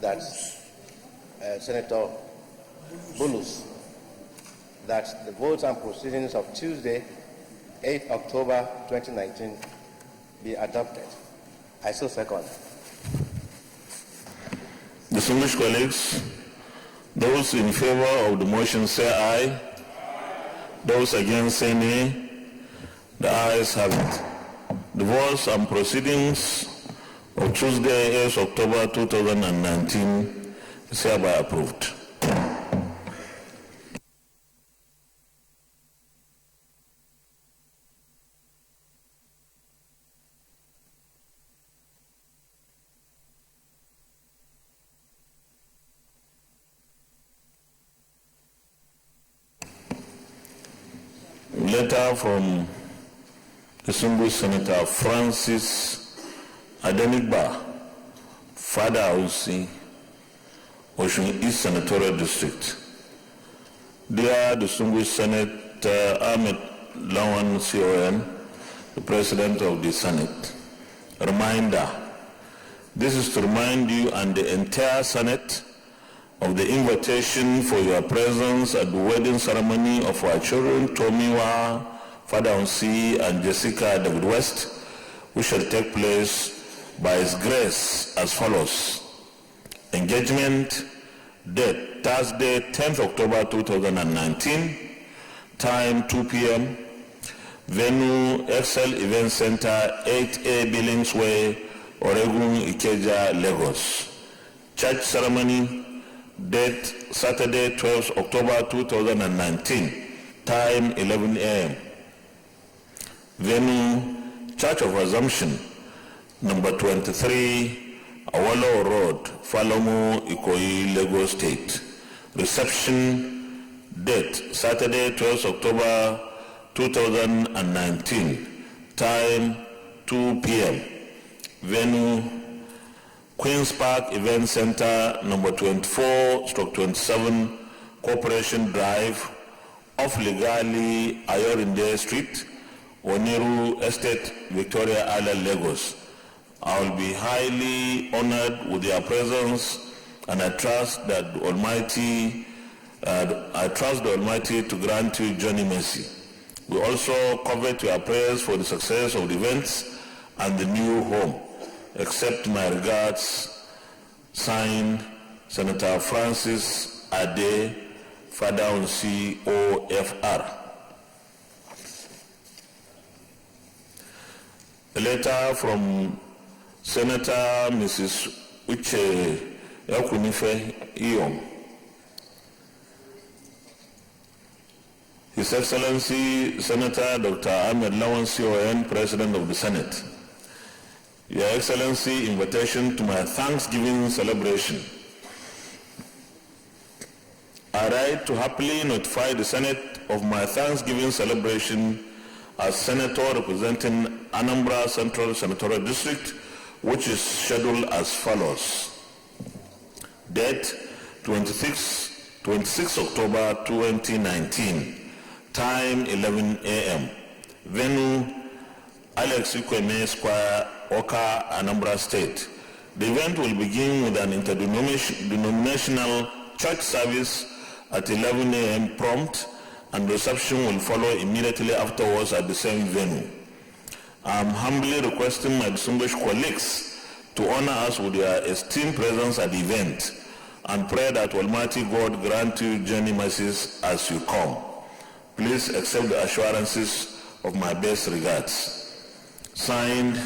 that Senator Bulus, that the votes and proceedings of Tuesday, 8 October 2019 be adopted. I so second. Distinguished colleagues, those in favor of the motion say aye. Those against say nay. The ayes have it. The votes and proceedings of Tuesday, 8 October 2019 is hereby approved. Letter from Distinguished Senator Francis Adenigba, Father Ausi, Ocean East Senatorial District. Dear Distinguished Senator Ahmed Lawan CON, the President of the Senate, reminder, this is to remind you and the entire Senate of the invitation for your presence at the wedding ceremony of our children, Tomiwa, Father Onsi, and Jessica David West, which shall take place by His grace as follows. Engagement, date, Thursday, 10th October 2019, time 2 p.m., venue, Excel Event Center, 8A Billings Way, Oregun, Ikeja, Lagos. Church ceremony, date Saturday, 12th October 2019, time 11 a.m. Venue, Church of Assumption, number 23, Awolowo Road, Falomo, Ikoyi, Lagos State. Reception, date Saturday, 12th October 2019, time 2 p.m. Venue, Queen's Park Event Center, number 24/27, Corporation Drive, off Legali, Ayorinde Street, Oniru Estate, Victoria Island, Lagos. I will be highly honored with your presence, and I trust that the Almighty, to grant you journey mercy. We also covet your prayers for the success of the events and the new home. Accept my regards, signed Senator Francis Ade, Father Onsi, OFR. A letter from Senator Mrs. Uche Yakunife Iyom. His Excellency Senator Dr. Ahmed Lawan CON, President of the Senate. Your Excellency, invitation to my Thanksgiving celebration. I write to happily notify the Senate of my Thanksgiving celebration as Senator representing Anambra Central Senatorial District, which is scheduled as follows. Date 26 October 2019, time 11 a.m. Venue, Alex Ikweme Square, Oka, Anambra State. The event will begin with an interdenominational church service at 11 a.m. prompt, and reception will follow immediately afterwards at the same venue. I am humbly requesting my distinguished colleagues to honor us with their esteemed presence at the event, and pray that Almighty God grant you journey mercies as you come. Please accept the assurances of my best regards. Signed,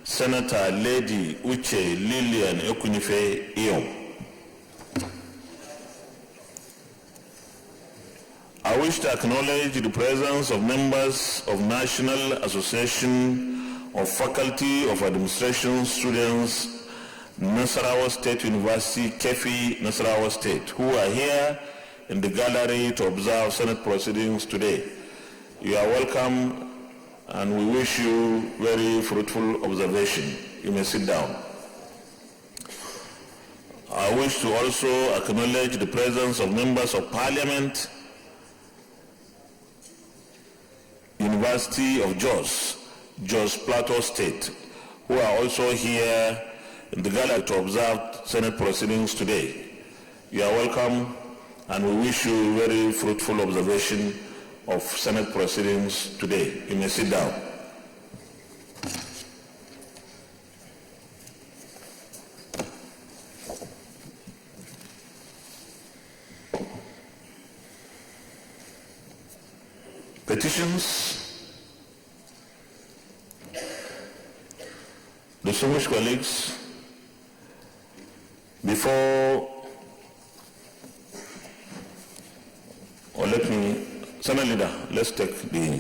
Senator Lady Uche Lillian Ekunife Iyom. I wish to acknowledge the presence of members of National Association of Faculty of Administration Students, Nasarawa State University, Kefi, Nasarawa State, who are here in the gallery to observe Senate proceedings today. You are welcome, and we wish you very fruitful observation. You may sit down. I wish to also acknowledge the presence of members of Parliament, University of Jos Plateau State, who are also here in the gallery to observe Senate proceedings today. You are welcome, and we wish you very fruitful observation of Senate proceedings today. You may sit down. Petitions. Distinguished colleagues, Senate Leader, let's take the...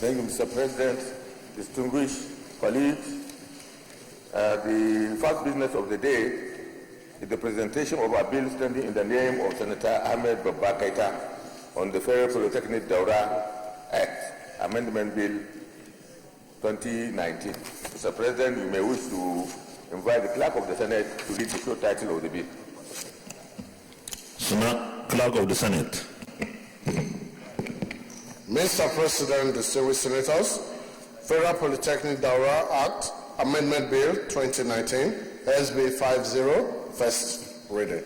Thank you, Mr. President, distinguished colleagues. The first business of the day is the presentation of a bill standing in the name of Senator Ahmed Babakaita on the Federal Polytechnic Daura Act, Amendment Bill 2019. Mr. President, you may wish to invite the Clerk of the Senate to read the short title of the bill. Clerk of the Senate. Mr. President, distinguished senators, Federal Polytechnic Daura Act, Amendment Bill 2019, SB 50, first reading.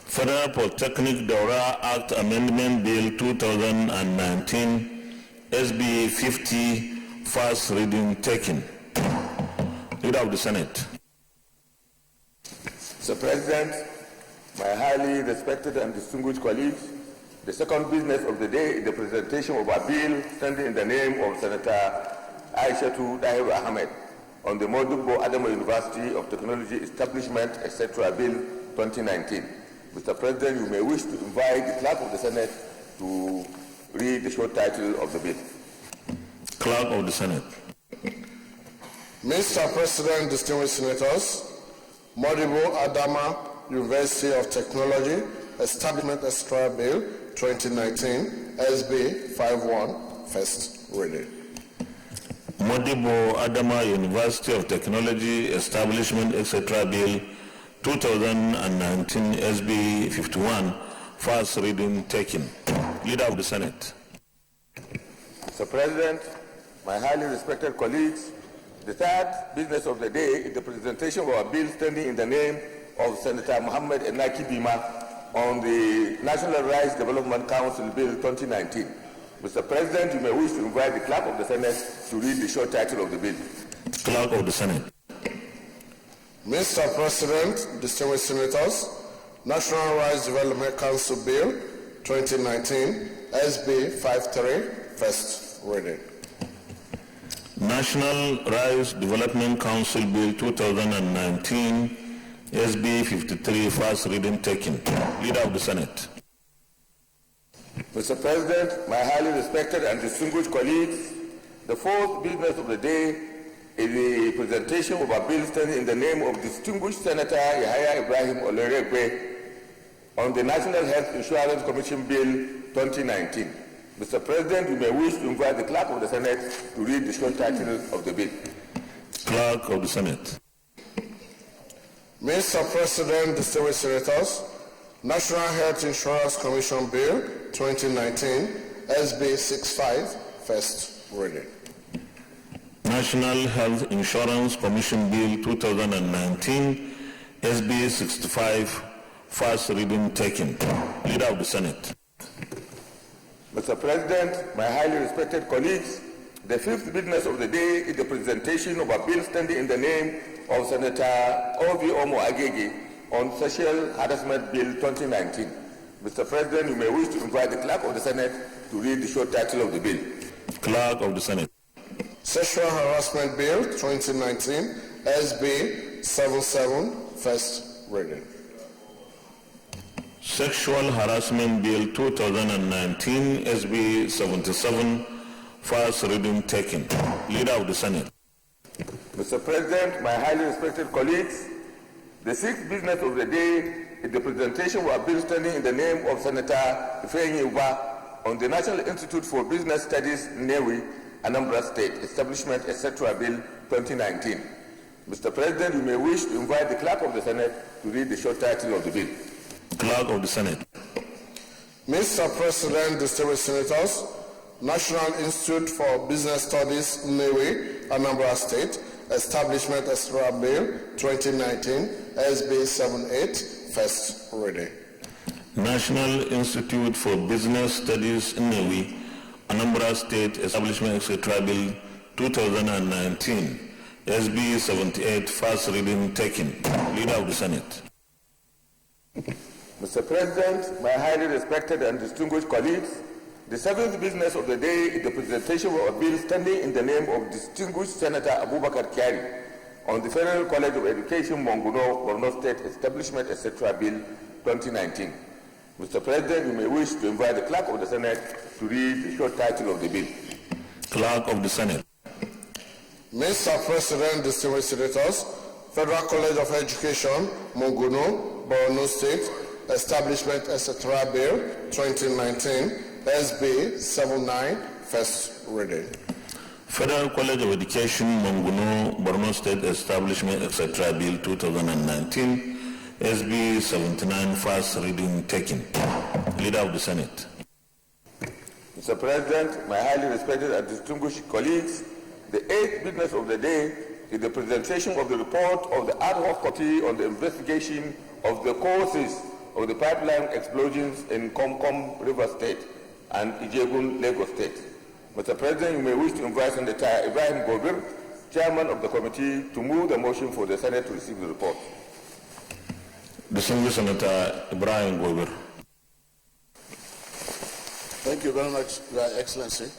Federal Polytechnic Daura Act Amendment Bill 2019, SB 50, first reading taken. Leader of the Senate. Mr. President, my highly respected and distinguished colleagues, the second business of the day is the presentation of a bill standing in the name of Senator Aishatu Dahir Ahmed on the Modibbo Adamo University of Technology Establishment, etc. Bill 2019. Mr. President, you may wish to invite the Clerk of the Senate to read the short title of the bill. Clerk of the Senate. Mr. President, distinguished senators, Modibbo Adama University of Technology Establishment Extra Bill 2019, SB 51, first reading. Modibbo Adama University of Technology Establishment etc. Bill 2019, SB 51, first reading taken. Leader of the Senate. Mr. President, my highly respected colleagues, the third business of the day is the presentation of a bill standing in the name of Senator Muhammad Enaki Bima on the National Rice Development Council Bill 2019. Mr. President, you may wish to invite the Clerk of the Senate to read the short title of the bill. Clerk of the Senate. Mr. President, distinguished senators, National Rice Development Council Bill 2019, SB 53, first reading. National Rice Development Council Bill 2019, SB 53, first reading taken. Leader of the Senate. Mr. President, my highly respected and distinguished colleagues, the fourth business of the day is the presentation of a bill standing in the name of distinguished Senator Yahaya Ibrahim Oleregbe on the National Health Insurance Commission Bill 2019. Mr. President, you may wish to invite the Clerk of the Senate to read the short title of the bill. Clerk of the Senate. Mr. President, distinguished senators, National Health Insurance Commission Bill 2019, SB 65, first reading. National Health Insurance Commission Bill 2019, SB 65, first reading taken. Leader of the Senate. Mr. President, my highly respected colleagues, the fifth business of the day is the presentation of a bill standing in the name of Senator Ovi Omo Agege on Sexual Harassment Bill 2019. Mr. President, you may wish to invite the Clerk of the Senate to read the short title of the bill. Clerk of the Senate. Sexual Harassment Bill 2019, SB 77, first reading. Sexual Harassment Bill 2019, SB 77, first reading taken. Leader of the Senate. Mr. President, my highly respected colleagues, the sixth business of the day is the presentation of a bill standing in the name of Senator Ifeanyi Uba on the National Institute for Business Studies, Nnewi, Anambra State, Establishment, etc. Bill 2019. Mr. President, you may wish to invite the Clerk of the Senate to read the short title of the bill. Clerk of the Senate. Mr. President, distinguished senators, National Institute for Business Studies, Nnewi, Anambra State, Establishment Extra Bill 2019, SB 78, first reading. National Institute for Business Studies, Nnewi, Anambra State, Establishment Extra Bill 2019, SB 78, first reading taken. Leader of the Senate. Mr. President, my highly respected and distinguished colleagues, the seventh business of the day is the presentation of a bill standing in the name of distinguished Senator Abubakar Kyari on the Federal College of Education, Monguno, Borno State Establishment, etc. Bill 2019. Mr. President, you may wish to invite the Clerk of the Senate to read the short title of the bill. Clerk of the Senate. Mr. President, distinguished senators, Federal College of Education, Monguno, Borno State Establishment, etc. Bill 2019, SB 79, first reading. Federal College of Education, Monguno, Borno State Establishment, etc. Bill 2019, SB 79, first reading taken. Leader of the Senate. Mr. President, my highly respected and distinguished colleagues, the eighth business of the day is the presentation of the report of the ad hoc committee on the investigation of the causes of the pipeline explosions in Komkom River State and Ijegun, Lagos State. Mr. President, you may wish to invite Senator Ibrahim Gobir, Chairman of the committee, to move the motion for the Senate to receive the report. Distinguished Senator Ibrahim Gobir. Thank you very much, Your Excellency.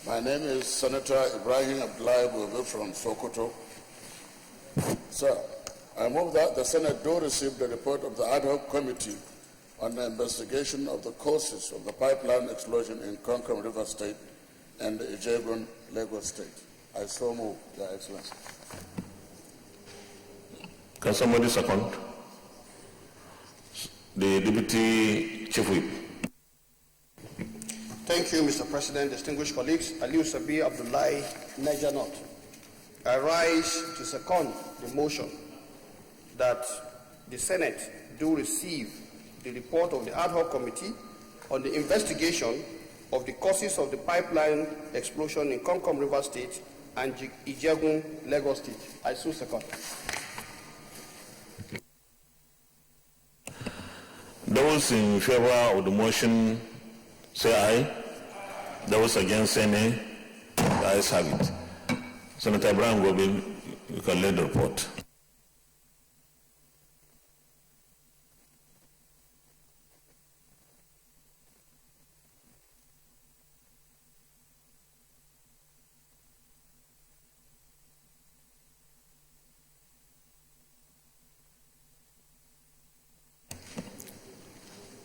My name is Senator Ibrahim Abdullahi Gobir from Sokoto. Sir, I move that the Senate do receive the report of the ad hoc committee on the investigation of the causes of the pipeline explosion in Konkom River State and Ijegun, Lagos State. I so move, Your Excellency. Can somebody second? The Deputy Chief Whip. Thank you, Mr. President, distinguished colleagues. Aliu Sabi Abdullahi, Niger North. I rise to second the motion that the Senate do receive the report of the ad hoc committee on the investigation of the causes of the pipeline explosion in Konkom River State and Ijegun, Lagos State. I so second. Those in favor of the motion say aye. Those against say nay. The ayes have it. Senator Ibrahim Gobir, you can lead the report.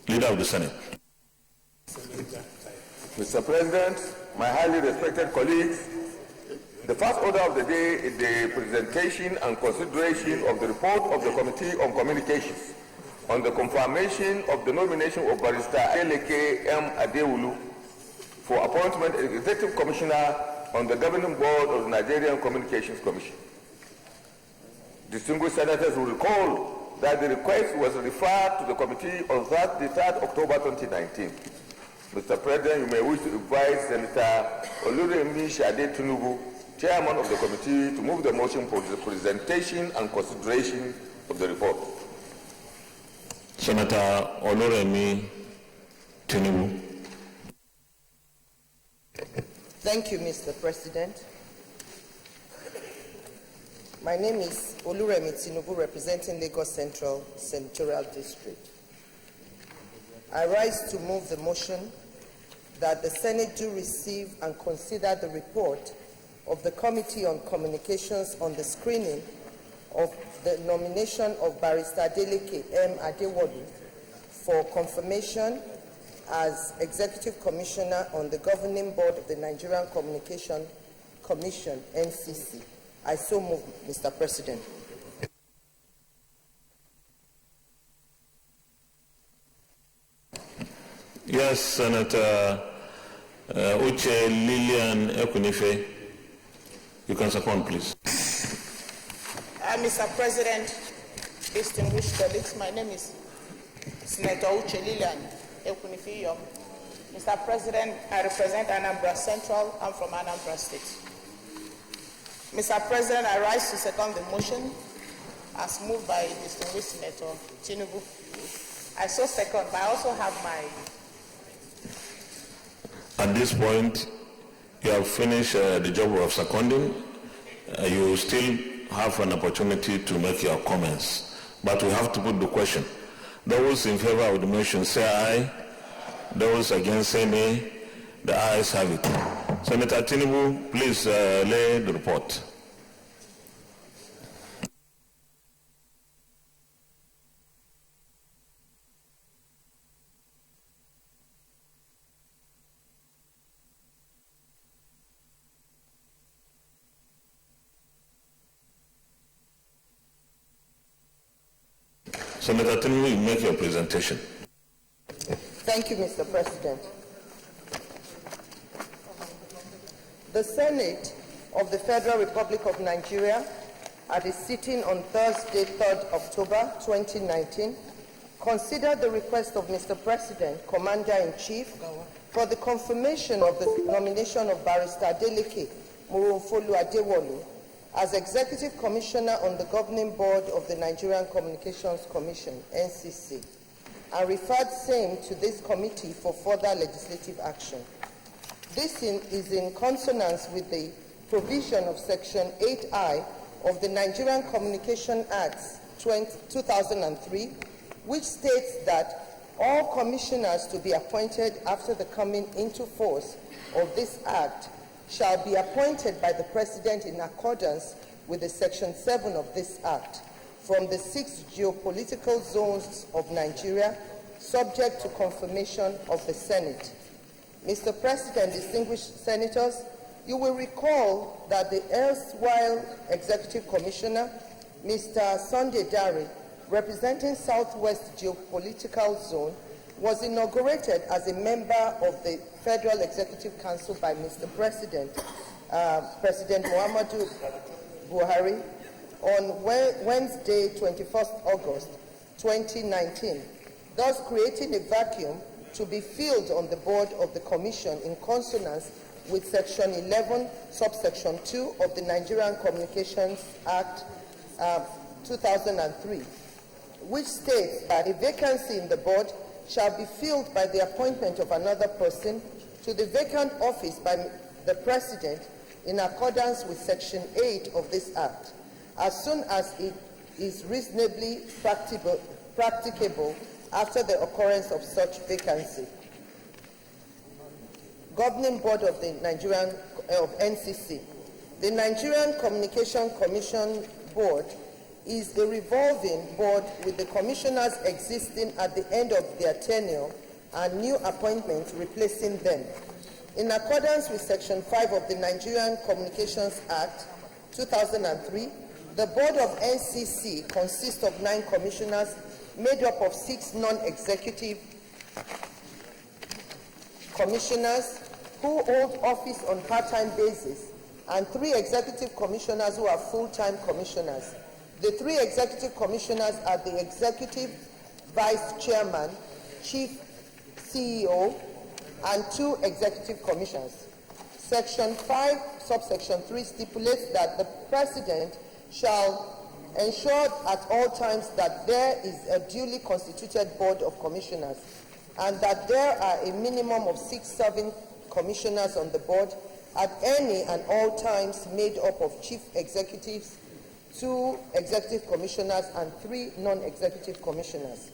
Leader of the Senate. Mr. President, my highly respected colleagues, the first order of the day is the presentation and consideration of the report of the Committee on Communications on the confirmation of the nomination of Barrister Eleke M. Adewulu for appointment as Executive Commissioner on the Governing Board of the Nigerian Communications Commission. Distinguished senators will recall that the request was referred to the committee on Thursday, 3rd October 2019. Mr. President, you may wish to invite Senator Oluremi Shade Tinubu, Chairman of the committee, to move the motion for the presentation and consideration of the report. Senator Oluremi Tinubu. Thank you, Mr. President. My name is Oluremi Tinubu, representing Lagos Central Senatorial District. I rise to move the motion that the Senate do receive and consider the report of the Committee on Communications on the screening of the nomination of Barrister Adeleke M. Adewolu for confirmation as Executive Commissioner on the Governing Board of the Nigerian Communication Commission, NCC. I so move, Mr. President. Yes, Senator Uche Lilian Ekunife. You can second, please. Mr. President, distinguished colleagues, my name is Senator Uche Lilian Ekunife, Mr. President, I represent Anambra Central. I'm from Anambra State. Mr. President, I rise to second the motion as moved by distinguished Senator Tinubu. I so second, but I also have my... At this point, you have finished the job of seconding. You still have an opportunity to make your comments, but we have to put the question. Those in favor of the motion say aye. Those against say nay. The ayes have it. Senator Tinubu, please lay the report. Senator Tinubu, you make your presentation. Thank you, Mr. President. The Senate of the Federal Republic of Nigeria, at its sitting on Thursday, 3rd October 2019, considered the request of Mr. President, Commander-in-Chief, for the confirmation of the nomination of Barrister Adeleke Murunfolu Adewolu as Executive Commissioner on the Governing Board of the Nigerian Communications Commission, NCC, and referred same to this committee for further legislative action. This is in consonance with the provision of Section 8I of the Nigerian Communication Act 2003, which states that all commissioners to be appointed after the coming into force of this Act shall be appointed by the President in accordance with the Section 7 of this Act from the 6 geopolitical zones of Nigeria, subject to confirmation of the Senate. Mr. President, distinguished senators, you will recall that the erstwhile Executive Commissioner, Mr. Sunday Dare, representing Southwest Geopolitical Zone, was inaugurated as a member of the Federal Executive Council by Mr. President, President Muhammadu Buhari, on Wednesday, 21st August 2019, thus creating a vacuum to be filled on the board of the Commission in consonance with Section 11, subsection 2 of the Nigerian Communications Act 2003, which states that a vacancy in the board shall be filled by the appointment of another person to the vacant office by the President in accordance with Section 8 of this Act, as soon as it is reasonably practicable after the occurrence of such vacancy. Governing Board of the Nigerian NCC. The Nigerian Communication Commission Board is a revolving board with the commissioners existing at the end of their tenure and new appointments replacing them. In accordance with Section 5 of the Nigerian Communications Act 2003, the Board of NCC consists of 9 commissioners made up of 6 non-executive commissioners who hold office on part-time basis and 3 executive commissioners who are full-time commissioners. The 3 executive commissioners are the executive vice chairman, chief CEO, and 2 executive commissioners. Section 5, subsection 3 stipulates that the President shall ensure at all times that there is a duly constituted board of commissioners and that there are a minimum of 6 serving commissioners on the board at any and all times, made up of chief executives, 2 executive commissioners, and 3 non-executive commissioners.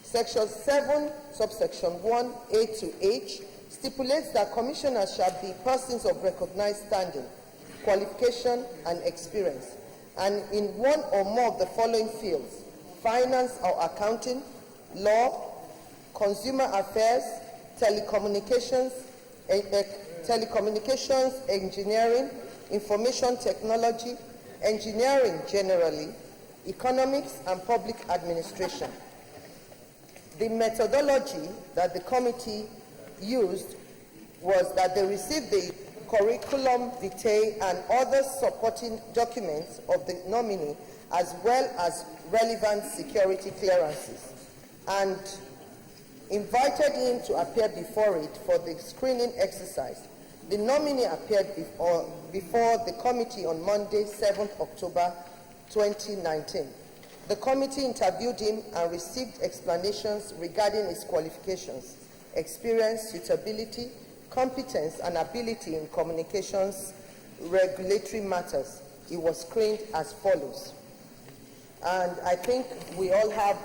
Section 7, subsection 1, A to H, stipulates that commissioners shall be persons of recognized standing, qualification, and experience, and in one or more of the following fields: finance or accounting, law, consumer affairs, telecommunications, engineering, information technology, engineering generally, economics, and public administration. The methodology that the committee used was that they received the curriculum vitae and other supporting documents of the nominee, as well as relevant security clearances. And invited him to appear before it for the screening exercise. The nominee appeared before the committee on Monday, 7th October 2019. The committee interviewed him and received explanations regarding his qualifications, experience, suitability, competence, and ability in communications regulatory matters. He was screened as follows. And I think we all have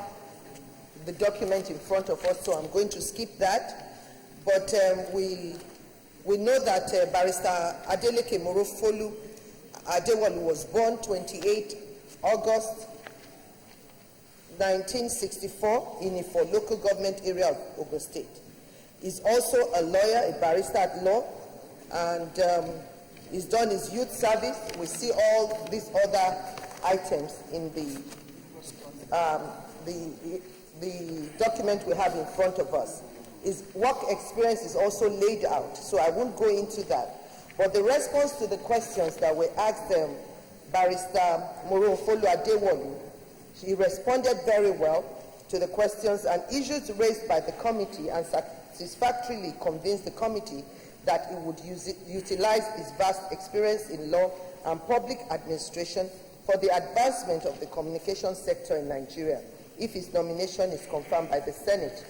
the document in front of us, so I'm going to skip that. But we know that Barrister Adeleke Morofolu Adewolu was born 28 August 1964 in Ifo local government area of Ogun State. He's also a lawyer, a barrister at law, and he's done his youth service. We see all these other items in the document we have in front of us. His work experience is also laid out, so I won't go into that. But the response to the questions that were asked Barrister Morofolu Adewolu, he responded very well to the questions and issues raised by the committee and satisfactorily convinced the committee that he would utilize his vast experience in law and public administration for the advancement of the communications sector in Nigeria if his nomination is confirmed by the Senate.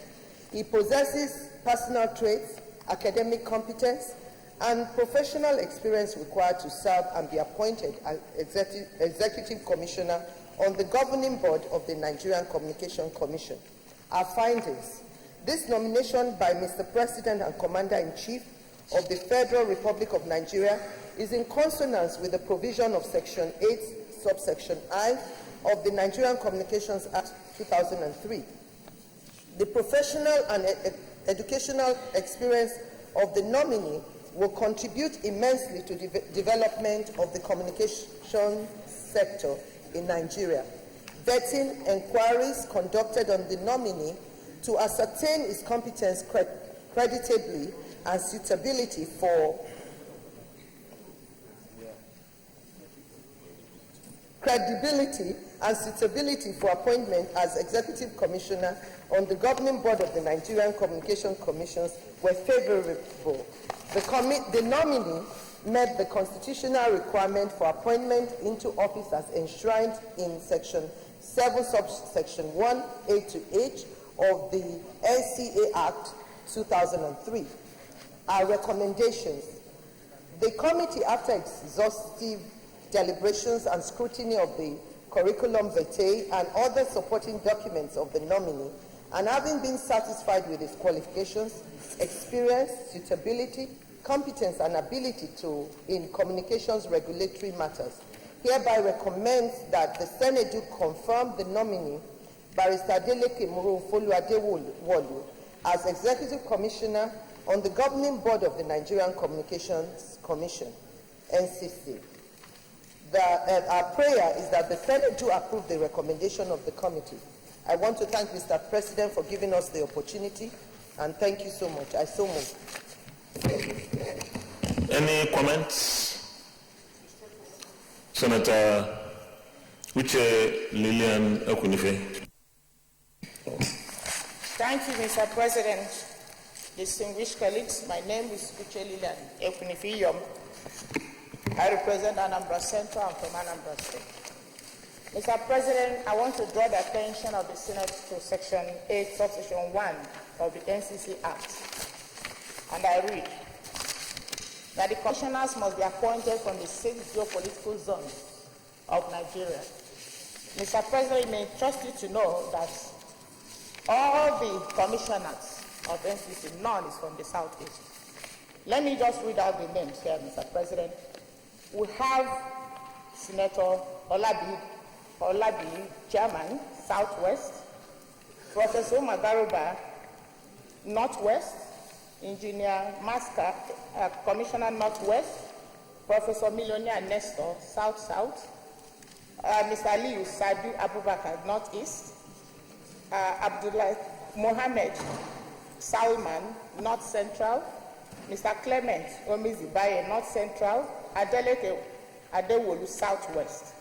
He possesses personal traits, academic competence, and professional experience required to serve and be appointed as Executive Commissioner on the governing board of the Nigerian Communication Commission. Our findings: this nomination by Mr. President and Commander-in-Chief of the Federal Republic of Nigeria is in consonance with the provision of Section 8, subsection I of the Nigerian Communications Act 2003. The professional and educational experience of the nominee will contribute immensely to the development of the communication sector in Nigeria. Vetting inquiries conducted on the nominee to ascertain his competence creditably and suitability for appointment as Executive Commissioner on the governing board of the Nigerian Communication Commissions were favorable. The nominee met the constitutional requirement for appointment into office as enshrined in Section 7, subsection 1A to H of the NCA Act 2003. Our recommendations: the committee, after exhaustive deliberations and scrutiny of the curriculum vitae and other supporting documents of the nominee, and having been satisfied with his qualifications, experience, suitability, competence, and ability in communications regulatory matters, hereby recommends that the Senate do confirm the nominee, Barrister Adeleke Morofolu Adewolu, as Executive Commissioner on the governing board of the Nigerian Communications Commission, NCC. Our prayer is that the Senate do approve the recommendation of the committee. I want to thank Mr. President for giving us the opportunity, and thank you so much. I so move. Any comments? Senator Uche Lillian Ekunife. Thank you, Mr. President. Distinguished colleagues, my name is Uche Lillian Ekunife. I represent Anambra Central and from Anambra State. Mr. President, I want to draw the attention of the Senate to Section 8, subsection 1 of the NCC Act. And I read that the commissioners must be appointed from the 6 geopolitical zones of Nigeria. Mr. President, it may interest you to know that all the commissioners of NCC, none is from the Southeast. Let me just read out the names here, Mr. President. We have Senator Olabi, Chairman, Southwest, Professor Magaruba, Northwest, Engineer Maska, Commissioner Northwest, Professor Millionaire Nestor, South-South, Mr. Aliyu Sadu Abubakar, Northeast, Abdullah Mohammed Salman, North Central, Mr. Clement Omizibaye, North Central, Adeleke Adewolu, Southwest.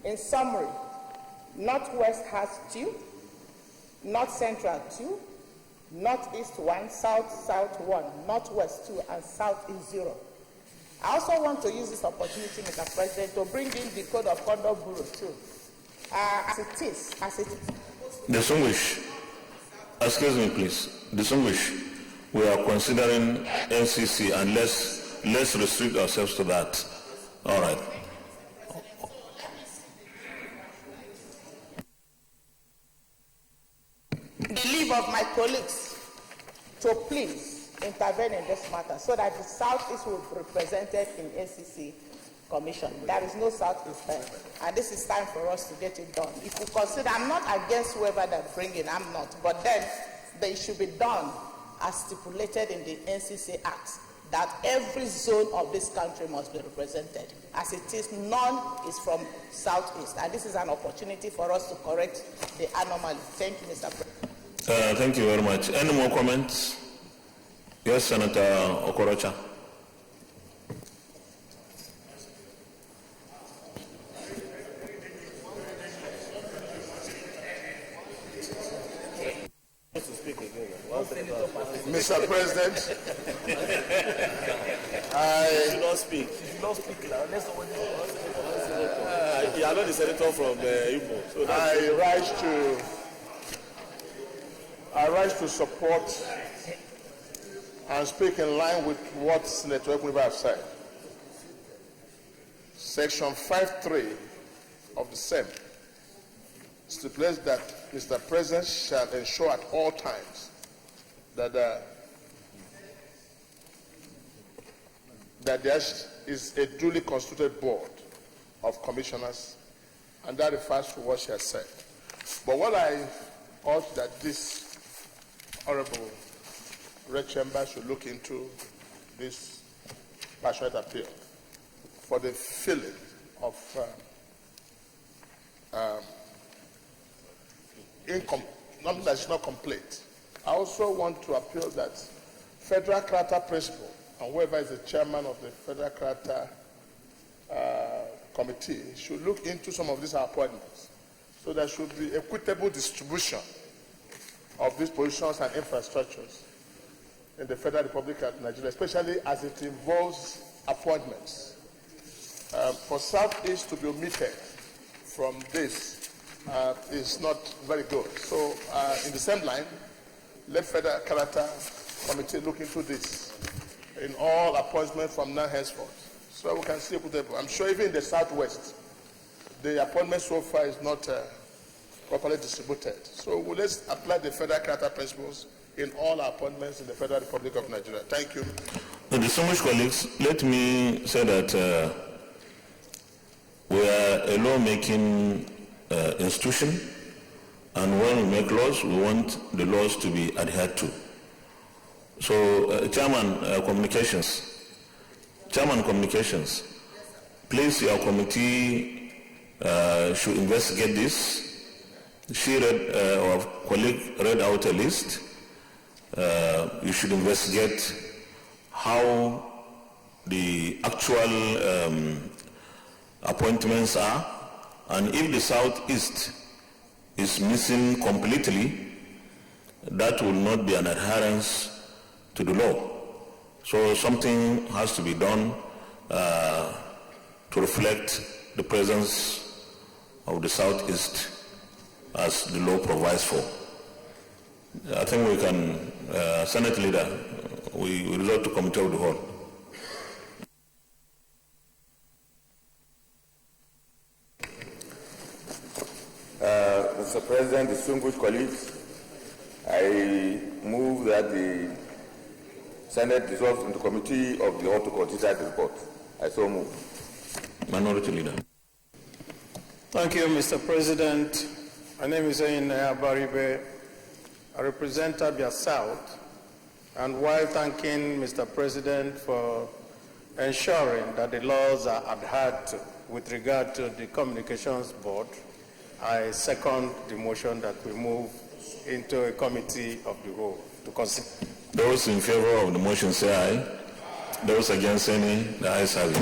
In summary, Northwest has 2, North Central 2, Northeast 1, South 1, Northwest 2, and Southeast 0. I also want to use this opportunity, Mr. President, to bring in the Code of Conduct Bureau too. As it is. Distinguished, excuse me please, distinguished, we are considering NCC and let's restrict ourselves to that. All right. The leave of my colleagues to please intervene in this matter so that the Southeast will be represented in NCC Commission. There is no Southeast there, and this is time for us to get it done. If you consider, I'm not against whoever they're bringing, I'm not, but then they should be done as stipulated in the NCC Act, that every zone of this country must be represented. As it is, none is from Southeast, and this is an opportunity for us to correct the anomaly. Thank you, Mr. President. Thank you very much. Any more comments? Yes, Senator Okorocha. Mr. President, You should not speak. You should not speak loud. You are not the senator from Igbo. So I rise to support and speak in line with what Senator Ekwuniba has said. Section 5.3 of the same stipulates that Mr. President shall ensure at all times that there is a duly constituted board of commissioners, and that refers to what she has said. But what I urge that this Honorable Red Chamber should look into this passionate appeal for the filling of something that's not complete. I also want to appeal that Federal Charter Principle, and whoever is the chairman of the Federal Charter Committee, should look into some of these appointments. So there should be equitable distribution of these positions and infrastructures in the Federal Republic of Nigeria, especially as it involves appointments. For Southeast to be omitted from this is not very good. So in the same line, let Federal Charter Committee look into this in all appointments from now henceforth, so we can see equitable. I'm sure even in the Southwest, the appointment so far is not properly distributed. So let's apply the Federal Charter principles in all our appointments in the Federal Republic of Nigeria. Thank you. Distinguished colleagues, let me say that we are a lawmaking institution, and when we make laws, we want the laws to be adhered to. So, Chairman Communications, please, your committee should investigate this. She read, our colleague read out a list. You should investigate how the actual appointments are, and if the Southeast is missing completely, that will not be an adherence to the law. So something has to be done to reflect the presence of the Southeast as the law provides for. I think we can, Senate Leader, we resort to Committee of the Whole. Mr. President, distinguished colleagues, I move that the Senate dissolves into Committee of the Whole to consider the report. I so move. Minority Leader. Thank you, Mr. President. My name is Einaya Baribe. I represent Abia South, and while thanking Mr. President for ensuring that the laws are adhered to with regard to the Communications Board, I second the motion that we move into a Committee of the Whole to consider. Those in favor of the motion say aye. Those against any, the ayes have it.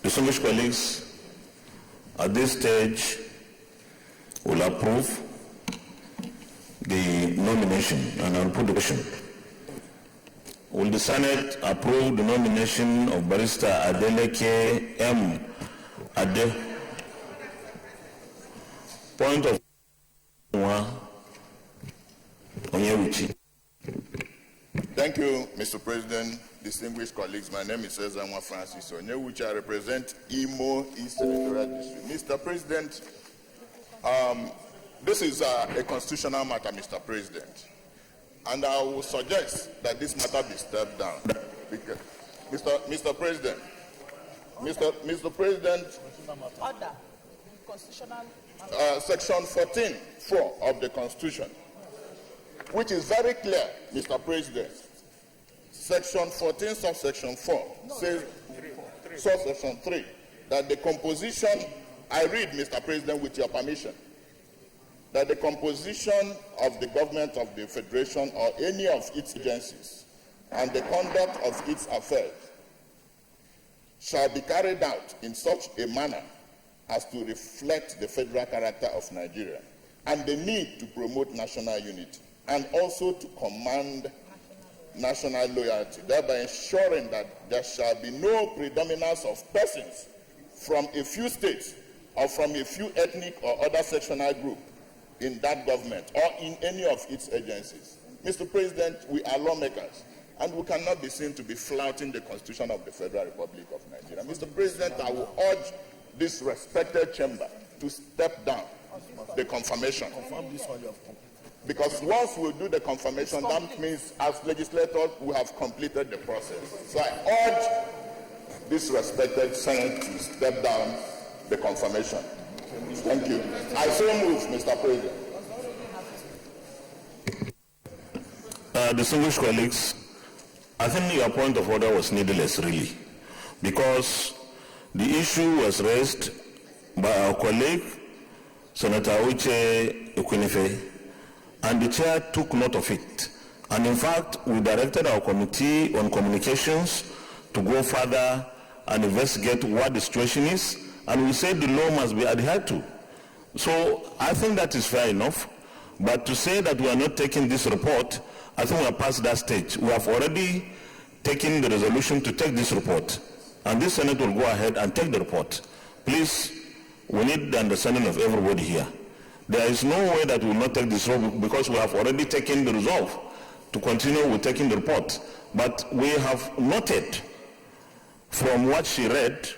Distinguished colleagues, at this stage, we'll approve the nomination, and I'll put the question. Will the Senate approve the nomination of Barrister Adeleke M. Ade? Point of Onyewuchi. Thank you, Mr. President, distinguished colleagues. My name is Ezanwa Francis Onyewuchi. I represent Imo East Senatorial District. Mr. President, this is a constitutional matter, Mr. President. And I will suggest that this matter be stepped down. Because, Mr. President, Mr. President, Order. Constitutional. Section 14(4) of the Constitution, which is very clear, Mr. President. Section 14, subsection 4 says, subsection 3, that the composition, I read, Mr. President, with your permission, that the composition of the government of the Federation or any of its agencies and the conduct of its affairs shall be carried out in such a manner as to reflect the federal character of Nigeria and the need to promote national unity and also to command national loyalty, thereby ensuring that there shall be no predominance of persons from a few states or from a few ethnic or other sectional group in that government or in any of its agencies. Mr. President, we are lawmakers, and we cannot be seen to be flouting the Constitution of the Federal Republic of Nigeria. Mr. President, I will urge this respected chamber to step down the confirmation. Because once we do the confirmation, that means as legislators, we have completed the process. So I urge this respected Senate to step down the confirmation. Thank you. I so move, Mr. President. Distinguished colleagues, I think your point of order was needless, really, because the issue was raised by our colleague, Senator Uche Ekwinife, and the chair took note of it. And in fact, we directed our committee on communications to go further and investigate what the situation is, and we said the law must be adhered to. So I think that is fair enough, but to say that we are not taking this report, I think we are past that stage. We have already taken the resolution to take this report, and this Senate will go ahead and take the report. Please, we need the understanding of everybody here. There is no way that we will not take this report because we have already taken the resolve to continue with taking the report. But we have noted from what she read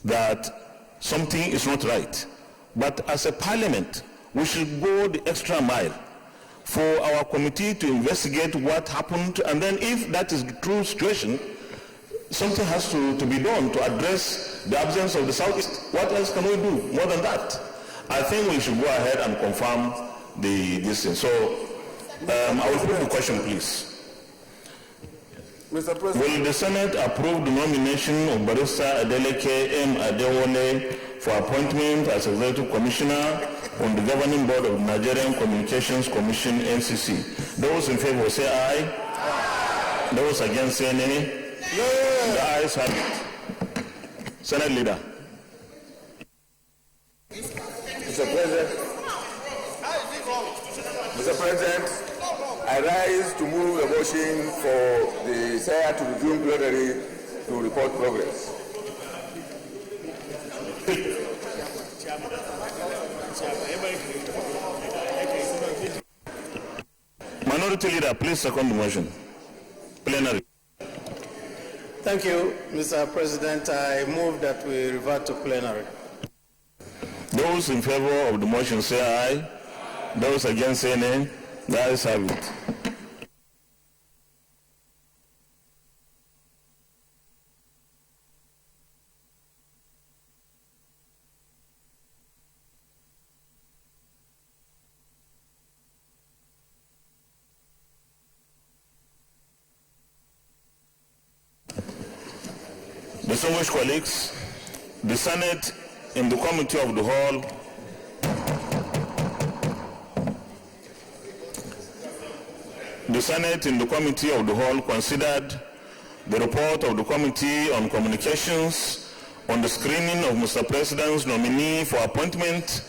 that something is not right. But as a parliament, we should go the extra mile for our committee to investigate what happened, and then if that is the true situation, something has to be done to address the absence of the Southeast. What else can we do more than that? I think we should go ahead and confirm this thing. So I will put the question, please. Mr. President. Will the Senate approve the nomination of Barrister Adeleke M. Adewole for appointment as Executive Commissioner on the Governing Board of Nigerian Communications Commission, NCC? Those in favor say aye. Aye. Those against say nay. Yeah. The ayes have it. Senate Leader. Mr. President, I rise to move a motion for the Senate to resume plenary to report progress. Minority Leader, please second the motion. Plenary. Thank you, Mr. President. I move that we revert to plenary. Those in favor of the motion say aye. Those against say nay. The ayes have it. Distinguished colleagues, the Senate in the Committee of the Whole considered the report of the Committee on Communications on the screening of Mr. President's nominee for appointment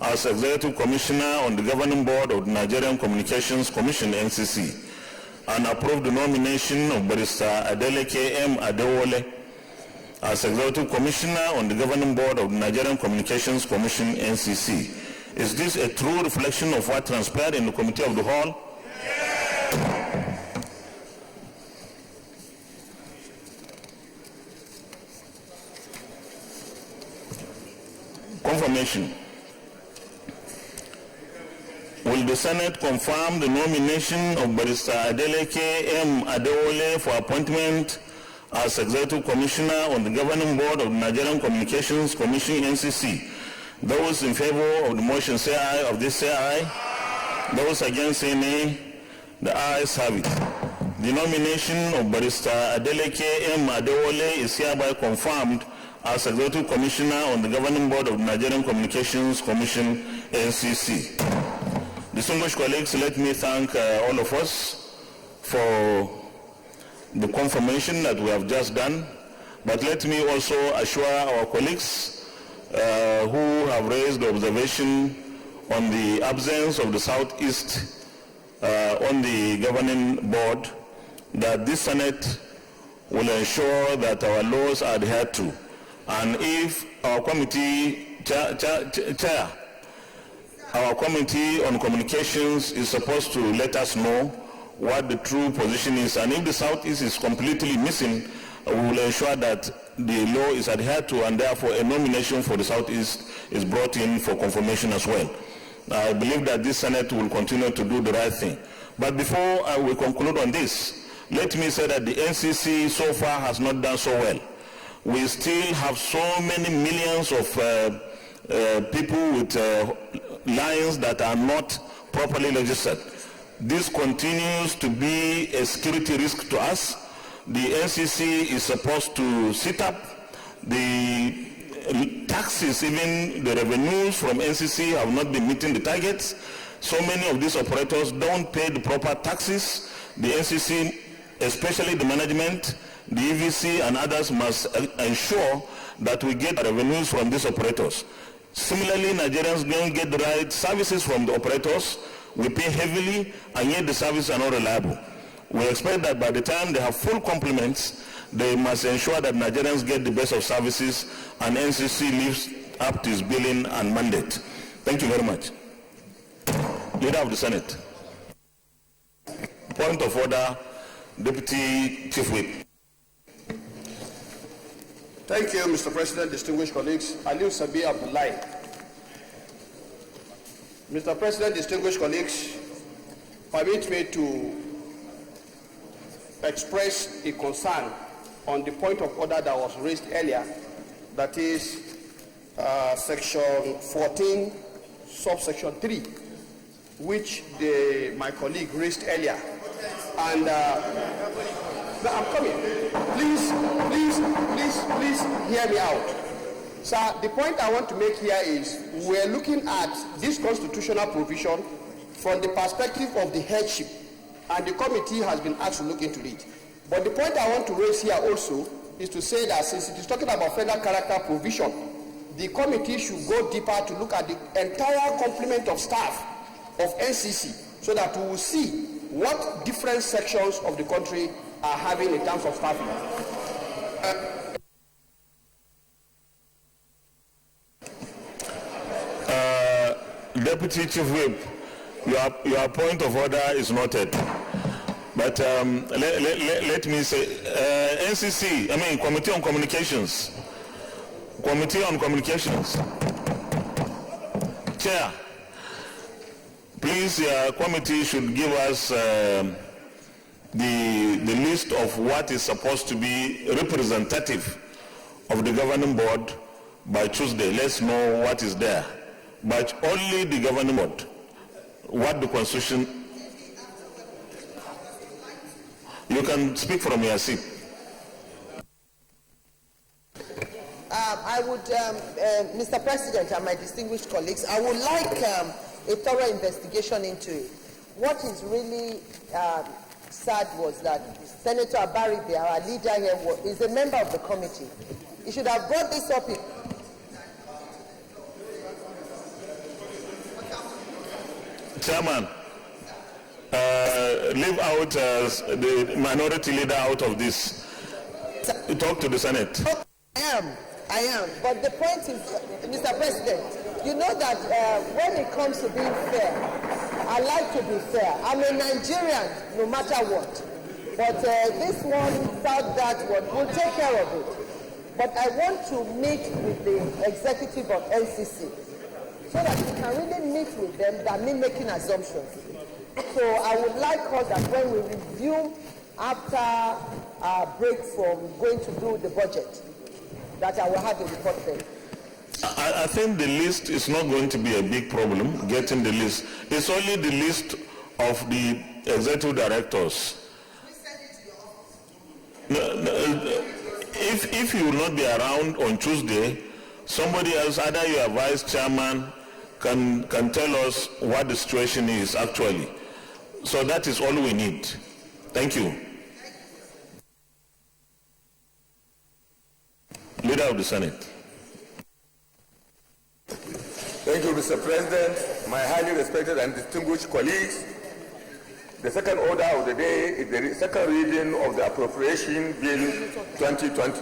as Executive Commissioner on the Governing Board of the Nigerian Communications Commission, NCC, and approve the nomination of Barrister Adeleke M. Adewole as Executive Commissioner on the Governing Board of the Nigerian Communications Commission, NCC. Is this a true reflection of what transpired in the Committee of the Whole? Confirmation. Will the Senate confirm the nomination of Barrister Adeleke M. Adewole for appointment as Executive Commissioner on the Governing Board of the Nigerian Communications Commission, NCC? Those in favor of the motion say aye. Of this say aye. Those against say nay. The ayes have it. The nomination of Barrister Adeleke M. Adewole is hereby confirmed as Executive Commissioner on the Governing Board of the Nigerian Communications Commission, NCC. Distinguished colleagues, let me thank all of us for the confirmation that we have just done, but let me also assure our colleagues who have raised the observation on the absence of the Southeast on the governing board that this Senate will ensure that our laws are adhered to. And if our committee chair, our committee on communications is supposed to let us know what the true position is, and if the Southeast is completely missing, we will ensure that the law is adhered to, and therefore a nomination for the Southeast is brought in for confirmation as well. I believe that this Senate will continue to do the right thing. But before I will conclude on this, let me say that the NCC so far has not done so well. We still have so many millions of people with lines that are not properly registered. This continues to be a security risk to us. The NCC is supposed to sit up. The taxes, even the revenues from NCC have not been meeting the targets. So many of these operators don't pay the proper taxes. The NCC, especially the management, the EVC and others must ensure that we get revenues from these operators. Similarly, Nigerians don't get the right services from the operators. We pay heavily, and yet the services are not reliable. We expect that by the time they have full complements, they must ensure that Nigerians get the best of services, and NCC lives up to its billing and mandate. Thank you very much. Leader of the Senate. Point of order, Deputy Chief Whip. Thank you, Mr. President, distinguished colleagues. Aliu Sabi Abdullahi. Mr. President, distinguished colleagues, permit me to express a concern on the point of order that was raised earlier, that is section 14, subsection 3, which my colleague raised earlier. And I'm coming. Please hear me out. Sir, the point I want to make here is we're looking at this constitutional provision from the perspective of the headship, and the committee has been asked to look into it. But the point I want to raise here also is to say that since it is talking about federal character provision, the committee should go deeper to look at the entire complement of staff of NCC so that we will see what different sections of the country are having in terms of staffing. Deputy Chief Whip, your point of order is noted. But let me say, NCC, Committee on Communications. Committee on Communications. Chair, please, your committee should give us the list of what is supposed to be representative of the governing board by Tuesday. Let's know what is there. But only the governing board, what the constitution. You can speak from your seat. I would, Mr. President and my distinguished colleagues, I would like a thorough investigation into it. What is really sad was that Senator Abaribe, our leader here, is a member of the committee. He should have brought this up. Chairman, leave out the minority leader out of this. Talk to the Senate. I am. But the point is, Mr. President, you know that when it comes to being fair, I like to be fair. I'm a Nigerian, no matter what. But this one felt that one will take care of it. But I want to meet with the executive of NCC so that we can really meet with them than me making assumptions. So I would like us that when we resume after our break from going to do the budget, that I will have the report then. I think the list is not going to be a big problem, getting the list. It's only the list of the executive directors. If you will not be around on Tuesday, somebody else, either your vice chairman, can tell us what the situation is actually. So that is all we need. Thank you. Leader of the Senate. Thank you, Mr. President, my highly respected and distinguished colleagues. The second order of the day is the second reading of the Appropriation Bill 2020.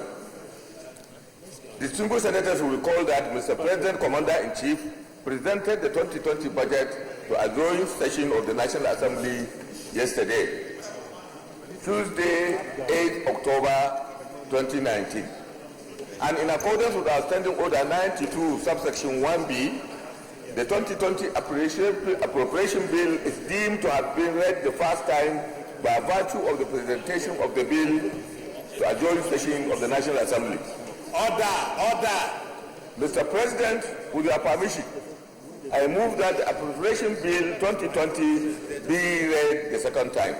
Distinguished senators will recall that Mr. President, Commander-in-Chief, presented the 2020 budget to a joint session of the National Assembly yesterday, Tuesday, 8 October 2019. And in accordance with our Standing Order 92, subsection 1B, the 2020 appropriation bill is deemed to have been read the first time by virtue of the presentation of the bill to a joint session of the National Assembly. Order! Mr. President, with your permission, I move that the appropriation bill 2020 be read the second time.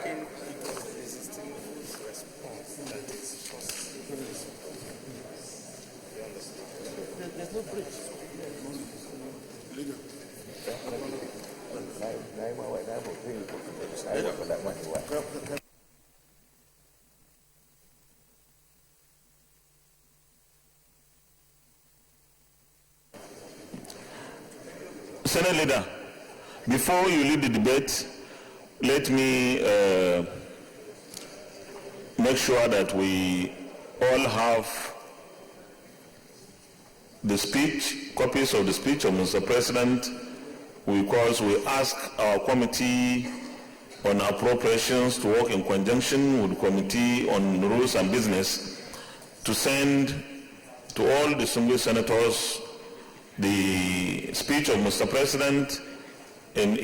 There's no bridge. Senate Leader, before you lead the debate, let me make sure that we all have the speech, copies of the speech of Mr. President, because we ask our committee on appropriations to work in conjunction with the committee on rules and business to send to all distinguished senators the speech of Mr. President in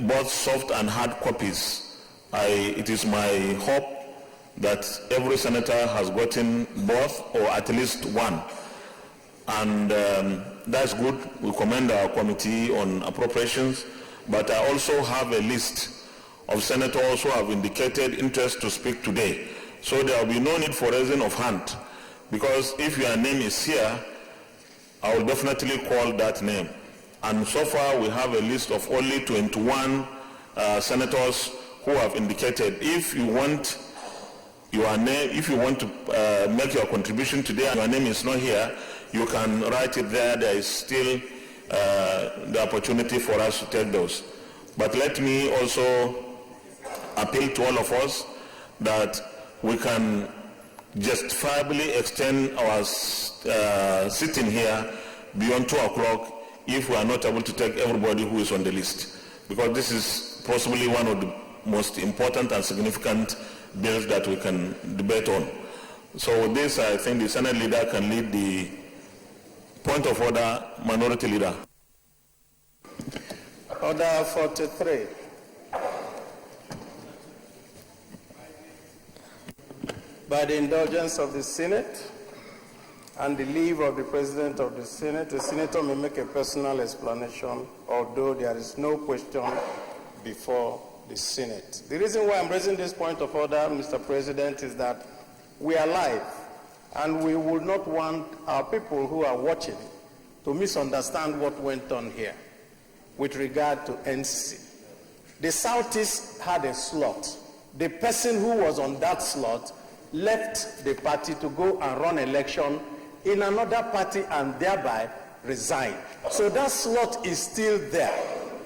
both soft and hard copies. It is my hope that every senator has gotten both or at least one. And that's good. We commend our committee on appropriations, but I also have a list of senators who have indicated interest to speak today. So there will be no need for raising of hand, because if your name is here, I will definitely call that name. And so far we have a list of only 21 senators who have indicated. If you want your name, if you want to make your contribution today and your name is not here, you can write it there. There is still the opportunity for us to take those. But let me also appeal to all of us that we can justifiably extend our sitting here beyond 2 o'clock if we are not able to take everybody who is on the list, because this is possibly one of the most important and significant bills that we can debate on. So with this, I think the Senate Leader can lead the point of order. Minority Leader. Order 43. By the indulgence of the Senate and the leave of the President of the Senate, the Senator may make a personal explanation, although there is no question before the Senate. The reason why I'm raising this point of order, Mr. President, is that we are live, and we would not want our people who are watching to misunderstand what went on here with regard to NCC. The Southeast had a slot. The person who was on that slot left the party to go and run election in another party and thereby resign. So that slot is still there.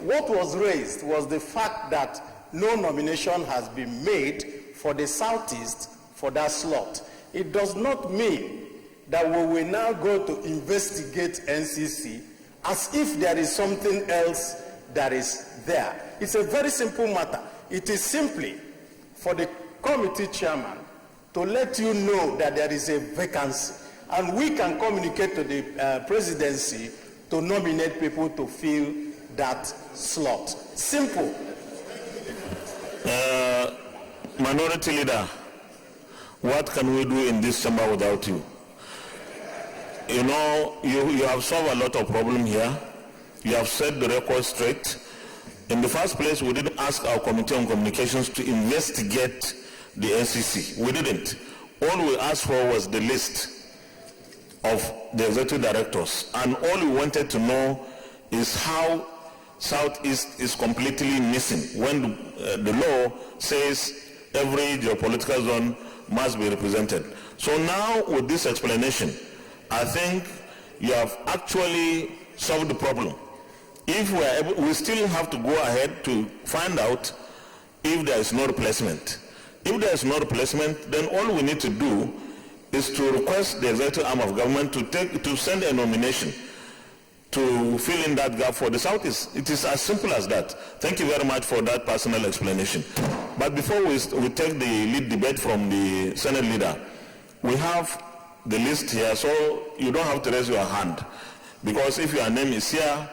What was raised was the fact that no nomination has been made for the Southeast for that slot. It does not mean that we will now go to investigate NCC as if there is something else that is there. It's a very simple matter. It is simply for the committee chairman to let you know that there is a vacancy, and we can communicate to the presidency to nominate people to fill that slot. Simple. Minority Leader, what can we do in this chamber without you? You know, you have solved a lot of problems here. You have set the record straight. In the first place, we didn't ask our Committee on Communications to investigate the NCC. We didn't. All we asked for was the list of the executive directors. And all we wanted to know is how Southeast is completely missing when the law says every geopolitical zone must be represented. So now with this explanation, I think you have actually solved the problem. If we are able, we still have to go ahead to find out if there is no replacement. If there is no replacement, then all we need to do is to request the executive arm of government to send a nomination to fill in that gap for the Southeast. It is as simple as that. Thank you very much for that personal explanation. But before we take the lead debate from the Senate leader, we have the list here, so you don't have to raise your hand, because if your name is here,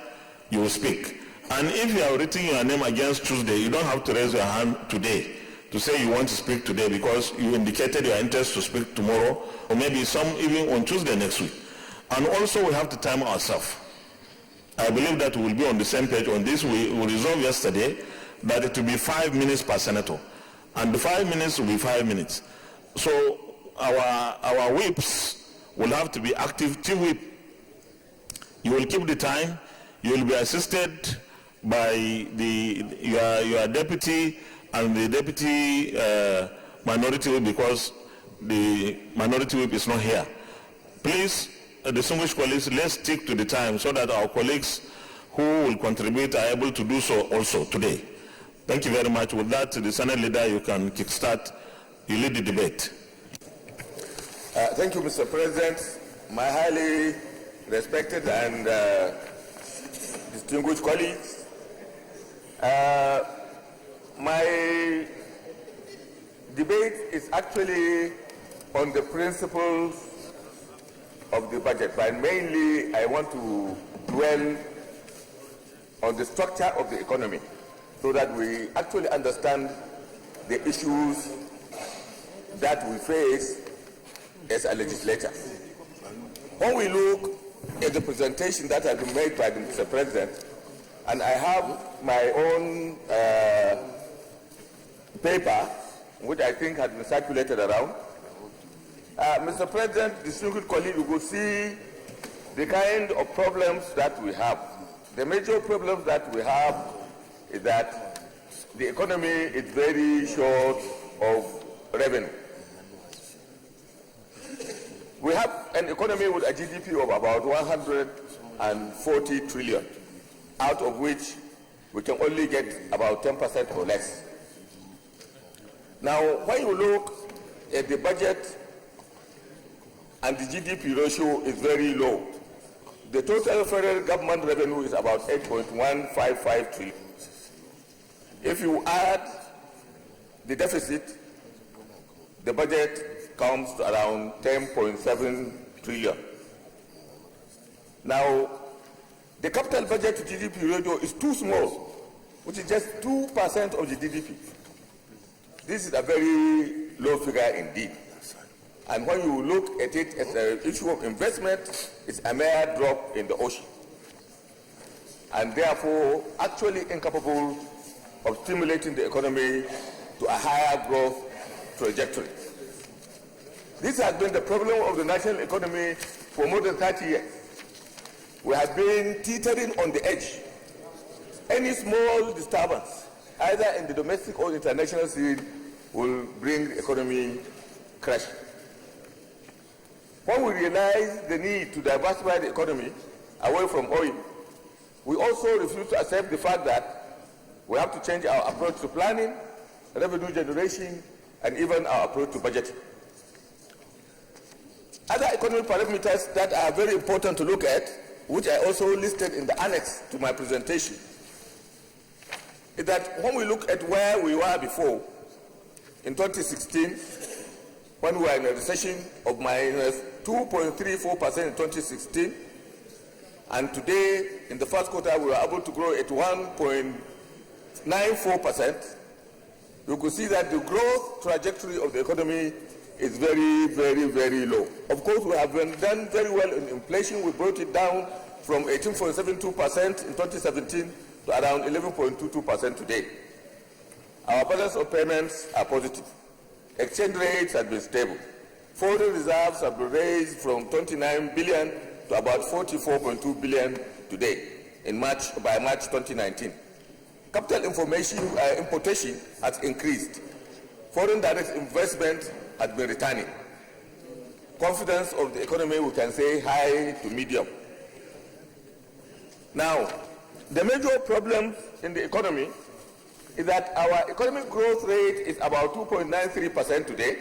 you will speak. And if you are writing your name against Tuesday, you don't have to raise your hand today to say you want to speak today, because you indicated your interest to speak tomorrow, or maybe some even on Tuesday next week. And also we have to time ourselves. I believe that we will be on the same page on this. We resolved yesterday that it will be 5 minutes per senator, and the 5 minutes will be 5 minutes. So our whips will have to be active. Chief Whip, you will keep the time. You will be assisted by your deputy and the deputy minority whip, because the minority whip is not here. Please, distinguished colleagues, let's stick to the time so that our colleagues who will contribute are able to do so also today. Thank you very much. With that, the Senate leader, you can kickstart. You lead the debate. Thank you, Mr. President. My highly respected and distinguished colleagues, my debate is actually on the principles of the budget, but mainly I want to dwell on the structure of the economy so that we actually understand the issues that we face as a legislature. When we look at the presentation that has been made by the Mr. President, and I have my own paper, which I think has been circulated around, Mr. President, distinguished colleagues, you could see the kind of problems that we have. The major problems that we have is that the economy is very short of revenue. We have an economy with a GDP of about 140 trillion, out of which we can only get about 10% or less. Now, when you look at the budget and the GDP ratio is very low. The total federal government revenue is about 8.155 trillion. If you add the deficit, the budget comes to around 10.7 trillion. Now, the capital budget to GDP ratio is too small, which is just 2% of the GDP. This is a very low figure indeed. And when you look at it as an issue of investment, it's a mere drop in the ocean. And therefore, actually incapable of stimulating the economy to a higher growth trajectory. This has been the problem of the national economy for more than 30 years. We have been teetering on the edge. Any small disturbance, either in the domestic or international scene, will bring the economy crash. When we realized the need to diversify the economy away from oil, we also refused to accept the fact that we have to change our approach to planning, revenue generation, and even our approach to budgeting. Other economic parameters that are very important to look at, which I also listed in the annex to my presentation, is that when we look at where we were before, in 2016, when we were in a recession of minus 2.34% in 2016, and today, in the first quarter, we were able to grow at 1.94%, you could see that the growth trajectory of the economy is very, very, very low. Of course, we have done very well in inflation. We brought it down from 18.72% in 2017 to around 11.22% today. Our balance of payments are positive. Exchange rates have been stable. Foreign reserves have been raised from 29 billion to about 44.2 billion today by March 2019. Capital importation has increased. Foreign direct investment has been returning. Confidence of the economy, we can say, high to medium. Now, the major problem in the economy is that our economic growth rate is about 2.93% today,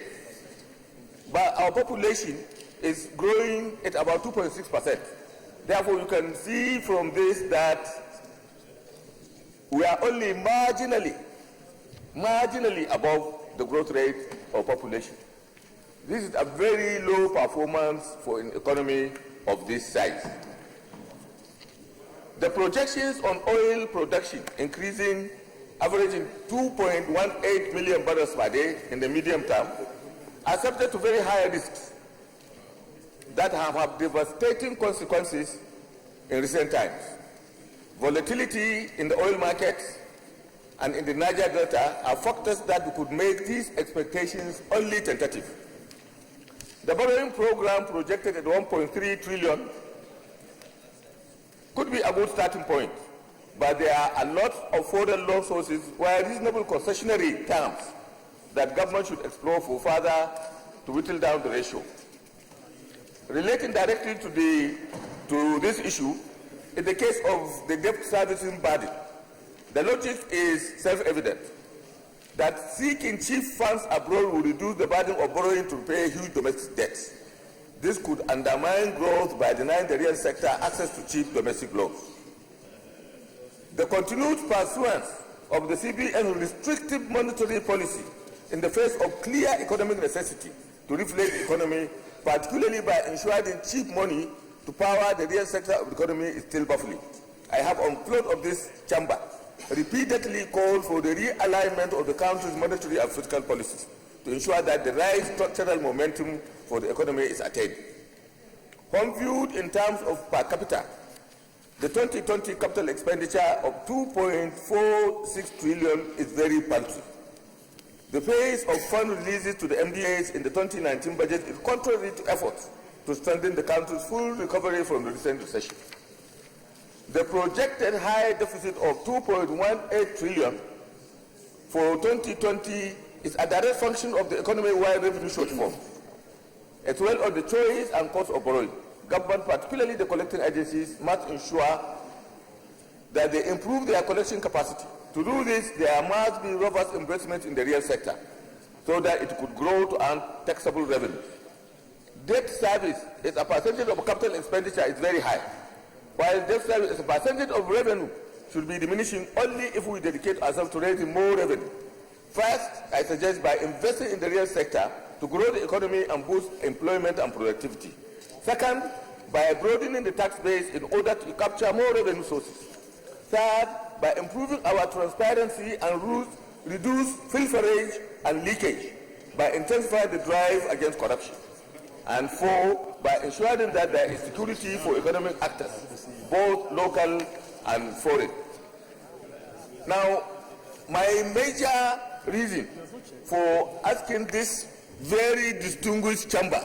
but our population is growing at about 2.6%. Therefore, you can see from this that we are only marginally above the growth rate of population. This is a very low performance for an economy of this size. The projections on oil production increasing, averaging 2.18 million barrels per day in the medium term, are subject to very high risks that have had devastating consequences in recent times. Volatility in the oil markets and in the Niger Delta are factors that could make these expectations only tentative. The borrowing program projected at 1.3 trillion could be a good starting point, but there are a lot of foreign loan sources where reasonable concessionary terms that government should explore for further to whittle down the ratio. Relating directly to this issue, in the case of the debt servicing burden, the logic is self-evident that seeking cheap funds abroad will reduce the burden of borrowing to pay huge domestic debts. This could undermine growth by denying the real sector access to cheap domestic loans. The continued pursuance of the CBN restrictive monetary policy in the face of clear economic necessity to reflate the economy, particularly by ensuring cheap money to power the real sector of the economy, is still baffling. I have on floor of this chamber repeatedly called for the realignment of the country's monetary and fiscal policies to ensure that the right structural momentum for the economy is attained. When viewed in terms of per capita, the 2020 capital expenditure of 2.46 trillion is very paltry. The pace of fund releases to the MDAs in the 2019 budget is contrary to efforts to strengthen the country's full recovery from the recent recession. The projected high deficit of 2.18 trillion for 2020 is a direct function of the economy-wide revenue shortfall, as well as the choice and cost of borrowing. Government, particularly the collecting agencies, must ensure that they improve their collection capacity. To do this, there must be robust investment in the real sector so that it could grow to earn taxable revenue. Debt service as a percentage of capital expenditure is very high, while debt service as a percentage of revenue should be diminishing only if we dedicate ourselves to raising more revenue. First, I suggest by investing in the real sector to grow the economy and boost employment and productivity. Second, by broadening the tax base in order to capture more revenue sources. Third, by improving our transparency and reduce pilferage and leakage by intensifying the drive against corruption. And four, by ensuring that there is security for economic actors, both local and foreign. Now, my major reason for asking this very distinguished chamber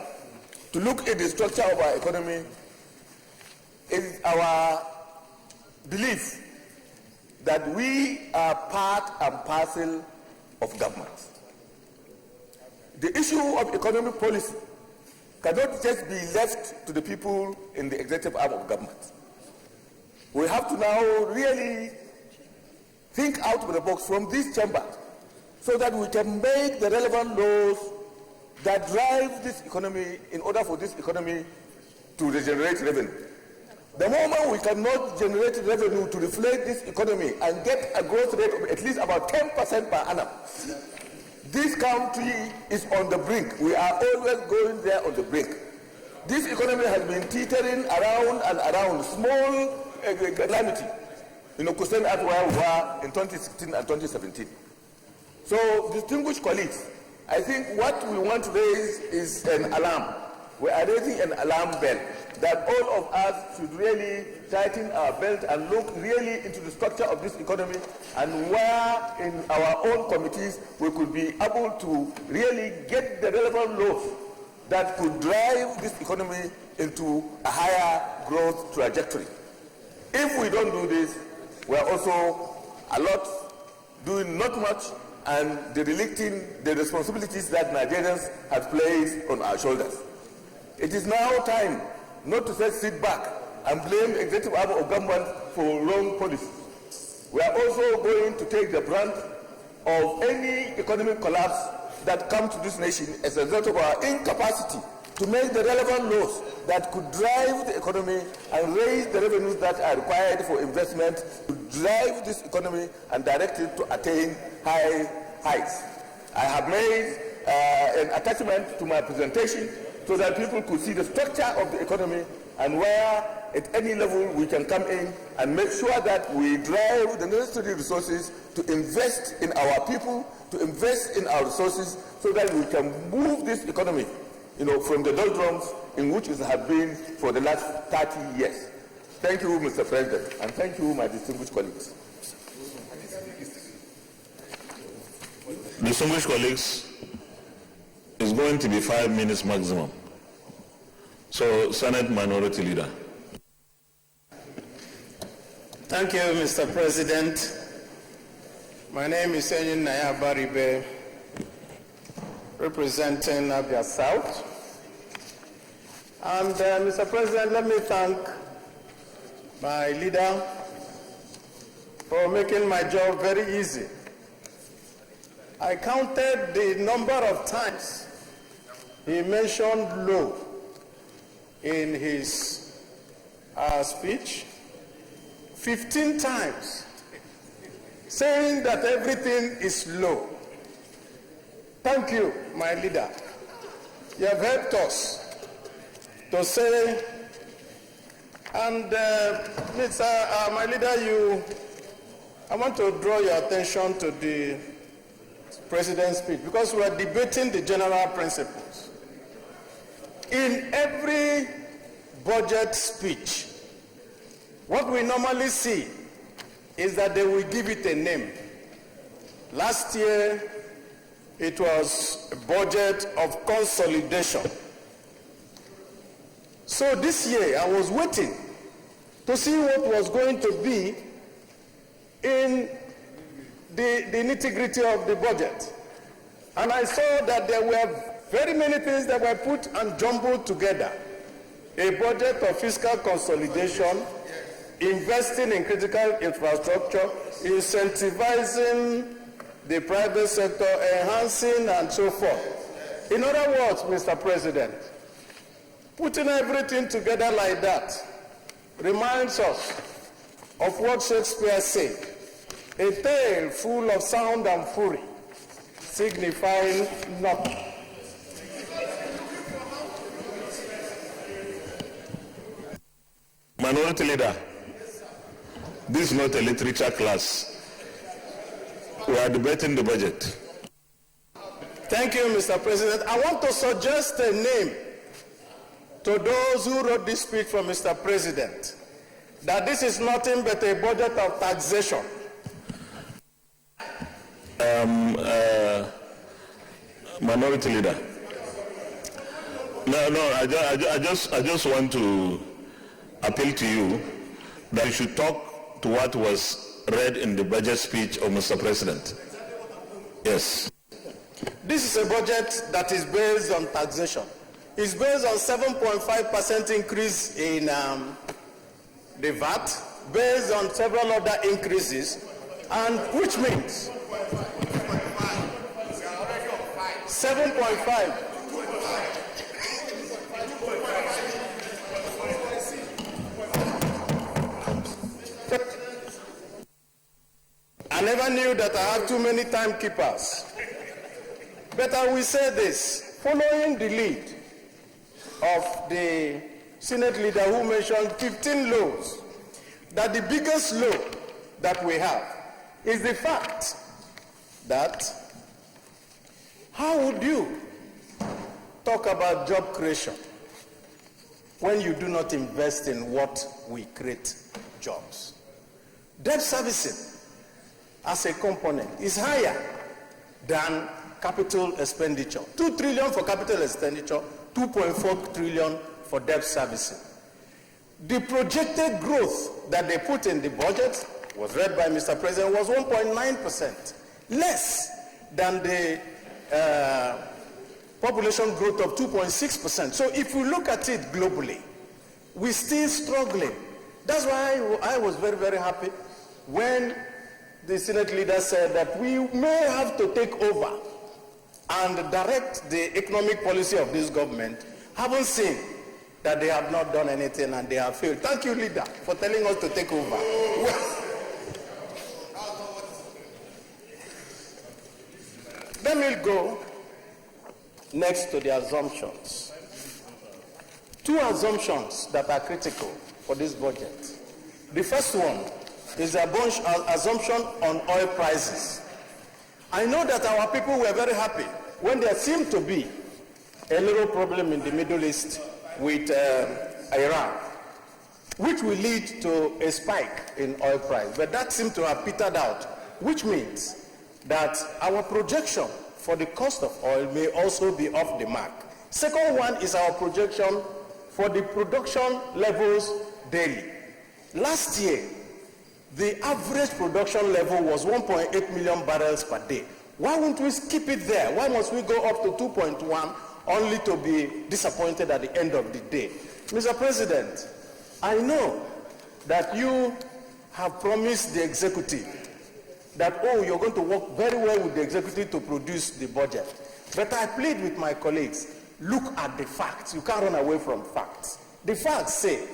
to look at the structure of our economy is our belief that we are part and parcel of government. the issue of economic policy cannot just be left to the people in the executive arm of government. We have to now really think out of the box from this chamber so that we can make the relevant laws that drive this economy in order for this economy to regenerate revenue. The moment we cannot generate revenue to reflect this economy and get a growth rate of at least about 10% per annum, this country is on the brink. We are always going there on the brink. This economy has been teetering around and around, small calamity, concerned at where we were in 2016 and 2017. So, distinguished colleagues, I think what we want to raise is an alarm. We are raising an alarm bell that all of us should really tighten our belt and look really into the structure of this economy and where in our own committees we could be able to really get the relevant laws that could drive this economy into a higher growth trajectory. If we don't do this, we are also doing not much and derelict the responsibilities that Nigerians have placed on our shoulders. It is now time not to just sit back and blame the executive arm of government for wrong policy. We are also going to take the brunt of any economic collapse that comes to this nation as a result of our incapacity to make the relevant laws that could drive the economy and raise the revenues that are required for investment to drive this economy and direct it to attain high heights. I have made an attachment to my presentation so that people could see the structure of the economy and where at any level we can come in and make sure that we drive the necessary resources to invest in our people, to invest in our resources so that we can move this economy from the doldrums in which it has been for the last 30 years. Thank you, Mr. President, and thank you, my distinguished colleagues. Distinguished colleagues, it's going to be 5 minutes maximum. So, Senate Minority Leader. Thank you, Mr. President. My name is Enyin Naya Baribe, representing Abia South. And Mr. President, let me thank my leader for making my job very easy. I counted the number of times he mentioned law in his speech, 15 times, saying that everything is law. Thank you, my leader. You have helped us to say, and my leader, I want to draw your attention to the President's speech because we are debating the general principles. In every budget speech, what we normally see is that they will give it a name. Last year, it was a budget of consolidation. So this year, I was waiting to see what was going to be in the nitty-gritty of the budget. And I saw that there were very many things that were put and jumbled together. A budget of fiscal consolidation, investing in critical infrastructure, incentivizing the private sector, enhancing and so forth. In other words, Mr. President, putting everything together like that reminds us of what Shakespeare said, a tale full of sound and fury, signifying nothing. Minority Leader, this is not a literature class. We are debating the budget. Thank you, Mr. President. I want to suggest a name to those who wrote this speech for Mr. President, that this is nothing but a budget of taxation. Minority Leader. No, I just want to appeal to you that you should talk to what was read in the budget speech of Mr. President. Yes. This is a budget that is based on taxation. It's based on 7.5% increase in the VAT, based on several other increases, and which means 7.5. I never knew that I had too many timekeepers. But I will say this, following the lead of the Senate leader who mentioned 15 laws, that the biggest law that we have is the fact that how would you talk about job creation when you do not invest in what will create jobs? Debt servicing as a component is higher than capital expenditure. 2 trillion for capital expenditure, 2.4 trillion for debt servicing. The projected growth that they put in the budget, was read by Mr. President, was 1.9%, less than the population growth of 2.6%. So if you look at it globally, we're still struggling. That's why I was very, very happy when the Senate leader said that we may have to take over and direct the economic policy of this government, having seen that they have not done anything and they have failed. Thank you, leader, for telling us to take over. Then we'll go next to the assumptions. 2 assumptions that are critical for this budget. The first one is the assumption on oil prices. I know that our people were very happy when there seemed to be a little problem in the Middle East with Iran, which will lead to a spike in oil price. But that seemed to have petered out, which means that our projection for the cost of oil may also be off the mark. Second one is our projection for the production levels daily. Last year, the average production level was 1.8 million barrels per day. Why won't we keep it there? Why must we go up to 2.1 only to be disappointed at the end of the day? Mr. President, I know that you have promised the executive that, oh, you're going to work very well with the executive to produce the budget. But I plead with my colleagues, look at the facts. You can't run away from facts. The facts say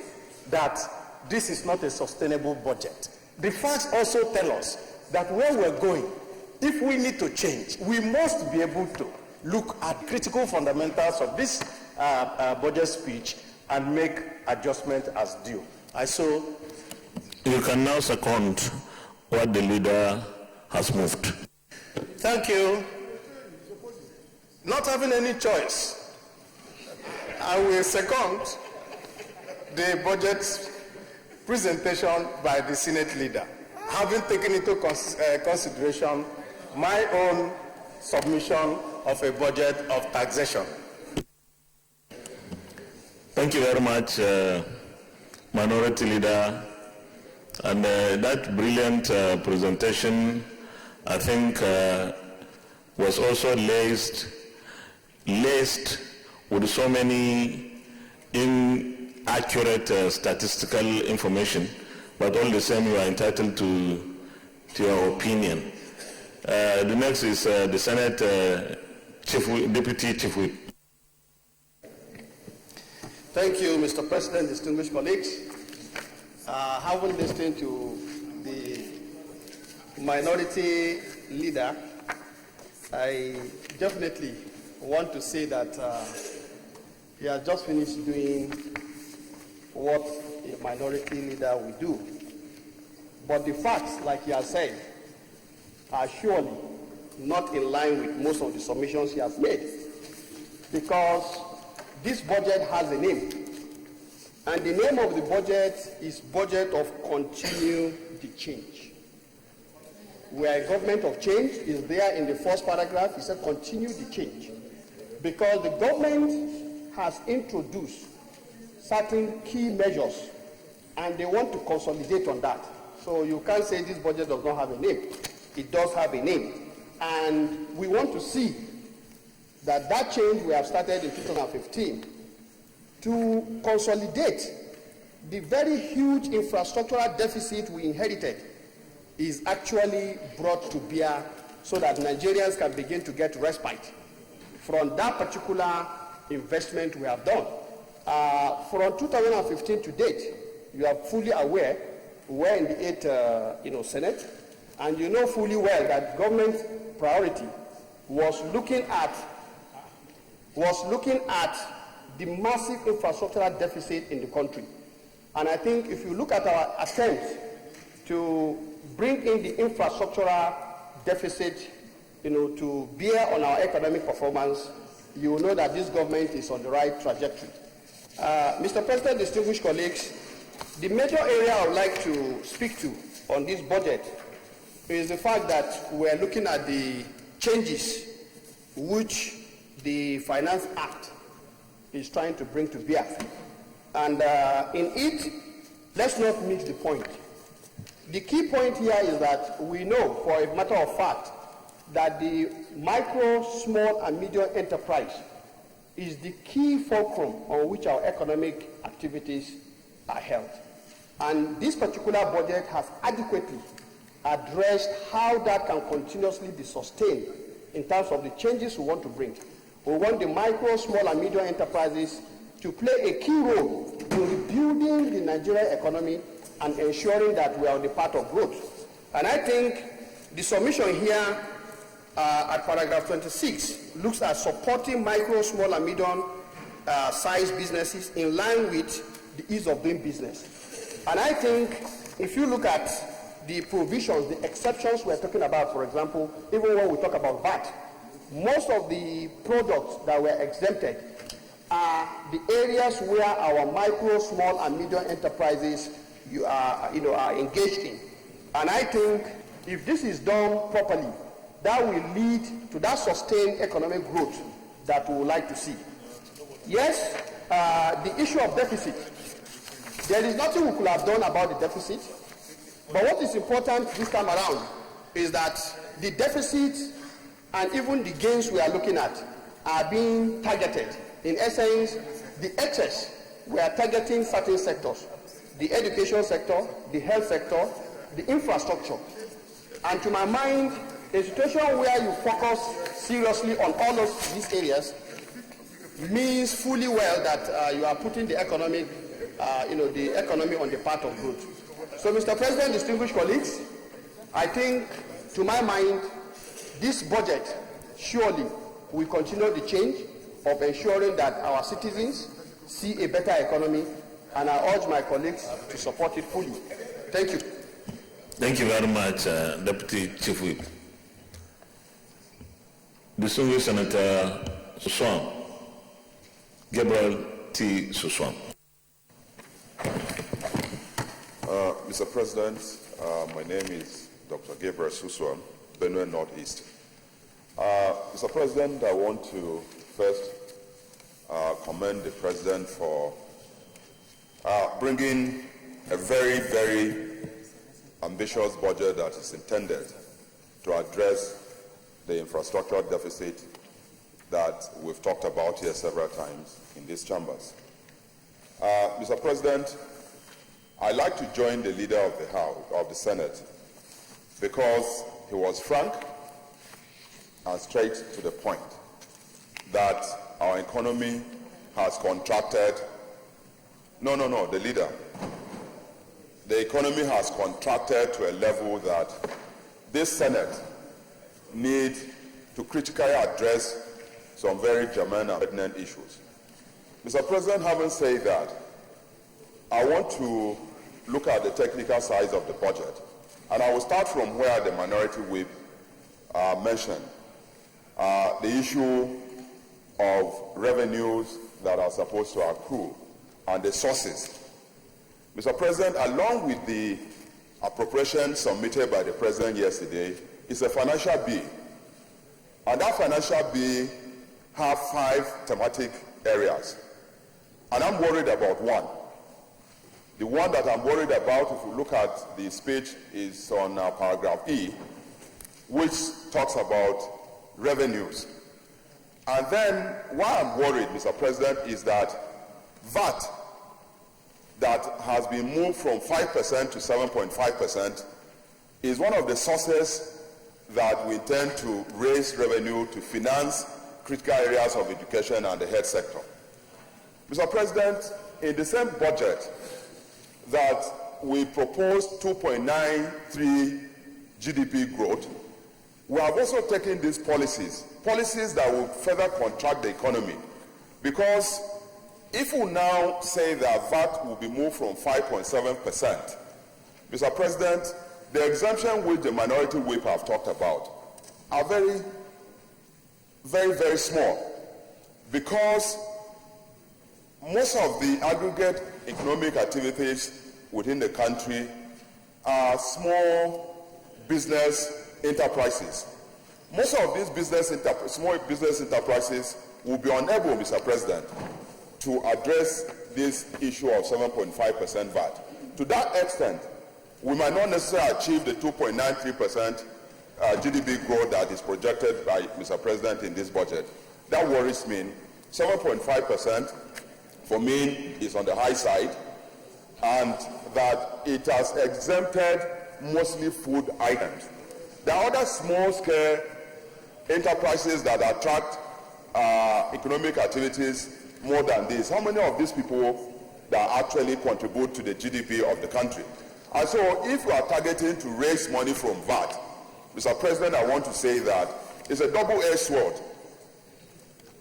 that this is not a sustainable budget. The facts also tell us that where we're going, if we need to change, we must be able to look at critical fundamentals of this budget speech and make adjustment as due. You can now second what the leader has moved. Thank you. Not having any choice, I will second the budget presentation by the Senate leader, having taken into consideration my own submission of a budget of taxation. Thank you very much, Minority Leader. And that brilliant presentation, I think, was also laced with so many inaccurate statistical information, but all the same, you are entitled to your opinion. The next is the Senate Deputy Chief Whip. Thank you, Mr. President, distinguished colleagues. Having listened to the minority leader, I definitely want to say that he has just finished doing what a minority leader will do. But the facts, like he has said, are surely not in line with most of the submissions he has made. Because this budget has a name. And the name of the budget is Budget of Continue the Change. We are a government of change. Is there in the first paragraph. It said continue the change. Because the government has introduced certain key measures and they want to consolidate on that. So you can't say this budget does not have a name. It does have a name. And we want to see that change we have started in 2015 to consolidate the very huge infrastructural deficit we inherited is actually brought to bear so that Nigerians can begin to get respite from that particular investment we have done. From 2015 to date, you are fully aware we were in the 8th Senate, and you know fully well that government priority was looking at the massive infrastructural deficit in the country. And I think if you look at our attempts to bring in the infrastructural deficit, to bear on our economic performance, you will know that this government is on the right trajectory. Mr. President, distinguished colleagues, the major area I would like to speak to on this budget is the fact that we are looking at the changes which the Finance Act is trying to bring to bear. And in it, let's not miss the point. The key point here is that we know, for a matter of fact, that the micro, small, and medium enterprise is the key fulcrum on which our economic activities are held. And this particular budget has adequately addressed how that can continuously be sustained in terms of the changes we want to bring. We want the micro, small, and medium enterprises to play a key role in rebuilding the Nigerian economy and ensuring that we are on the path of growth. And I think the submission here at paragraph 26 looks at supporting micro, small, and medium sized businesses in line with the ease of doing business. And I think if you look at the provisions, the exceptions we're talking about, for example, even when we talk about VAT, most of the products that were exempted are the areas where our micro, small, and medium enterprises are engaged in. And I think if this is done properly, that will lead to that sustained economic growth that we would like to see. Yes, the issue of deficit. There is nothing we could have done about the deficit, but what is important this time around is that the deficit and even the gains we are looking at are being targeted. In essence, the excess, we are targeting certain sectors: the education sector, the health sector, the infrastructure. And to my mind, a situation where you focus seriously on all of these areas means fully well that you are putting the economy on the path of growth. So, Mr. President, distinguished colleagues, I think, to my mind, this budget surely will continue the change of ensuring that our citizens see a better economy, and I urge my colleagues to support it fully. Thank you. Thank you very much, Deputy Chief Whip. Distinguished Senator Suswan, Gabriel T. Suswan. Mr. President, my name is Dr. Gabriel Suswan, Benue Northeast. Mr. President, I want to first commend the President for bringing a very, very ambitious budget that is intended to address the infrastructural deficit that we've talked about here several times in these chambers. Mr. President, I'd like to join the leader of the House, of the Senate, because he was frank and straight to the point that our economy has contracted. No, the leader. The economy has contracted to a level that this Senate needs to critically address some very germane and pertinent issues. Mr. President, having said that, I want to look at the technical sides of the budget, and I will start from where the Minority Whip mentioned the issue of revenues that are supposed to accrue and the sources. Mr. President, along with the appropriation submitted by the President yesterday, is a financial bill, and that financial bill has 5 thematic areas, and I'm worried about one. The one that I'm worried about, if you look at the speech, is on paragraph E, which talks about revenues. And then why I'm worried, Mr. President, is that VAT that has been moved from 5% to 7.5% is one of the sources that we intend to raise revenue to finance critical areas of education and the health sector. Mr. President, in the same budget that we proposed 2.93 GDP growth, we have also taken these policies that will further contract the economy. Because if we now say that VAT will be moved from 5.7%, Mr. President, the exemption which the minority whip have talked about are very, very, very small, because most of the aggregate economic activities within the country are small business enterprises. Most of these small business enterprises will be unable, Mr. President, to address this issue of 7.5% VAT. To that extent, we might not necessarily achieve the 2.93% GDP growth that is projected by Mr. President in this budget. That worries me. 7.5% for me is on the high side, and that it has exempted mostly food items. There are other small-scale enterprises that attract economic activities more than this. How many of these people that actually contribute to the GDP of the country? And so if we are targeting to raise money from VAT, Mr. President, I want to say that it's a double-edged sword.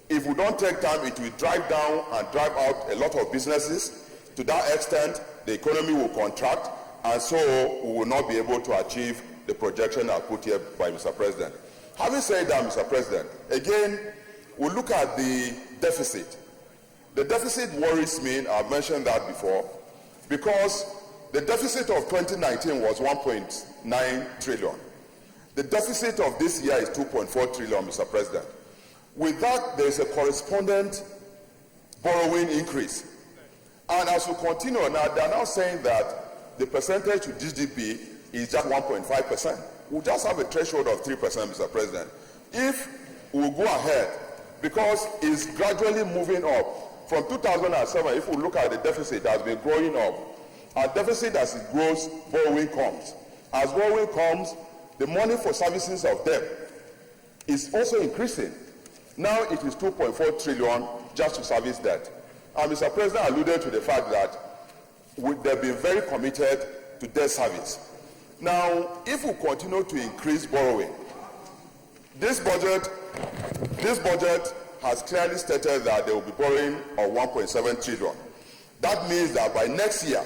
If we don't take time, it will drive down and drive out a lot of businesses. To that extent, the economy will contract, and so we will not be able to achieve the projection I put here by Mr. President. Having said that, Mr. President, again, we look at the deficit. The deficit worries me, I've mentioned that before, because the deficit of 2019 was 1.9 trillion. The deficit of this year is 2.4 trillion, Mr. President. With that, there is a correspondent borrowing increase. And as we continue now, they are now saying that the percentage to GDP is just 1.5%. We'll just have a threshold of 3%, Mr. President. If we go ahead, because it's gradually moving up. From 2007, if we look at the deficit, it has been growing up. Our deficit, as it grows, borrowing comes. As borrowing comes, the money for services of debt is also increasing. Now it is 2.4 trillion just to service debt. And Mr. President alluded to the fact that they've been very committed to debt service. Now, if we continue to increase borrowing, this budget has clearly stated that they will be borrowing of 1.7 trillion. That means that by next year,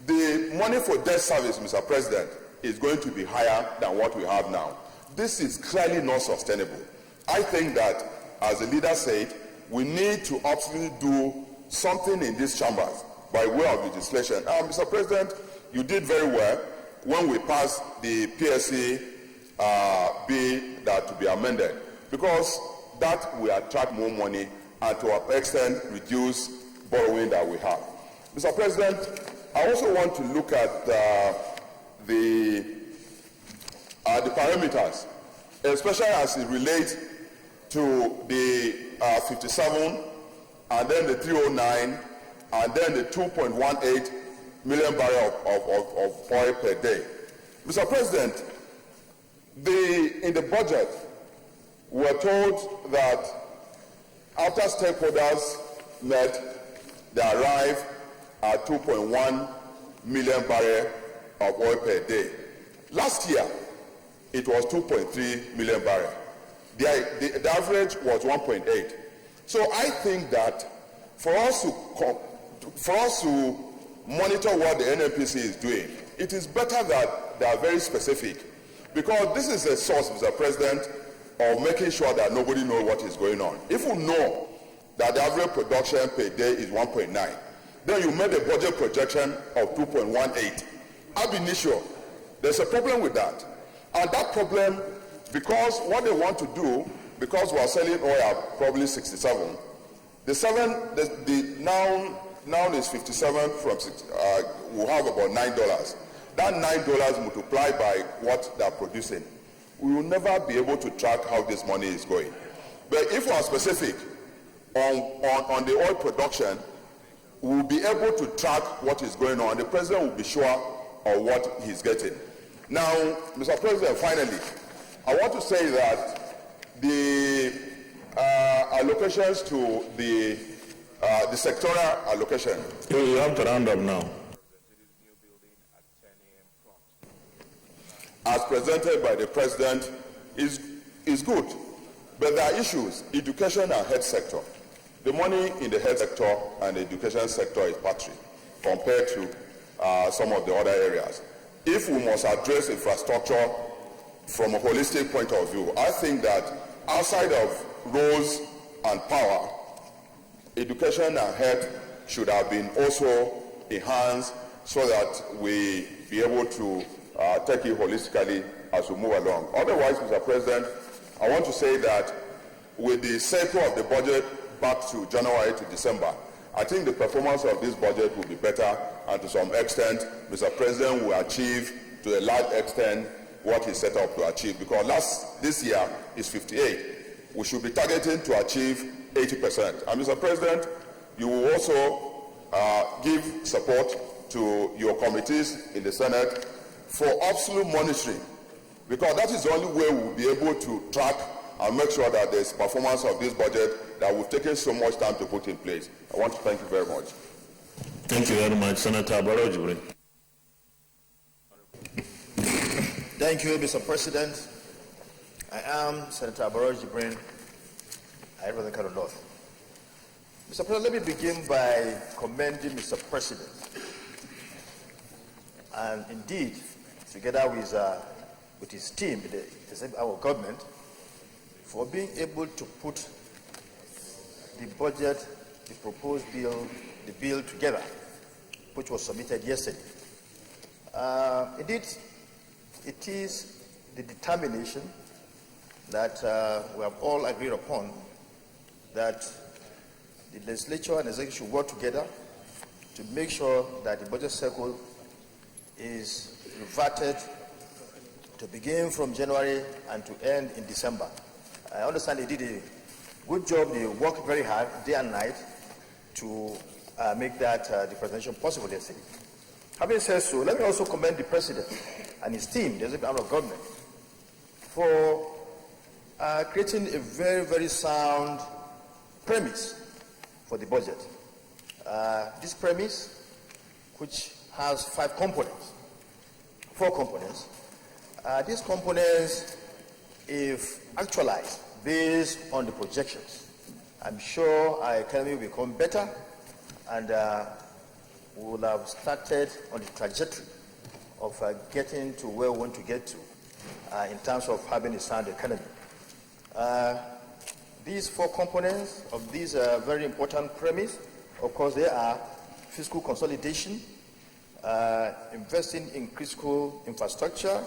the money for debt service, Mr. President, is going to be higher than what we have now. This is clearly not sustainable. I think that, as the leader said, we need to absolutely do something in these chambers by way of legislation. Mr. President, you did very well when we passed the PSC bill that to be amended, because that will attract more money and to an extent reduce borrowing that we have. Mr. President, I also want to look at the parameters, especially as it relates to the 57 and then the 309 and then the 2.18 million barrels of oil per day. Mr. President, in the budget, we were told that after stakeholders met, they arrived at 2.1 million barrels of oil per day. Last year, it was 2.3 million barrels. The average was 1.8. So I think that for us to monitor what the NNPC is doing, it is better that they are very specific, because this is a source, Mr. President, of making sure that nobody knows what is going on. If we know that the average production per day is 1.9, then you made a budget projection of 2.18. Ab initio, there's a problem with that. And that problem, because what they want to do, because we are selling oil at probably 67, now is 57 from 60, we'll have about $9. That $9 multiplied by what they're producing, we will never be able to track how this money is going. But if we are specific on the oil production, we will be able to track what is going on. The president will be sure of what he's getting. Now, Mr. President, finally, I want to say that the allocations to the sectoral allocation. You have to round up now. As presented by the president is good, but there are issues. Education and health sector. The money in the health sector and the education sector is patchy compared to some of the other areas. If we must address infrastructure from a holistic point of view, I think that outside of roads and power, education and health should have been also enhanced so that we be able to take it holistically as we move along. Otherwise, Mr. President, I want to say that with the cycle of the budget back to January to December, I think the performance of this budget will be better, and to some extent, Mr. President will achieve to a large extent what he set up to achieve, because this year is 58. We should be targeting to achieve 80%. And Mr. President, you will also give support to your committees in the Senate for absolute monitoring, because that is the only way we will be able to track and make sure that there's performance of this budget that we've taken so much time to put in place. I want to thank you very much. Thank you very much, Senator Barrow. Thank you, Mr. President. I am Senator Barrow Jibrin. I represent Kano North. Mr. President, let me begin by commending Mr. President, and indeed, together with his team, our government, for being able to put the budget, the proposed bill, the bill together, which was submitted yesterday. Indeed, it is the determination that we have all agreed upon that the legislature and executive should work together to make sure that the budget cycle is reverted to begin from January and to end in December. I understand they did a good job. They worked very hard, day and night, to make that the presentation possible yesterday. Having said so, let me also commend the President and his team, the executive arm of government, for creating a very, very sound premise for the budget. This premise, which has four components. These components, if actualized based on the projections, I'm sure our economy will become better, and we will have started on the trajectory of getting to where we want to get to in terms of having a sound economy. These four components of these very important premise, of course, they are fiscal consolidation, investing in critical infrastructure,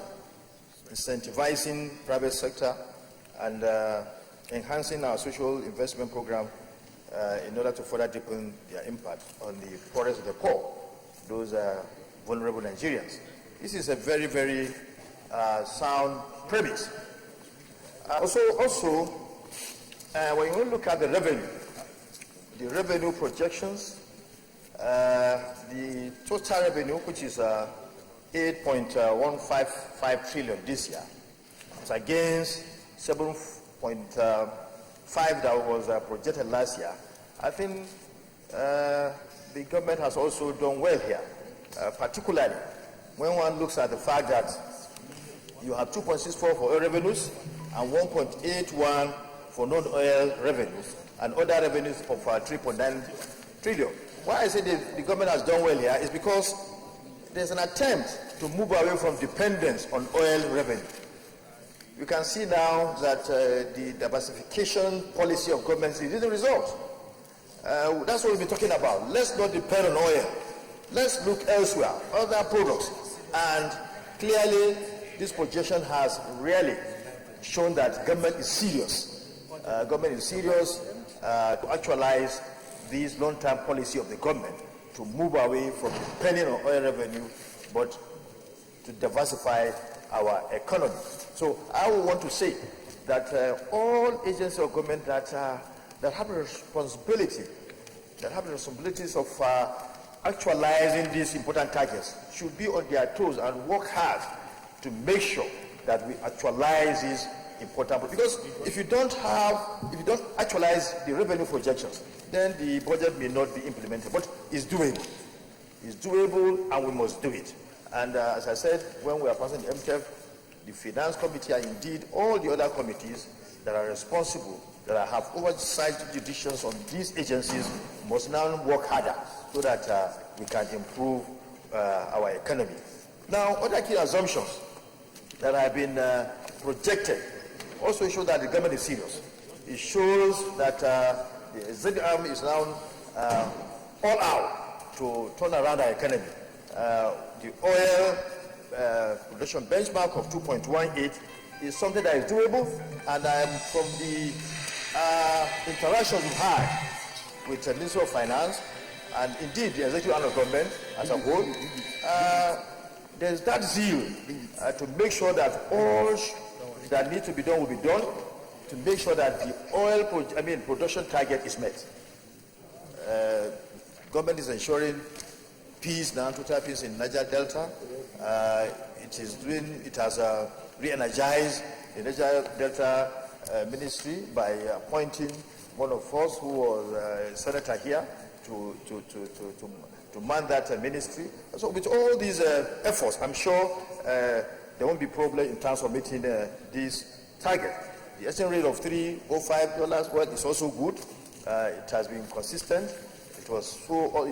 incentivizing private sector, and enhancing our social investment program in order to further deepen their impact on the poorest of the poor, those vulnerable Nigerians. This is a very, very sound premise. Also, when you look at the revenue projections, the total revenue, which is 8.155 trillion this year, it's against 7.5 that was projected last year. I think the government has also done well here, particularly when one looks at the fact that you have 2.64 for oil revenues and 1.81 for non-oil revenues, and other revenues of 3.9 trillion. Why I say the government has done well here is because there's an attempt to move away from dependence on oil revenue. You can see now that the diversification policy of government is the result. That's what we've been talking about. Let's not depend on oil. Let's look elsewhere, other products. And clearly, this projection has really shown that government is serious. Government is serious to actualize this long-term policy of the government to move away from depending on oil revenue, but to diversify our economy. So I would want to say that all agencies of government that have a responsibility, that have the responsibilities of actualizing these important targets should be on their toes and work hard to make sure that we actualize these important. Because if you don't actualize the revenue projections, then the budget may not be implemented. But it's doable. It's doable, and we must do it. And as I said, when we are passing the MTF, the Finance Committee and indeed all the other committees that are responsible, that have oversight jurisdictions on these agencies, must now work harder so that we can improve our economy. Now, other key assumptions that have been projected also show that the government is serious. It shows that the executive arm is now all out to turn around our economy. The oil production benchmark of 2.18 is something that is doable, and from the interactions we've had with the Ministry of Finance and indeed the executive arm of government as a whole, there's that zeal to make sure that all that needs to be done will be done, to make sure that the oil production target is met. Government is ensuring peace now, total peace in Niger Delta. It has re-energized the Niger Delta ministry by appointing one of us who was a senator here to man that ministry. So with all these efforts, I'm sure there won't be problem in terms of meeting this target. The exchange rate of $3.05, well, is also good. It has been consistent. It was what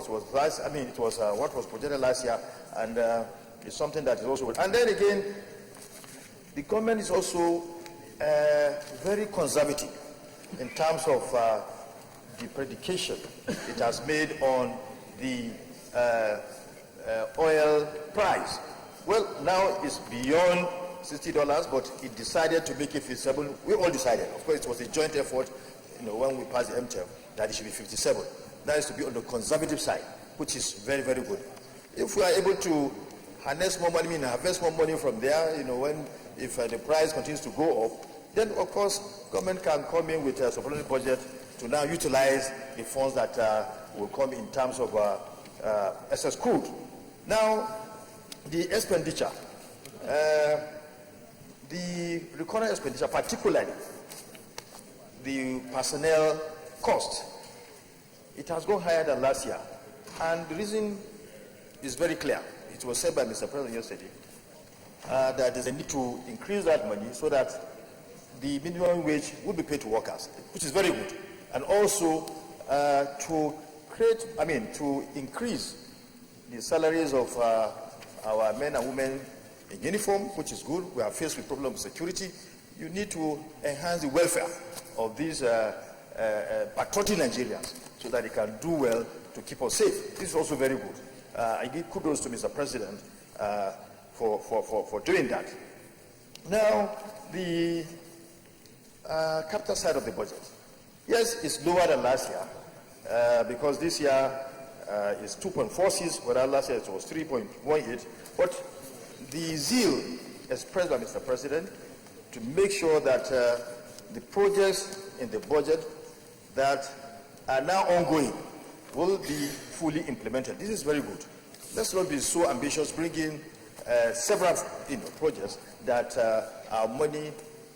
was projected last year, and it's something that is also good. And then again, the government is also very conservative in terms of the predication it has made on the oil price. Well, now it's beyond $60, but it decided to make it 57. We all decided, of course, it was a joint effort, when we passed the MTF, that it should be 57. That is to be on the conservative side, which is very, very good. If we are able to harness more money, harvest more money from there, if the price continues to go up, then of course government can come in with a supplementary budget to now utilize the funds that will come in terms of excess crude. Now, the expenditure, the recurrent expenditure, particularly the personnel cost, it has gone higher than last year. And the reason is very clear. It was said by Mr. President yesterday that there's a need to increase that money so that the minimum wage will be paid to workers, which is very good. And also to increase the salaries of our men and women in uniform, which is good. We are faced with problems of security. You need to enhance the welfare of these patriotic Nigerians so that they can do well to keep us safe. This is also very good. I give kudos to Mr. President for doing that. Now, the capital side of the budget. Yes, it's lower than last year because this year is 2.46, whereas last year it was 3.18. But the zeal expressed by Mr. President to make sure that the projects in the budget that are now ongoing will be fully implemented. This is very good. Let's not be so ambitious, bring in several projects that our money,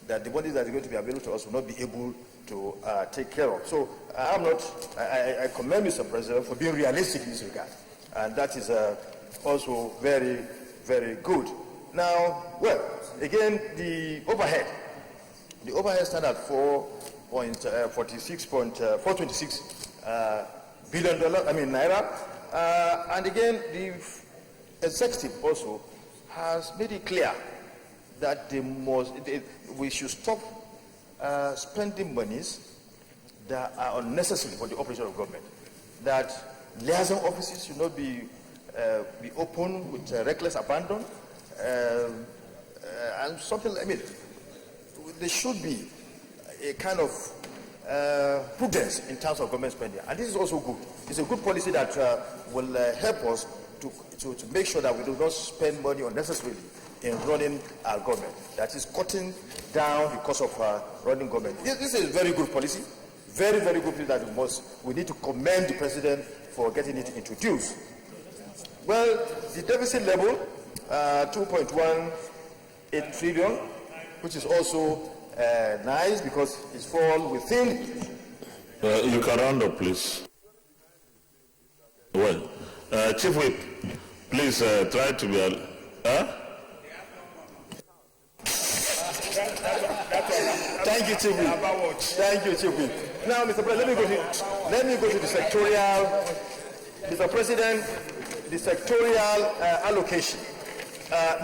that the money that is going to be available to us will not be able to take care of. So I commend Mr. President for being realistic in this regard. And that is also very, very good. Now, well, again, the overhead stands at $426 billion, naira. And again, the executive also has made it clear that we should stop spending monies that are unnecessary for the operation of government. That liaison offices should not be open with reckless abandon, and something. There should be a kind of prudence in terms of government spending, and this is also good. It's a good policy that will help us to make sure that we do not spend money unnecessarily in running our government. That is cutting down the cost of running government. This is a very good policy, very, very good policy that we need to commend the president for getting it introduced. Well, the deficit level, 2.18 trillion, which is also nice because it's fall within. You can round up, please. Well, Chief Whip, please try to be. Thank you, Chief Whip. Thank you, Chief Whip. Now, Mr. President, let me go to the sectorial. Mr. President, the sectorial allocation.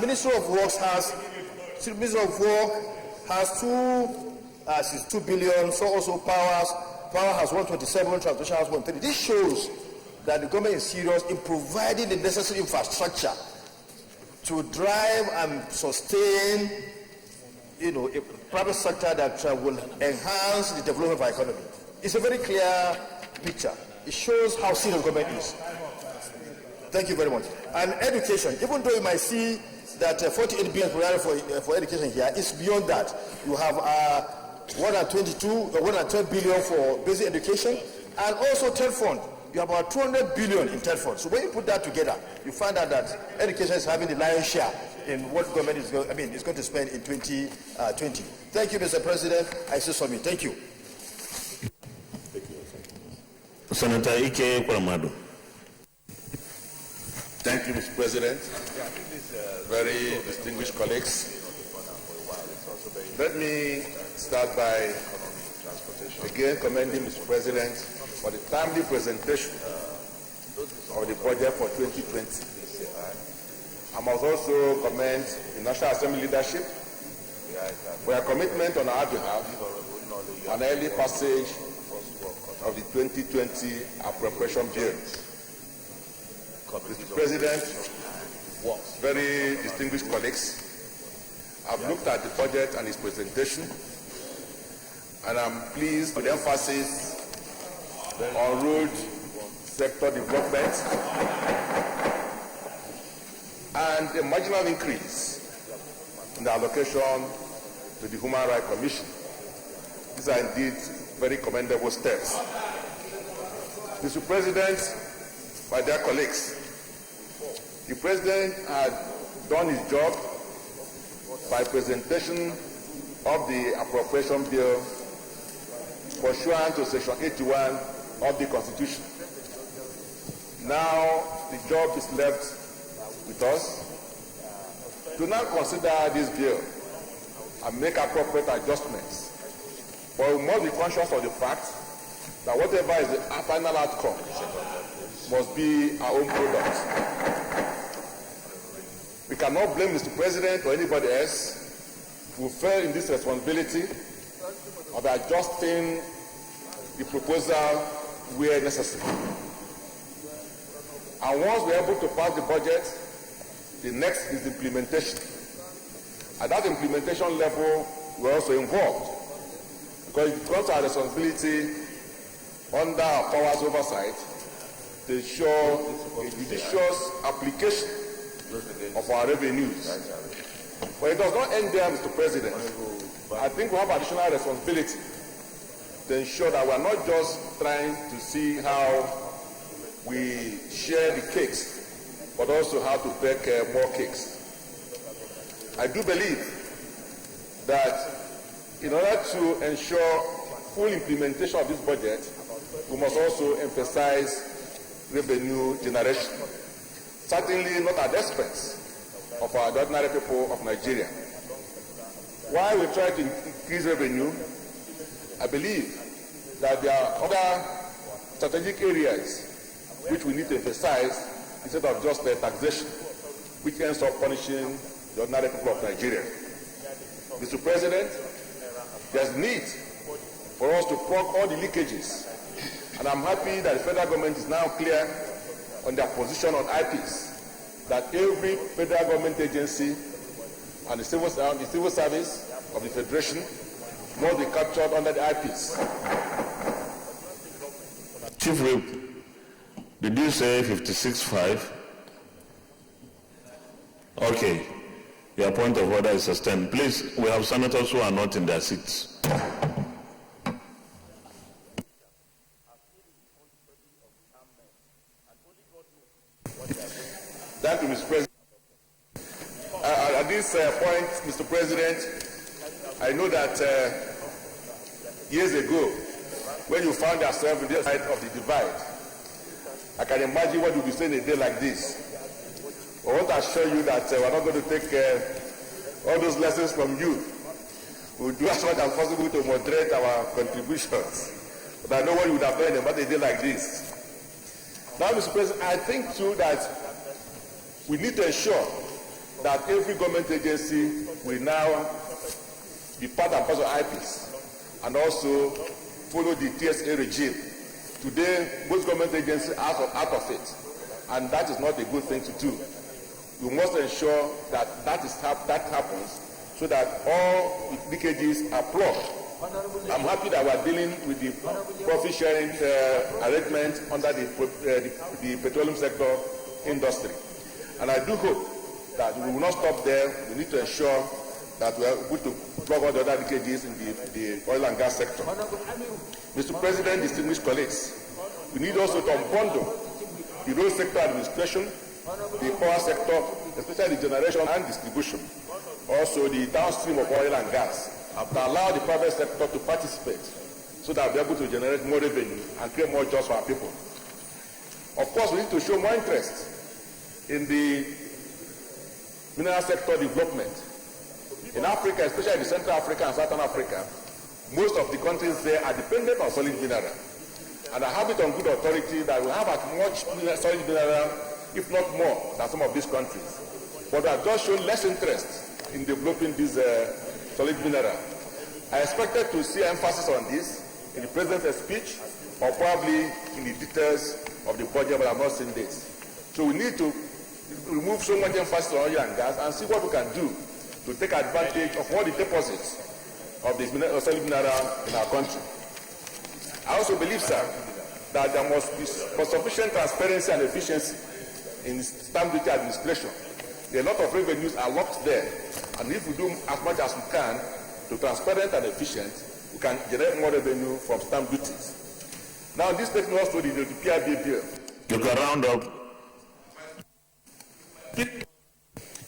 Ministry of Work has 2 billion. So also Power has 127. Transportation has 130. This shows that the government is serious in providing the necessary infrastructure to drive and sustain, a private sector that will enhance the development of our economy. It's a very clear picture. It shows how serious the government is. Thank you very much. And education, even though you might see that 48 billion provided for education here, it's beyond that. You have 112 billion for basic education, and also TED fund. You have about 200 billion in TED fund. So when you put that together, you find out that education is having the lion's share in what government is going to spend in 2020. Thank you, Mr. President. I see from you. Thank you. Senator Ike Kwaramadu. Thank you, Mr. President. Very distinguished colleagues. Let me start by again commending Mr. President for the timely presentation of the budget for 2020. I must also commend the National Assembly leadership for their commitment on our behalf on early passage of the 2020 appropriation bill. Mr. President, very distinguished colleagues, I've looked at the budget and its presentation, and I'm pleased with the emphasis on road sector development and a marginal increase in the allocation to the Human Rights Commission. These are indeed very commendable steps. Mr. President, my dear colleagues, the President had done his job by presentation of the appropriation bill pursuant to Section 81 of the Constitution. Now the job is left with us to now consider this bill and make appropriate adjustments. But we must be conscious of the fact that whatever is the final outcome must be our own product. We cannot blame Mr. President or anybody else who fell in this responsibility of adjusting the proposal where necessary. And once we are able to pass the budget, the next is implementation. At that implementation level, we're also involved, because it becomes our responsibility under our powers oversight to ensure a judicious application of our revenues. But it does not end there, Mr. President. I think we have additional responsibility to ensure that we are not just trying to see how we share the cakes, but also how to bake more cakes. I do believe that in order to ensure full implementation of this budget, we must also emphasize revenue generation, certainly not at the expense of our ordinary people of Nigeria. While we try to increase revenue, I believe that there are other strategic areas which we need to emphasize instead of just taxation, which ends up punishing the ordinary people of Nigeria. Mr. President, there's need for us to plug all the leakages, and I'm happy that the federal government is now clear on their position on IPs, that every federal government agency and the civil service of the Federation must be captured under the IPs. Chief Whip, did you say 56.5? Okay. Your point of order is sustained. Please, we have senators who are not in their seats. Thank you, Mr. President. At this point, Mr. President, I know that years ago, when you found yourself on the side of the divide, I can imagine what you'll be saying a day like this. I want to assure you that we're not going to take all those lessons from you. We'll do as much as possible to moderate our contributions. But I know what you would have done about a day like this. Now, Mr. President, I think too that we need to ensure that every government agency will now be part and parcel of IPs and also follow the TSA regime. Today, most government agencies are out of it, and that is not a good thing to do. We must ensure that that happens so that all leakages are plugged. I'm happy that we're dealing with the profit sharing arrangement under the petroleum sector industry. And I do hope that we will not stop there. We need to ensure that we are able to plug all the other leakages in the oil and gas sector. Mr. President, distinguished colleagues, we need also to unbundle the road sector administration, the power sector, especially the generation and distribution, also the downstream of oil and gas, to allow the private sector to participate so that we're able to generate more revenue and create more jobs for our people. Of course, we need to show more interest in the mineral sector development. In Africa, especially in Central Africa and Southern Africa, most of the countries there are dependent on solid mineral. And I have it on good authority that we have as much solid mineral, if not more, than some of these countries. But they have just shown less interest in developing this solid mineral. I expected to see emphasis on this in the President's speech or probably in the details of the budget, but I'm not seeing this. So we need to remove so much emphasis on oil and gas and see what we can do to take advantage of all the deposits of this solid mineral in our country. I also believe, sir, that there must be sufficient transparency and efficiency in stamp duty administration. A lot of revenues are locked there, and if we do as much as we can to transparent and efficient, we can generate more revenue from stamp duties. Now, this takes us to the PIB bill. You can round up.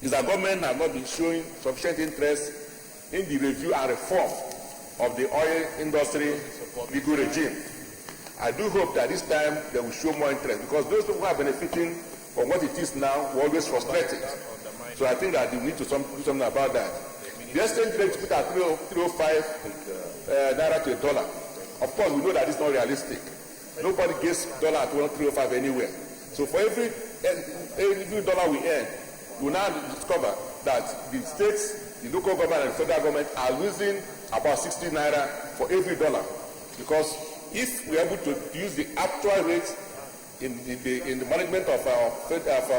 Is that government has not been showing sufficient interest in the review and reform of the oil industry legal regime. I do hope that this time they will show more interest, because those people who are benefiting from what it is now were always frustrated. So I think that we need to do something about that. The exchange rate put at 305 naira to a dollar. Of course, we know that it's not realistic. Nobody gets dollar at 305 anywhere. So for every dollar we earn, we will now discover that the states, the local government and the federal government are losing about 60 naira for every dollar. Because if we are able to use the actual rate in the management of our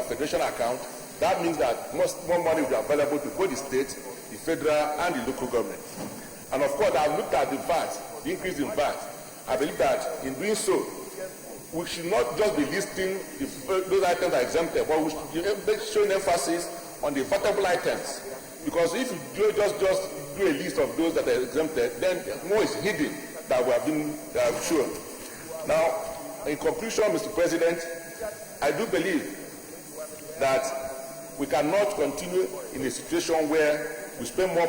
federation account, that means that more money will be available to both the state, the federal and the local government. And of course, I've looked at the VAT, the increase in VAT. I believe that in doing so, we should not just be listing those items that are exempted, but we should be showing emphasis on the vatable items. Because if you just do a list of those that are exempted, then more is hidden that we have been shown. Now, in conclusion, Mr. President, I do believe that we cannot continue in a situation where we spend more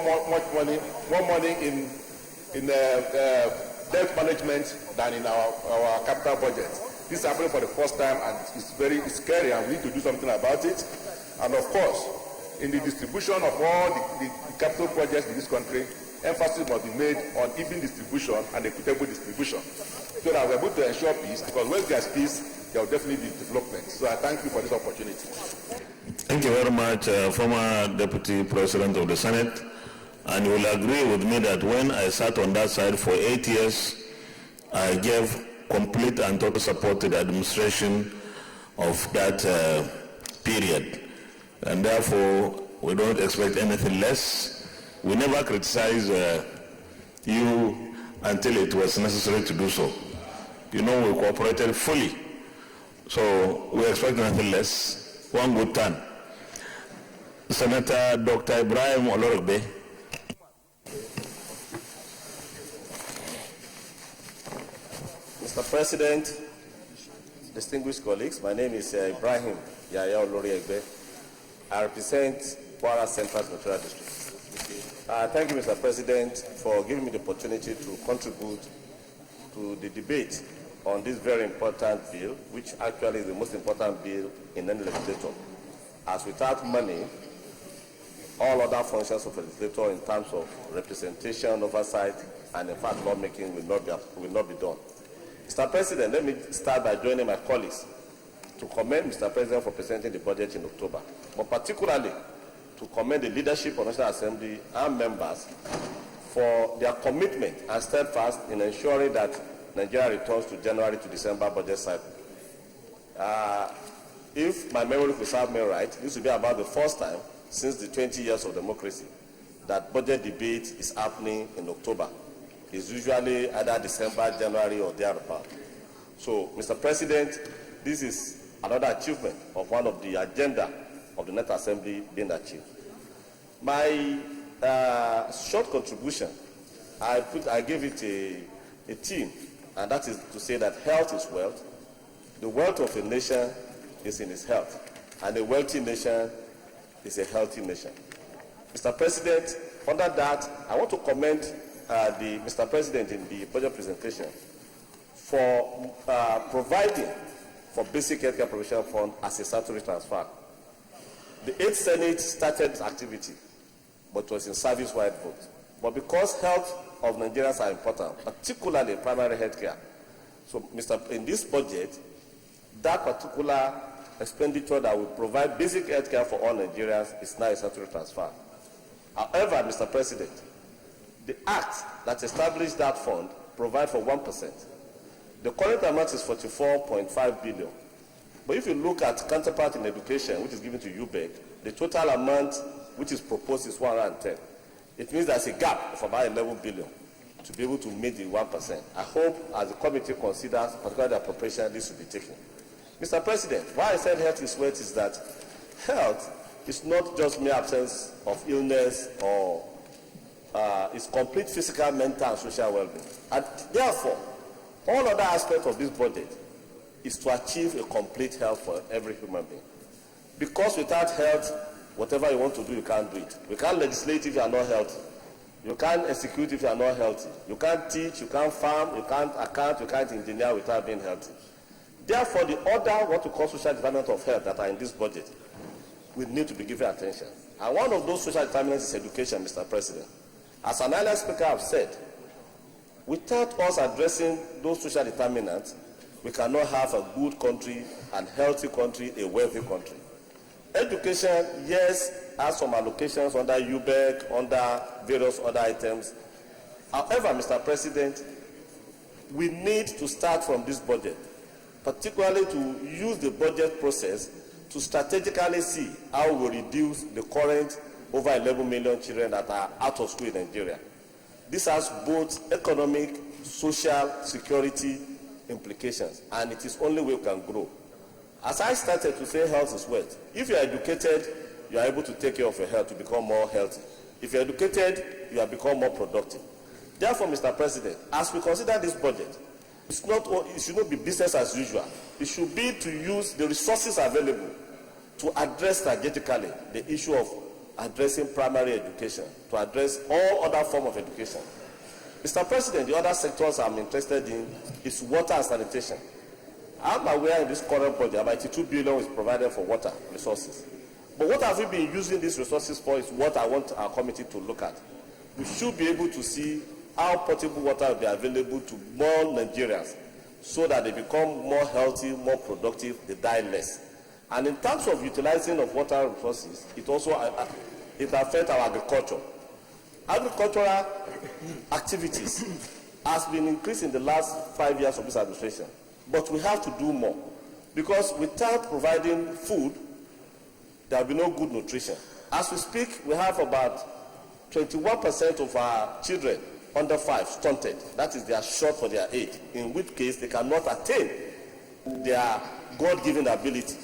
money in debt management than in our capital budget. This is happening for the first time, and it's very scary, and we need to do something about it. And of course, in the distribution of all the capital projects in this country, emphasis must be made on even distribution and equitable distribution, so that we're able to ensure peace, because when there's peace, there will definitely be development. So I thank you for this opportunity. Thank you very much, former Deputy President of the Senate. And you will agree with me that when I sat on that side for 8 years, I gave complete and total support to the administration of that period. And therefore, we don't expect anything less. We never criticize you until it was necessary to do so. You know, we cooperated fully. So we expect nothing less. One good turn. Senator Dr. Ibrahim Olorogbe. Mr. President, distinguished colleagues, my name is Ibrahim Yaya Olorogbe. I represent Kwara Central Senatorial District. Thank you, Mr. President, for giving me the opportunity to contribute to the debate on this very important bill, which actually is the most important bill in any legislature. As without money, all other functions of a legislator in terms of representation, oversight, and in fact lawmaking will not be done. Mr. President, let me start by joining my colleagues to commend Mr. President for presenting the budget in October, but particularly to commend the leadership of the National Assembly and members for their commitment and steadfast in ensuring that Nigeria returns to January to December budget cycle. If my memory could serve me right, this will be about the first time since the 20 years of democracy that budget debate is happening in October. It's usually either December, January, or thereabout. So, Mr. President, this is another achievement of one of the agenda of the National Assembly being achieved. My short contribution, I gave it a theme, and that is to say that health is wealth. The wealth of a nation is in its health, and a wealthy nation is a healthy nation. Mr. President, under that, I want to commend Mr. President in the budget presentation for providing for basic healthcare provision fund as a statutory transfer. The 8th Senate started activity, but was in service-wide vote. But because health of Nigerians are important, particularly primary healthcare, so in this budget, that particular expenditure that will provide basic healthcare for all Nigerians is now a statutory transfer. However, Mr. President, the act that established that fund provides for 1%. The current amount is 44.5 billion. But if you look at counterpart in education, which is given to UBEC, the total amount which is proposed is 110. It means there's a gap of about 11 billion to be able to meet the 1%. I hope as the committee considers, particularly the appropriation, this will be taken. Mr. President, why I said health is wealth is that health is not just mere absence of illness or it's complete physical, mental, and social well-being. And therefore, all other aspects of this budget is to achieve a complete health for every human being. Because without health, whatever you want to do, you can't do it. You can't legislate if you are not healthy. You can't execute if you are not healthy. You can't teach, you can't farm, you can't account, you can't engineer without being healthy. Therefore, the other, what we call social determinants of health that are in this budget, will need to be given attention. And one of those social determinants is education, Mr. President. As an earlier speaker have said, without us addressing those social determinants, we cannot have a good country, and healthy country, a wealthy country. Education, yes, has some allocations under UBEC, under various other items. However, Mr. President, we need to start from this budget, particularly to use the budget process to strategically see how we reduce the current over 11 million children that are out of school in Nigeria. This has both economic, social, security implications, and it is only way we can grow. As I started to say, health is wealth. If you are educated, you are able to take care of your health to become more healthy. If you are educated, you have become more productive. Therefore, Mr. President, as we consider this budget, it should not be business as usual. It should be to use the resources available to address strategically the issue of addressing primary education, to address all other forms of education. Mr. President, the other sectors I'm interested in is water and sanitation. I'm aware in this current budget about 82 billion is provided for water resources. But what have we been using these resources for is what I want our committee to look at. We should be able to see how potable water will be available to more Nigerians so that they become more healthy, more productive, they die less. And in terms of utilizing of water resources, it also it affects our agriculture. Agricultural activities has been increased in the last 5 years of this administration, but we have to do more, because without providing food, there will be no good nutrition. As we speak, we have about 21% of our children under 5 stunted. That is, they are short for their age, in which case they cannot attain their God-given ability.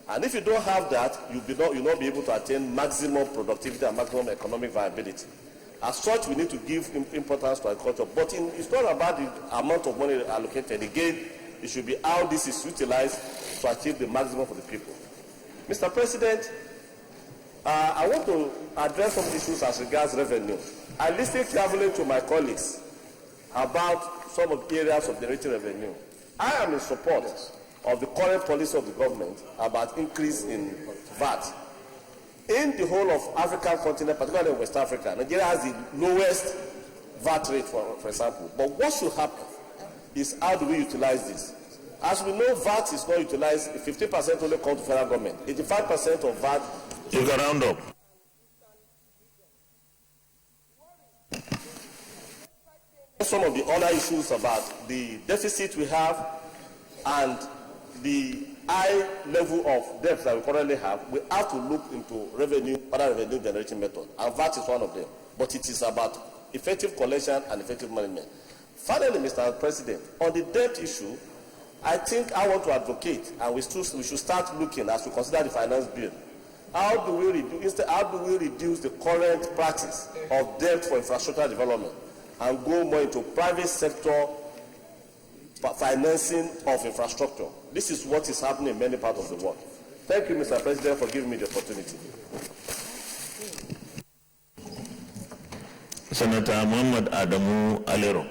And if you don't have that, you'll not be able to attain maximum productivity and maximum economic viability. As such, we need to give importance to agriculture. But it's not about the amount of money allocated. Again, it should be how this is utilized to achieve the maximum for the people. Mr. President, I want to address some issues as regards revenue. I listened carefully to my colleagues about some of the areas of generating revenue. I am in support of the current policy of the government about increase in VAT. In the whole of African continent, particularly in West Africa, Nigeria has the lowest VAT rate, for example. But what should happen is how do we utilize this? As we know, VAT is not utilized. 50% only comes to federal government. 85% of VAT. You can round up. Some of the other issues about the deficit we have and the high level of debt that we currently have, we have to look into other revenue generating methods, and VAT is one of them. But it is about effective collection and effective management. Finally, Mr. President, on the debt issue, I think I want to advocate, and we should start looking as we consider the finance bill. How do we reduce the current practice of debt for infrastructure development and go more into private sector financing of infrastructure? This is what is happening in many parts of the world. Thank you, Mr. President, for giving me the opportunity. Senator Muhammad Adamu Alero.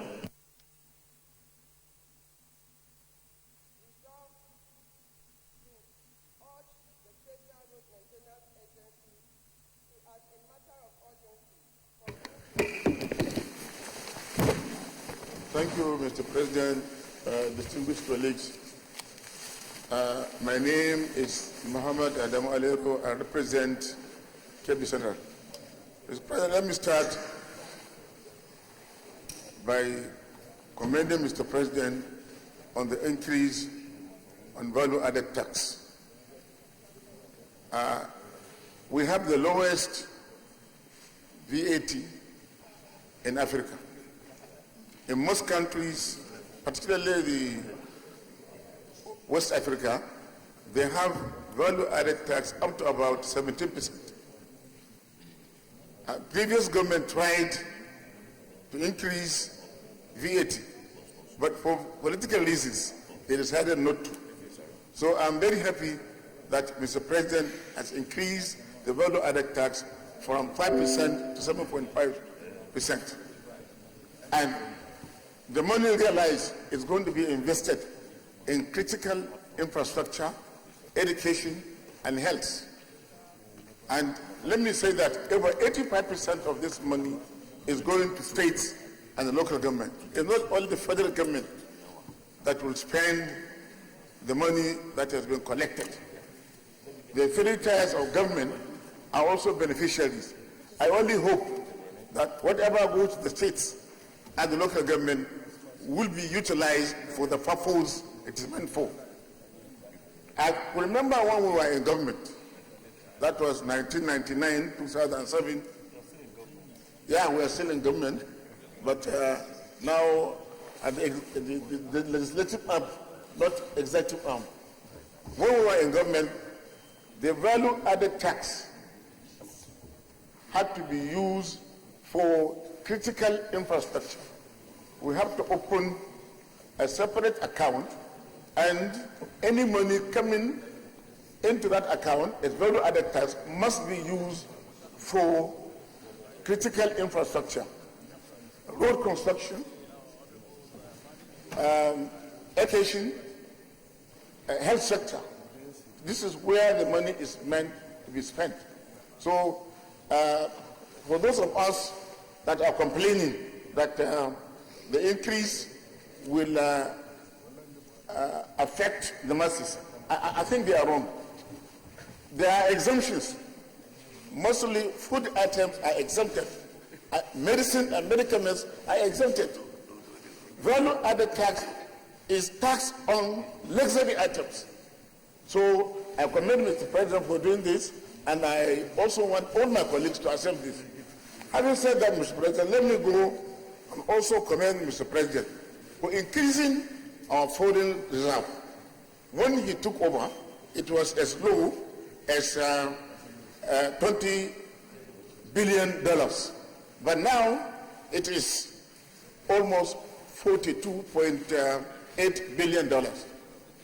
Thank you, Mr. President, distinguished colleagues. My name is Muhammad Adamu Alero. I represent Kebbi Central. Mr. President, let me start by commending Mr. President on the increase on value-added tax. We have the lowest VAT in Africa. In most countries, particularly the West Africa, they have value-added tax up to about 17%. Previous government tried to increase VAT, but for political reasons, they decided not to. So I'm very happy that Mr. President has increased the value-added tax from 5% to 7.5%. And the money realized is going to be invested in critical infrastructure, education, and health. And let me say that over 85% of this money is going to states and the local government. It's not only the federal government that will spend the money that has been collected. The 3 tiers of government are also beneficiaries. I only hope that whatever goes to the states and the local government will be utilized for the purpose it is meant for. I remember when we were in government, that was 1999, 2007. Yeah, we are still in government, but now at the legislative arm, not executive arm. When we were in government, the value-added tax had to be used for critical infrastructure. We have to open a separate account, and any money coming into that account as value-added tax must be used for critical infrastructure, road construction, education, health sector. This is where the money is meant to be spent. So for those of us that are complaining that the increase will affect the masses, I think they are wrong. There are exemptions. Mostly food items are exempted. Medicine and medicaments are exempted. Value-added tax is tax on luxury items. So I commend Mr. President for doing this, and I also want all my colleagues to accept this. Having said that, Mr. President, let me go and also commend Mr. President for increasing our foreign reserve. When he took over, it was as low as $20 billion. But now it is almost $42.8 billion.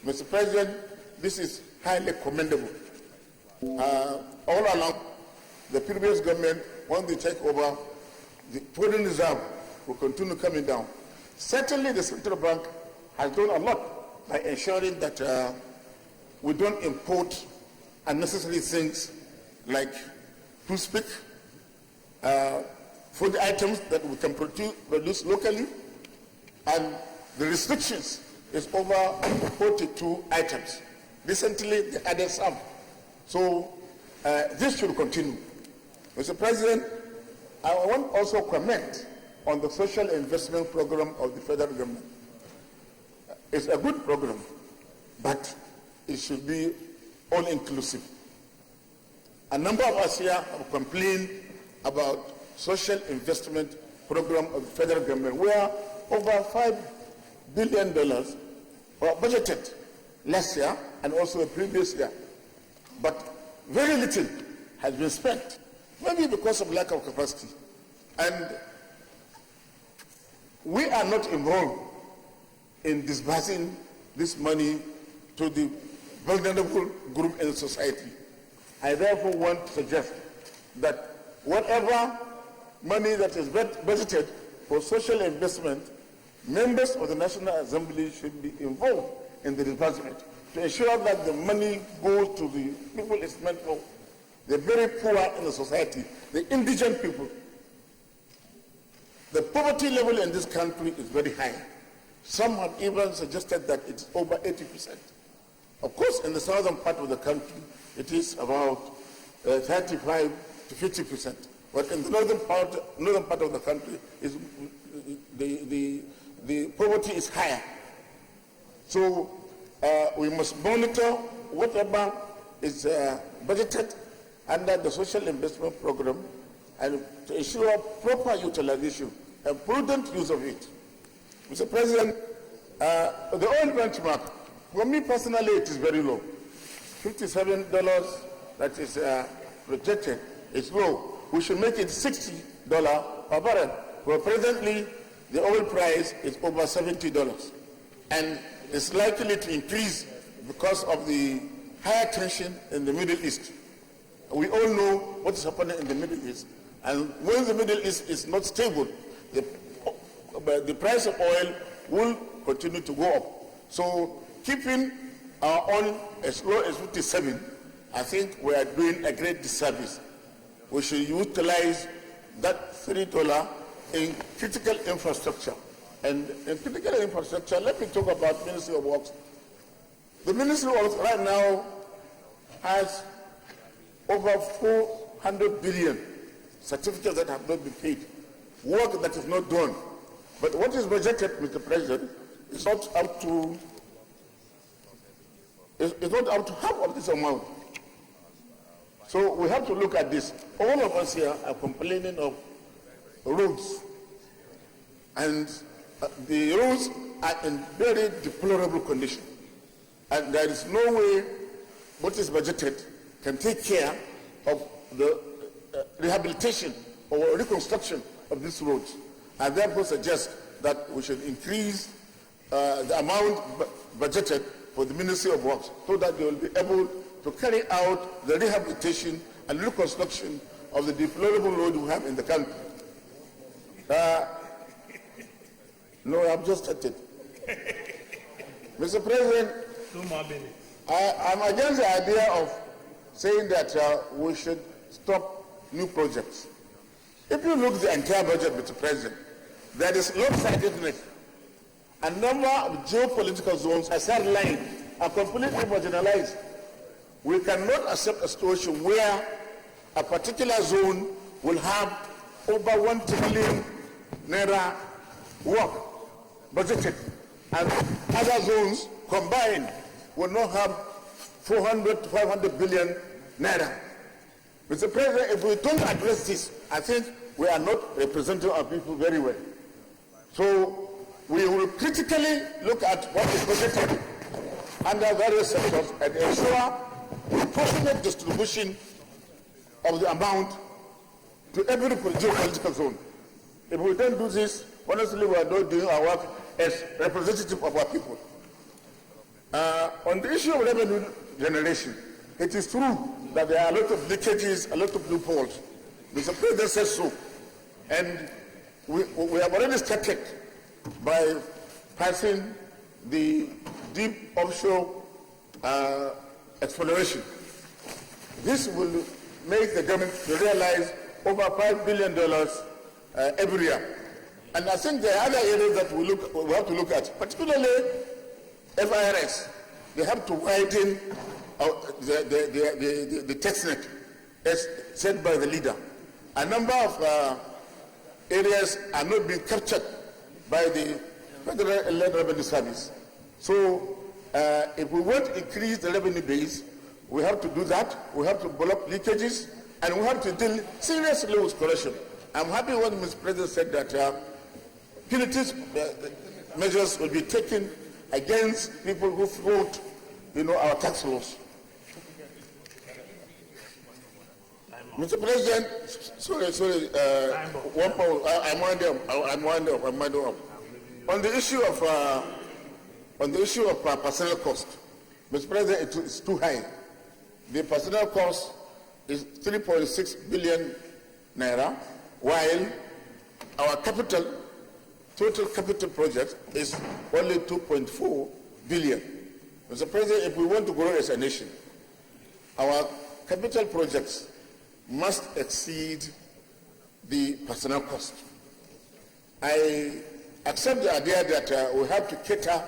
Mr. President, this is highly commendable. All along, the previous government, when they take over, the foreign reserve will continue coming down. Certainly, the central bank has done a lot by ensuring that we don't import unnecessary things like toothpick, food items that we can produce locally, and the restrictions is over 42 items. Recently, they added some. So this should continue. Mr. President, I want also comment on the social investment program of the federal government. It's a good program, but it should be all-inclusive. A number of us here have complained about social investment program of the federal government, where over $5 billion were budgeted last year and also the previous year. But very little has been spent, maybe because of lack of capacity. And we are not involved in disbursing this money to the vulnerable group in society. I therefore want to suggest that whatever money that is budgeted for social investment, members of the National Assembly should be involved in the disbursement to ensure that the money goes to the people it's meant for, the very poor in the society, the indigent people. The poverty level in this country is very high. Some have even suggested that it's over 80%. Of course, in the southern part of the country, it is about 35 to 50%. But in the northern part of the country, is the poverty is higher. So we must monitor whatever is budgeted under the social investment program and to ensure proper utilization and prudent use of it. Mr. President, the oil benchmark, for me personally, it is very low. $57 that is projected is low. We should make it $60 per barrel. Well, presently, the oil price is over $70, and it's likely to increase because of the higher tension in the Middle East. We all know what is happening in the Middle East, and when the Middle East is not stable, the price of oil will continue to go up. So keeping our oil as low as 57, I think we are doing a great disservice. We should utilize that $3 in critical infrastructure. And in critical infrastructure, let me talk about Ministry of Works. The Ministry of Works right now has over 400 billion certificates that have not been paid, work that is not done. But what is budgeted, Mr. President, is not up to half of this amount. So we have to look at this. All of us here are complaining of roads, and the roads are in very deplorable condition. And there is no way what is budgeted can take care of the rehabilitation or reconstruction of these roads. I therefore suggest that we should increase the amount budgeted for the Ministry of Works so that they will be able to carry out the rehabilitation and reconstruction of the deplorable road we have in the country. No, I've just started. Mr. President, 2 more minutes. I'm against the idea of saying that we should stop new projects. If you look at the entire budget, Mr. President, there is lopsidedness. A number of geopolitical zones are sidelined and completely marginalized. We cannot accept a situation where a particular zone will have over 1 trillion naira work budgeted, and other zones combined will not have 400 to 500 billion naira. Mr. President, if we don't address this, I think we are not representing our people very well. So we will critically look at what is budgeted under various sectors and ensure proportionate distribution of the amount to every political zone. If we don't do this, honestly, we are not doing our work as representative of our people. On the issue of revenue generation, it is true that there are a lot of leakages, a lot of loopholes. Mr. President says so. And we have already started by passing the deep offshore exploration. This will make the government realize over $5 billion every year. And I think there are other areas that we have to look at, particularly FIRS. They have to widen the tax net as said by the leader. A number of areas are not being captured by the Federal Revenue Service. So if we want to increase the revenue base, we have to do that. We have to block leakages, and we have to deal seriously with corruption. I'm happy when Mr. President said that punitive measures will be taken against people who float, our tax laws. Mr. President, one point. I'm winding up. On the issue of personnel cost, Mr. President, it's too high. The personnel cost is 3.6 billion naira, while our total capital project is only 2.4 billion. Mr. President, if we want to grow as a nation, our capital projects must exceed the personnel cost. I accept the idea that we have to cater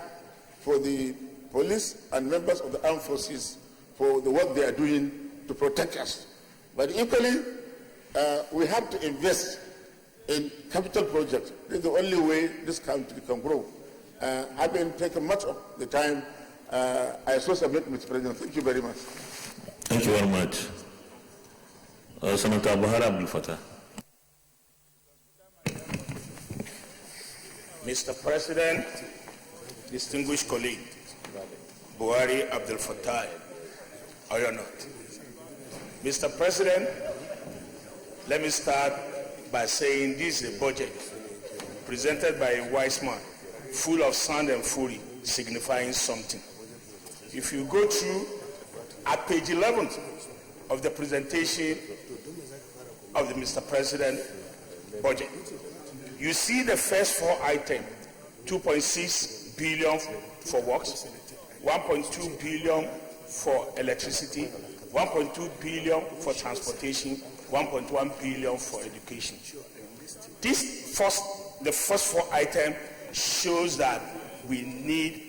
for the police and members of the armed forces for the work they are doing to protect us. But equally, we have to invest in capital projects. This is the only way this country can grow. Having taken much of the time, I so submit, Mr. President. Thank you very much. Thank you very much. Senator Buhari Abdul Fattah. Mr. President, distinguished colleague, Buhari Abdul Fattah, or not. Mr. President, let me start by saying this is a budget presented by a wise man, full of sound and fury, signifying something. If you go through at page 11 of the presentation of the Mr. President budget, you see the first four items: 2.6 billion for works, 1.2 billion for electricity, 1.2 billion for transportation, 1.1 billion for education. The first four items shows that we need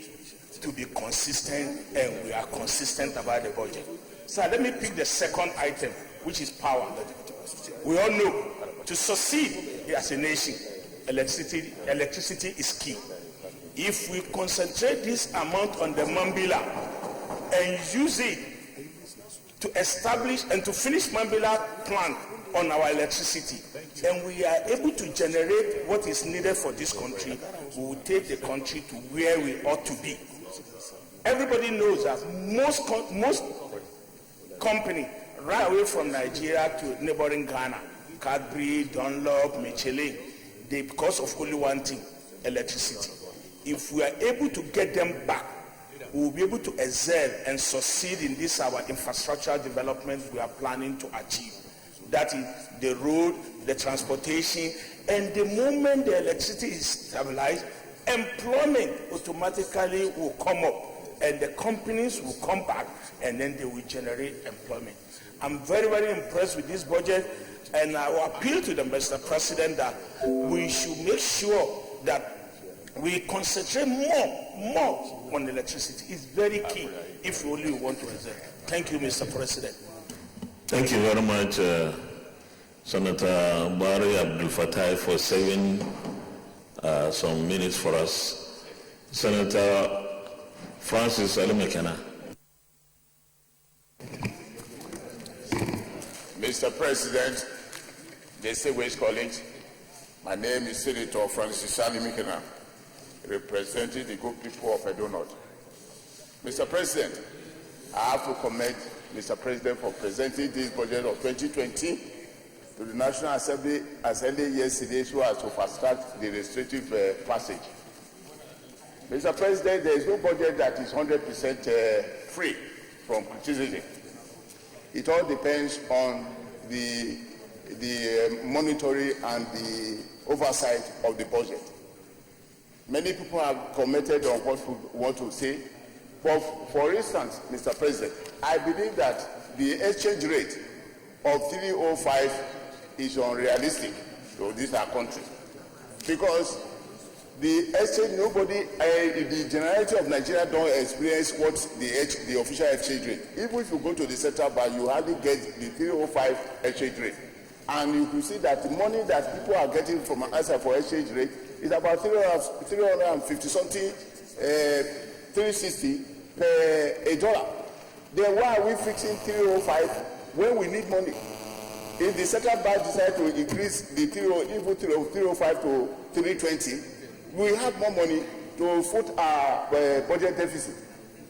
to be consistent, and we are consistent about the budget. So let me pick the second item, which is power. We all know to succeed as a nation, electricity is key. If we concentrate this amount on the Mambila and use it to establish and to finish Mambila plant on our electricity, and we are able to generate what is needed for this country, we will take the country to where we ought to be. Everybody knows that most companies right away from Nigeria to neighboring Ghana, Cadbury, Dunlop, Michelin, because of only one thing: electricity. If we are able to get them back, we will be able to excel and succeed in this our infrastructural development we are planning to achieve. That is the road, the transportation, and the moment the electricity is stabilized, employment automatically will come up, and the companies will come back, and then they will generate employment. I'm very, very impressed with this budget, and I will appeal to the Mr. President that we should make sure that we concentrate more on electricity. It's very key if we only want to excel. Thank you, Mr. President. Thank you very much, Senator Buhari Abdul Fattah, for saving some minutes for us. Senator Francis Alimekana. Mr. President, distinguished colleagues, my name is Senator Francis Alimekana, representing the good people of Edo North. Mr. President, I have to commend Mr. President for presenting this budget of 2020 to the National Assembly yesterday so as to fast-track the restrictive passage. Mr. President, there is no budget that is 100% free from criticism. It all depends on the monitoring and the oversight of the budget. Many people have commented on what we want to say. But for instance, Mr. President, I believe that the exchange rate of 305 is unrealistic to this our country. Because the exchange, the generality of Nigeria don't experience what the official exchange rate. Even if you go to the central bank, you hardly get the 305 exchange rate. And you can see that the money that people are getting from an answer for exchange rate is about 350 something, 360 per $1. Then why are we fixing 305 when we need money? If the central bank decides to increase the 305 to 320, we have more money to foot our budget deficit.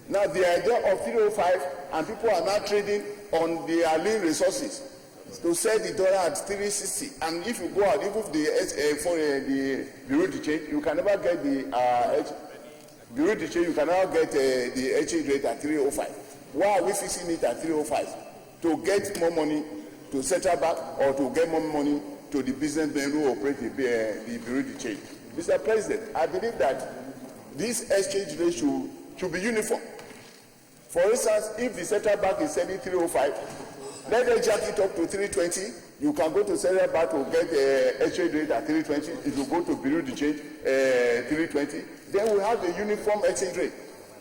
Now the idea of 305 and people are now trading on their lean resources to sell the dollar at 360, and if you go out, even for the bureau de change, you can never get the bureau de change. You can never get the exchange rate at 305. Why are we fixing it at 305? To get more money to central bank or to get more money to the businessmen who operate the bureau de change? Mr. President, I believe that this exchange rate should be uniform. For instance, if the central bank is selling 305, let them jack it up to 320. You can go to central bank to get exchange rate at 320. If you go to bureau de change, 320. Then we have the uniform exchange rate.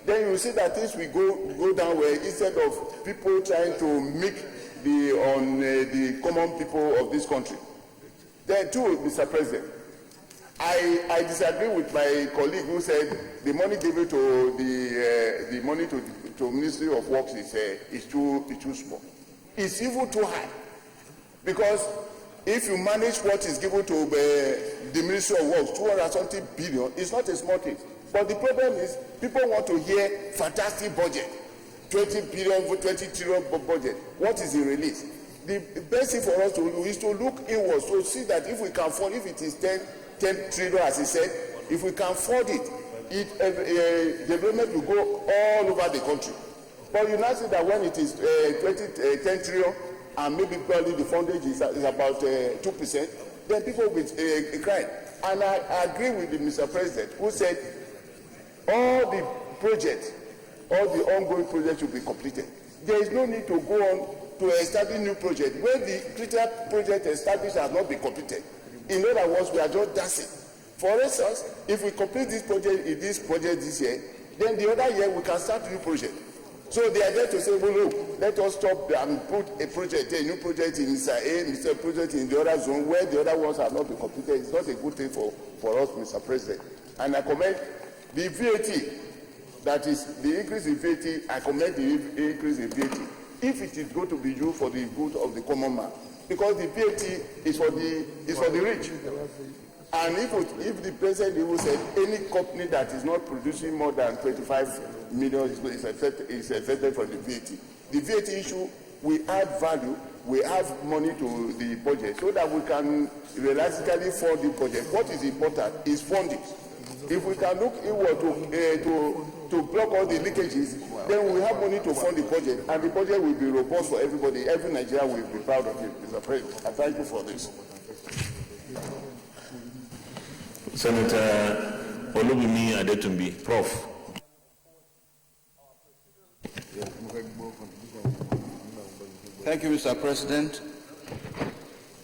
Then you see that things will go down where instead of people trying to make the common people of this country. Then too, Mr. President, I disagree with my colleague who said the money given to the money to Ministry of Works is too small. It's even too high, because if you manage what is given to the Ministry of Works, 200-something billion, it's not a small thing. But the problem is people want to hear fantastic budget, 20 billion, 20 trillion budget. What is the release? The best thing for us to do is to look inwards to see that if we can afford, if it is 10 trillion as he said, if we can afford it, development will go all over the country. But you now see that when it is 10 trillion and maybe probably the fundage is about 2%, then people will cry. And I agree with Mr. President who said all the projects, all the ongoing projects should be completed. There is no need to go on to establish new projects when the critical project established has not been completed. In other words, we are just dancing. For instance, if we complete this project this year, then the other year we can start a new project. So they are there to say, well, look, let us stop and put a new project in Mr. A, Mr. Project in the other zone where the other ones have not been completed. It's not a good thing for us, Mr. President. And I commend the VAT, that is the increase in VAT, I commend the increase in VAT. If it is going to be used for the good of the common man, because the VAT is for the rich. And if the president even said any company that is not producing more than 25 million is affected for the VAT. The VAT issue, we add value, we have money to the budget so that we can realistically fund the budget. What is important is funding. If we can look inward to block all the leakages, then we have money to fund the budget, and the budget will be robust for everybody. Every Nigerian will be proud of it, Mr. President. I thank you for this. Senator Olubimi Adetumbi, Prof. Thank you, Mr. President.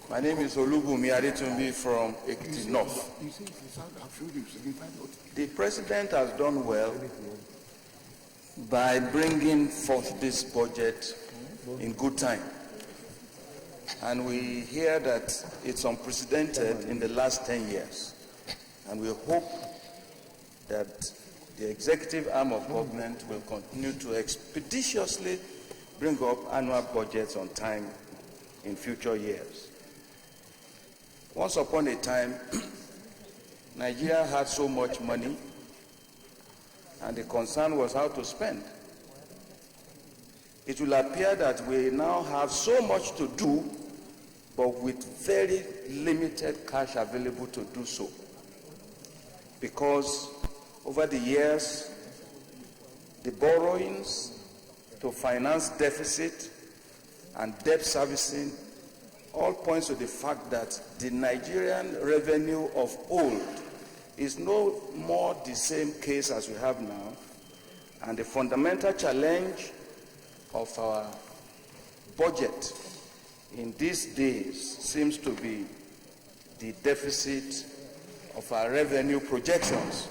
My name is Olubumi Adetumbi from Ekiti North. The President has done well by bringing forth this budget in good time. And we hear that it's unprecedented in the last 10 years. And we hope that the executive arm of government will continue to expeditiously bring up annual budgets on time in future years. Once upon a time, Nigeria had so much money, and the concern was how to spend. it will appear that we now have so much to do, but with very limited cash available to do so. Because over the years, the borrowings to finance deficit and debt servicing all points to the fact that the Nigerian revenue of old is no more the same case as we have now, and the fundamental challenge of our budget in these days seems to be the deficit of our revenue projections.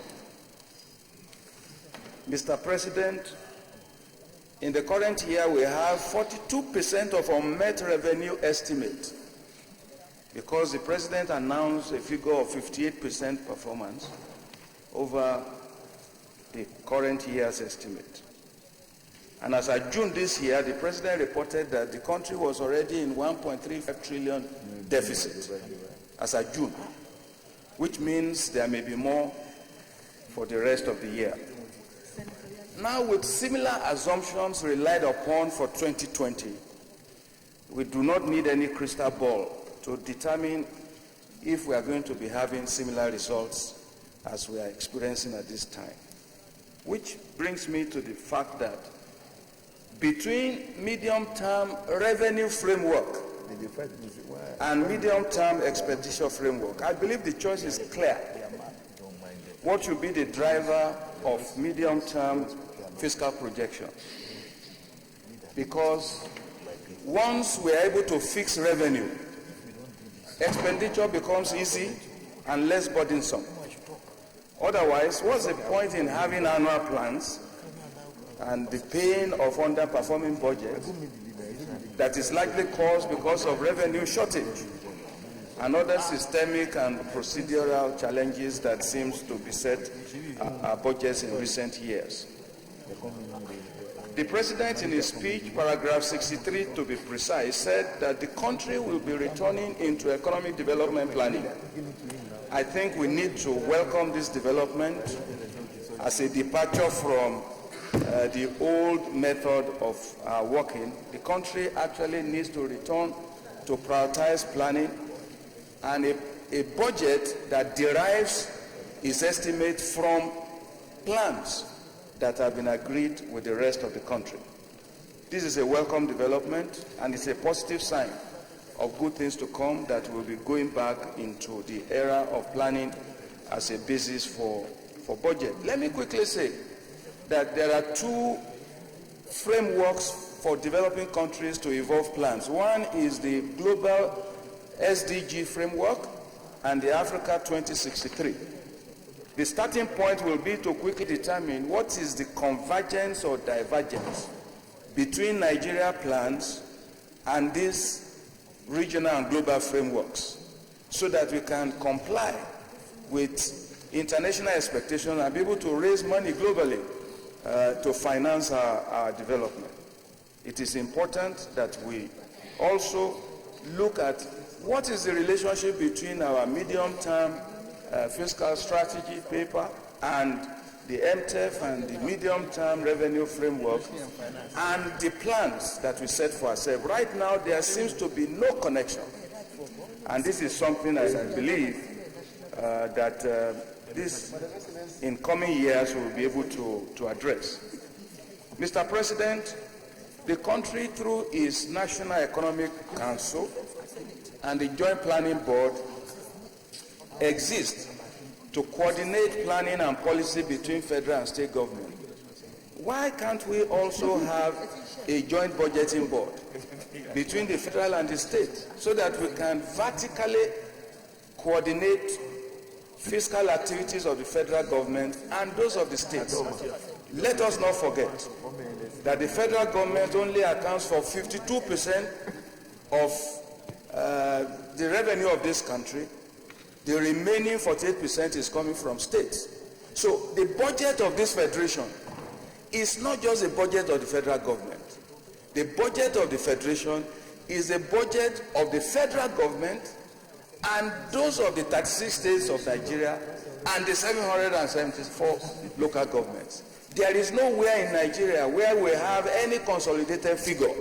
Mr. President, in the current year, we have 42% of our met revenue estimate, because the President announced a figure of 58% performance over the current year's estimate. And as of June this year, the President reported that the country was already in 1.35 trillion deficit as of June, which means there may be more for the rest of the year. Now, with similar assumptions relied upon for 2020, we do not need any crystal ball to determine if we are going to be having similar results as we are experiencing at this time. Which brings me to the fact that between medium-term revenue framework and medium-term expenditure framework, I believe the choice is clear. What should be the driver of medium-term fiscal projection? Because once we are able to fix revenue, expenditure becomes easy and less burdensome. Otherwise, what's the point in having annual plans and the pain of underperforming budgets that is likely caused because of revenue shortage and other systemic and procedural challenges that seems to beset our budgets in recent years? The President, in his speech, paragraph 63 to be precise, said that the country will be returning into economic development planning. I think we need to welcome this development as a departure from the old method of working. The country actually needs to return to prioritize planning and a budget that derives its estimate from plans that have been agreed with the rest of the country. This is a welcome development, and it's a positive sign of good things to come, that we'll be going back into the era of planning as a basis for budget. Let me quickly say that there are two frameworks for developing countries to evolve plans. One is the global SDG framework and the Africa 2063. The starting point will be to quickly determine what is the convergence or divergence between Nigeria plans and these regional and global frameworks, so that we can comply with international expectations and be able to raise money globally to finance our development. It is important that we also look at what is the relationship between our medium-term fiscal strategy paper and the MTEF and the medium-term revenue framework and the plans that we set for ourselves. Right now, there seems to be no connection. And this is something I believe that this, in coming years, we will be able to address. Mr. President, the country, through its National Economic Council and the Joint Planning Board, exists to coordinate planning and policy between federal and state government. Why can't we also have a joint budgeting board between the federal and the state, so that we can vertically coordinate fiscal activities of the federal government and those of the states? Let us not forget that the federal government only accounts for 52% of the revenue of this country. The remaining 48% is coming from states. So the budget of this federation is not just the budget of the federal government. The budget of the federation is the budget of the federal government and those of the 36 states of Nigeria and the 774 local governments. There is nowhere in Nigeria where we have any consolidated figure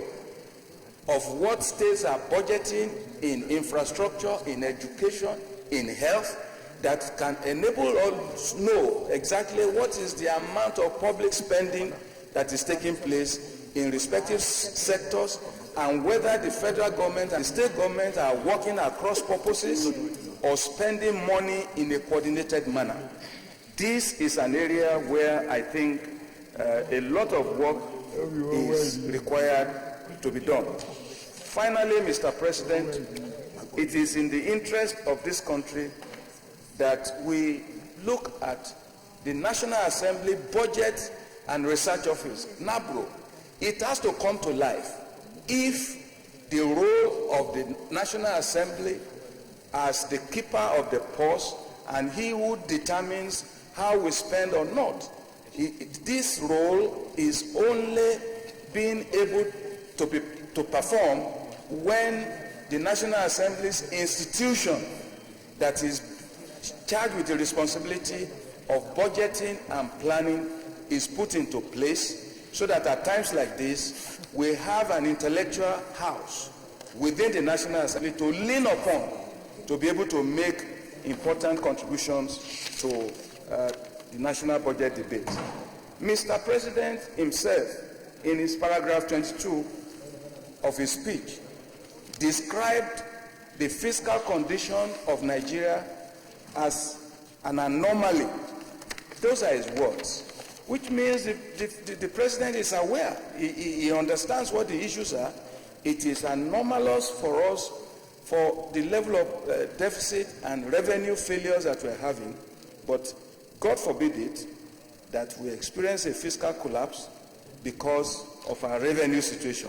of what states are budgeting in infrastructure, in education, in health, that can enable us to know exactly what is the amount of public spending that is taking place in respective sectors, and whether the federal government and state government are working across purposes or spending money in a coordinated manner. This is an area where I think a lot of work is required to be done. Finally, Mr. President, it is in the interest of this country that we look at the National Assembly Budget and Research Office, NABRO. It has to come to life if the role of the National Assembly as the keeper of the purse and he who determines how we spend or not. This role is only being able to perform when the National Assembly's institution that is charged with the responsibility of budgeting and planning is put into place, so that at times like this, we have an intellectual house within the National Assembly to lean upon to be able to make important contributions to the national budget debate. Mr. President himself, in his paragraph 22 of his speech, described the fiscal condition of Nigeria as an anomaly. Those are his words, which means the president is aware. He understands what the issues are. It is anomalous for us for the level of deficit and revenue failures that we're having, but God forbid it that we experience a fiscal collapse because of our revenue situation.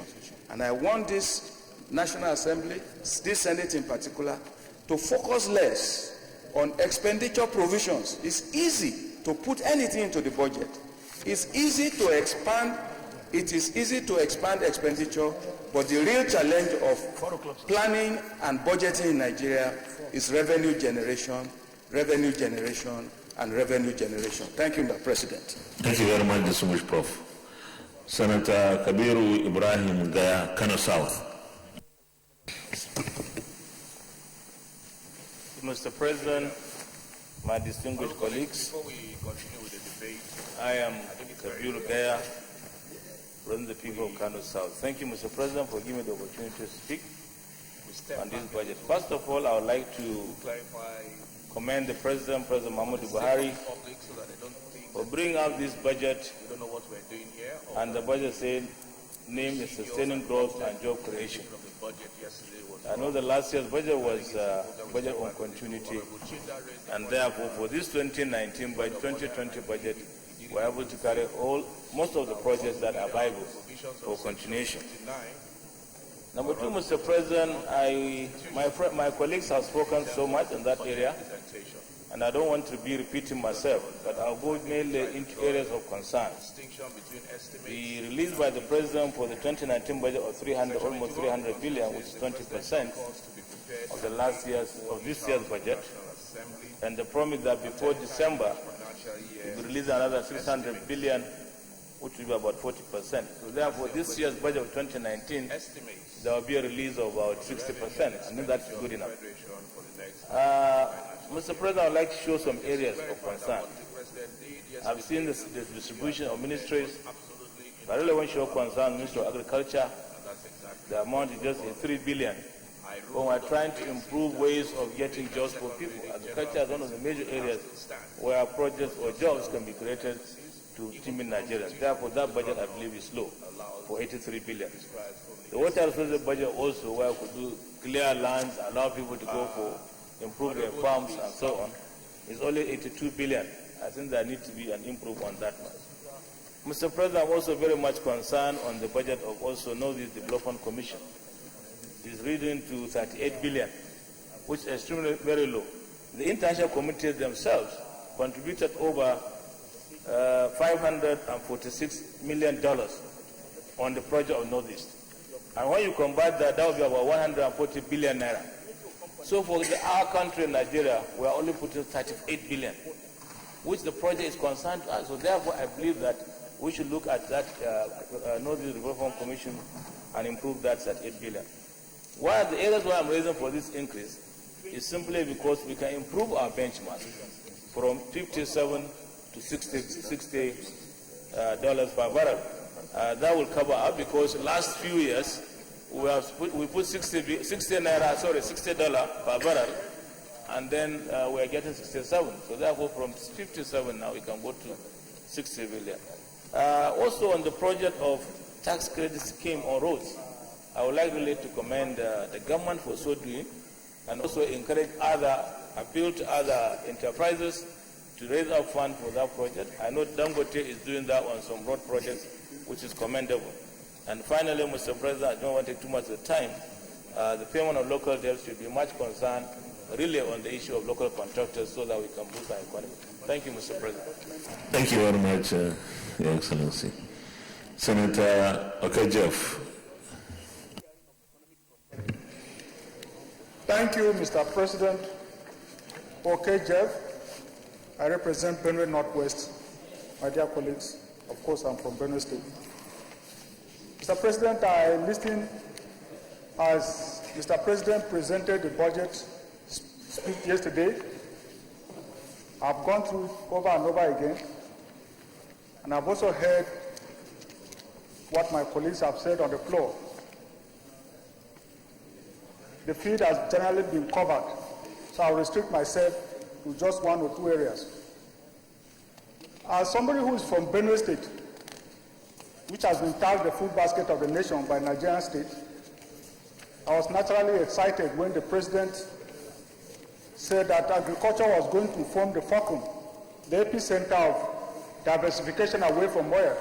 And I want this National Assembly, this Senate in particular, to focus less on expenditure provisions. It's easy to put anything into the budget. It's easy to expand. It is easy to expand expenditure, but the real challenge of planning and budgeting in Nigeria is revenue generation, and revenue generation. Thank you, Mr. President. Thank you very much, distinguished Prof. Senator Kabiru Ibrahim Gaya, Kano South. Mr. President, my distinguished colleagues, before we continue with the debate, I am Kabiru Gaya, representing the people of Kano South. Thank you, Mr. President, for giving me the opportunity to speak on this budget. First of all, I would like to commend the President Muhammadu Buhari, for bringing out this budget, and the budget name is Sustaining Growth and Job Creation. I know the last year's budget was budget on continuity, and therefore for this 2019 by 2020 budget, we're able to carry most of the projects that are viable for continuation. Number two, Mr. President, my colleagues have spoken so much in that area, and I don't want to be repeating myself, but I'll go mainly into areas of concern. The release by the President for the 2019 budget of almost 300 billion, which is 20% of this year's budget, and the promise that before December, we will release another 600 billion, which will be about 40%. So therefore, this year's budget of 2019, there will be a release of about 60%. I think that's good enough. Mr. President, I would like to show some areas of concern. I've seen the distribution of ministries. I really want to show concern, Ministry of Agriculture. The amount is just 3 billion. When we're trying to improve ways of getting jobs for people, agriculture is one of the major areas where projects or jobs can be created to teeming Nigerians. Therefore, that budget, I believe, is low for 83 billion. The water resources budget also, where we could do clear lands, allow people to go for improve their farms and so on, is only 82 billion. I think there needs to be an improvement on that much. Mr. President, I'm also very much concerned on the budget of also Northeast Development Commission. It is reading to 38 billion, which is extremely very low. The international committees themselves contributed over $546 million on the project of Northeast. And when you combine that, that will be about 140 billion naira. So for our country, Nigeria, we are only putting 38 billion. which the project is concerned to us. So therefore, I believe that we should look at that Northeast Development Commission and improve that at 8 billion. One of the areas why I'm raising for this increase is simply because we can improve our benchmark from 57 to 60 dollars per barrel. That will cover up because last few years we put 60 $60 per barrel, and then we are getting 67. So therefore, from 57 now we can go to 60 billion. Also on the project of tax credit scheme on roads, I would like really to commend the government for so doing, and also appeal to other enterprises to raise up funds for that project. I know Dangote is doing that on some road projects, which is commendable. And finally, Mr. President, I don't want to take too much of the time. The payment of local debts should be much concerned really on the issue of local contractors so that we can boost our economy. Thank you, Mr. President. Thank you very much, Your Excellency. Senator Okejef. Thank you, Mr. President. Okejef. I represent Benue Northwest. My dear colleagues, of course, I'm from Benue State. Mr. President, I listened as Mr. President presented the budget speech yesterday. I've gone through it over and over again, and I've also heard what my colleagues have said on the floor. The field has generally been covered, so I'll restrict myself to just one or two areas. As somebody who is from Benue State, which has been tagged the food basket of the nation by Nigerian state, I was naturally excited when the president said that agriculture was going to form the fulcrum, the epicenter of diversification away from oil,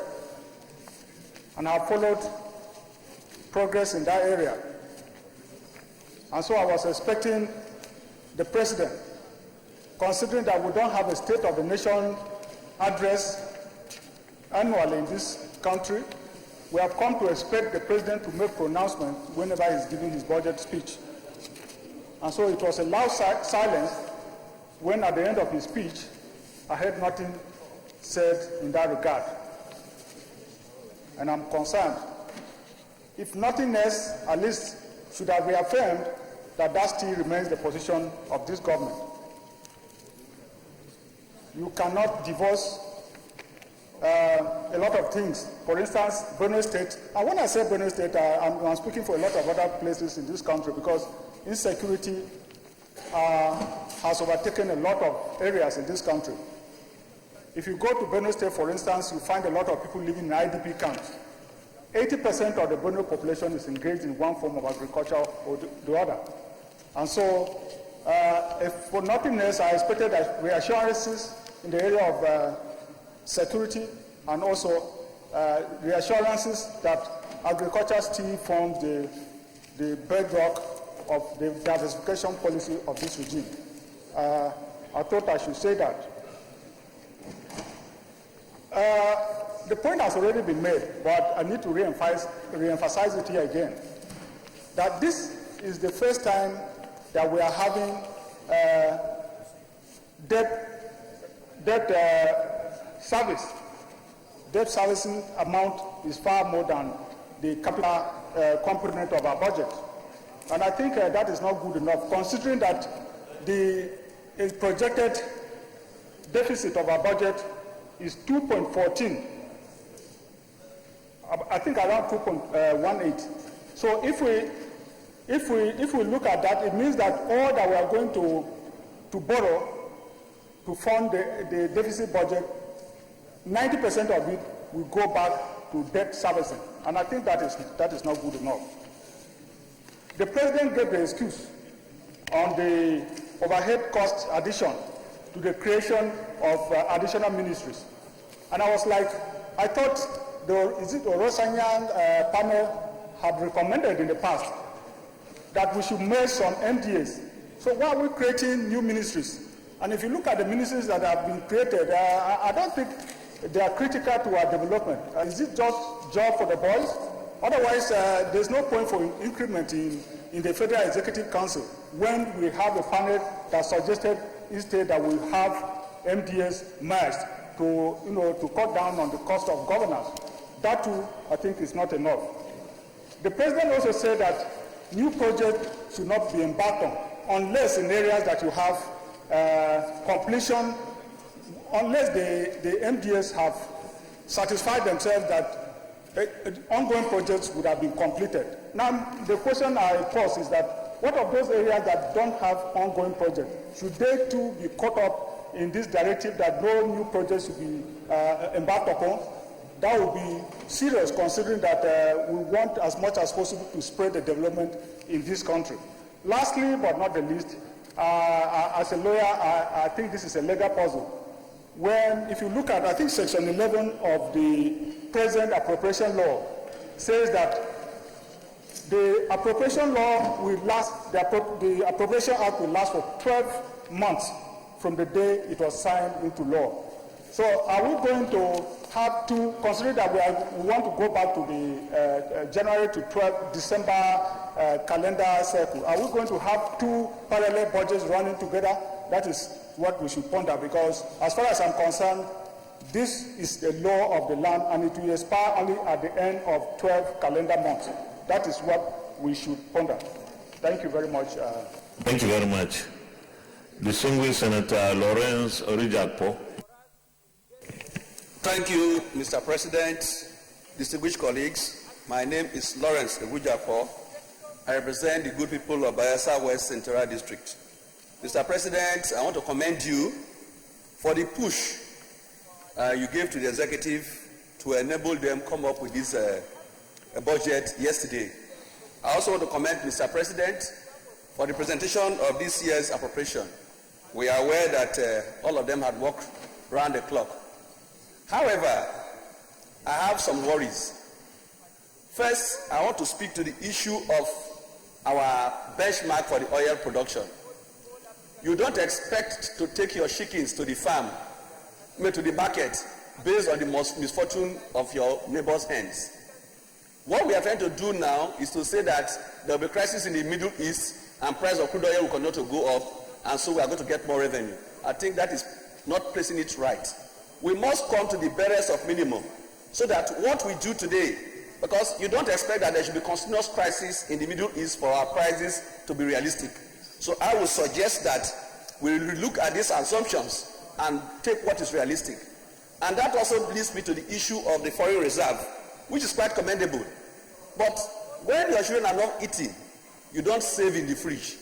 and I followed progress in that area. And so I was expecting the president, considering that we don't have a State of the Nation address annually in this country, we have come to expect the president to make pronouncement whenever he's giving his budget speech. And so it was a loud silence when at the end of his speech, I heard nothing said in that regard. And I'm concerned. If nothing else, at least should have reaffirmed that that still remains the position of this government. You cannot divorce a lot of things. For instance, Benue State, and when I say Benue State, I'm speaking for a lot of other places in this country because insecurity has overtaken a lot of areas in this country. If you go to Benue State, for instance, you find a lot of people living in IDP camps. 80% of the Benue population is engaged in one form of agriculture or the other. And so, if for nothing else, I expected reassurances in the area of security and also reassurances that agriculture still forms the bedrock of the diversification policy of this regime. I thought I should say that. The point has already been made, but I need to re-emphasize it here again, that this is the first time that we are having debt service. Debt servicing amount is far more than the capital component of our budget. And I think that is not good enough, considering that the projected deficit of our budget is 2.14. I think around 2.18. So if we look at that, it means that all that we are going to borrow to fund the deficit budget, 90% of it will go back to debt servicing. And I think that is not good enough. The president gave the excuse on the overhead cost addition to the creation of additional ministries. And I was like, I thought the Orosanyang panel had recommended in the past that we should merge some MDAs. So why are we creating new ministries? And if you look at the ministries that have been created, I don't think they are critical to our development. Is it just job for the boys? Otherwise, there's no point for increment in the Federal Executive Council when we have a panel that suggested instead that we have MDAs merged to, to cut down on the cost of governance. That too, I think, is not enough. The president also said that new projects should not be embarked on unless in areas that you have completion, unless the MDAs have satisfied themselves that ongoing projects would have been completed. Now, the question I pose is that what of those areas that don't have ongoing projects? Should they too be caught up in this directive that no new projects should be embarked upon? That would be serious, considering that we want as much as possible to spread the development in this country. Lastly, but not the least, as a lawyer, I think this is a legal puzzle. When, if you look at, I think Section 11 of the present appropriation law says that the appropriation law will last, the appropriation act will last for 12 months from the day it was signed into law. So are we going to have to, consider that we want to go back to the January to 12 December calendar cycle, are we going to have two parallel budgets running together? That is what we should ponder, because as far as I'm concerned, this is the law of the land and it will expire only at the end of 12 calendar months. That is what we should ponder. Thank you very much. Thank you very much. Distinguished Senator Lawrence Orijakpo. Thank you, Mr. President, distinguished colleagues. My name is Lawrence Orijakpo. I represent the good people of Bayelsa West Central District. Mr. President, I want to commend you for the push you gave to the executive to enable them come up with this budget yesterday. I also want to commend Mr. President for the presentation of this year's appropriation. We are aware that all of them had worked round the clock. However, I have some worries. First, I want to speak to the issue of our benchmark for the oil production. You don't expect to take your chickens to the farm, to the market, based on the misfortune of your neighbor's hens. What we are trying to do now is to say that there will be crisis in the Middle East and price of crude oil will continue to go up, and so we are going to get more revenue. I think that is not placing it right. We must come to the barest of minimum so that what we do today, because you don't expect that there should be continuous crisis in the Middle East for our prices to be realistic. So I would suggest that we look at these assumptions and take what is realistic. And that also leads me to the issue of the foreign reserve, which is quite commendable. But when your children are not eating, you don't save in the fridge.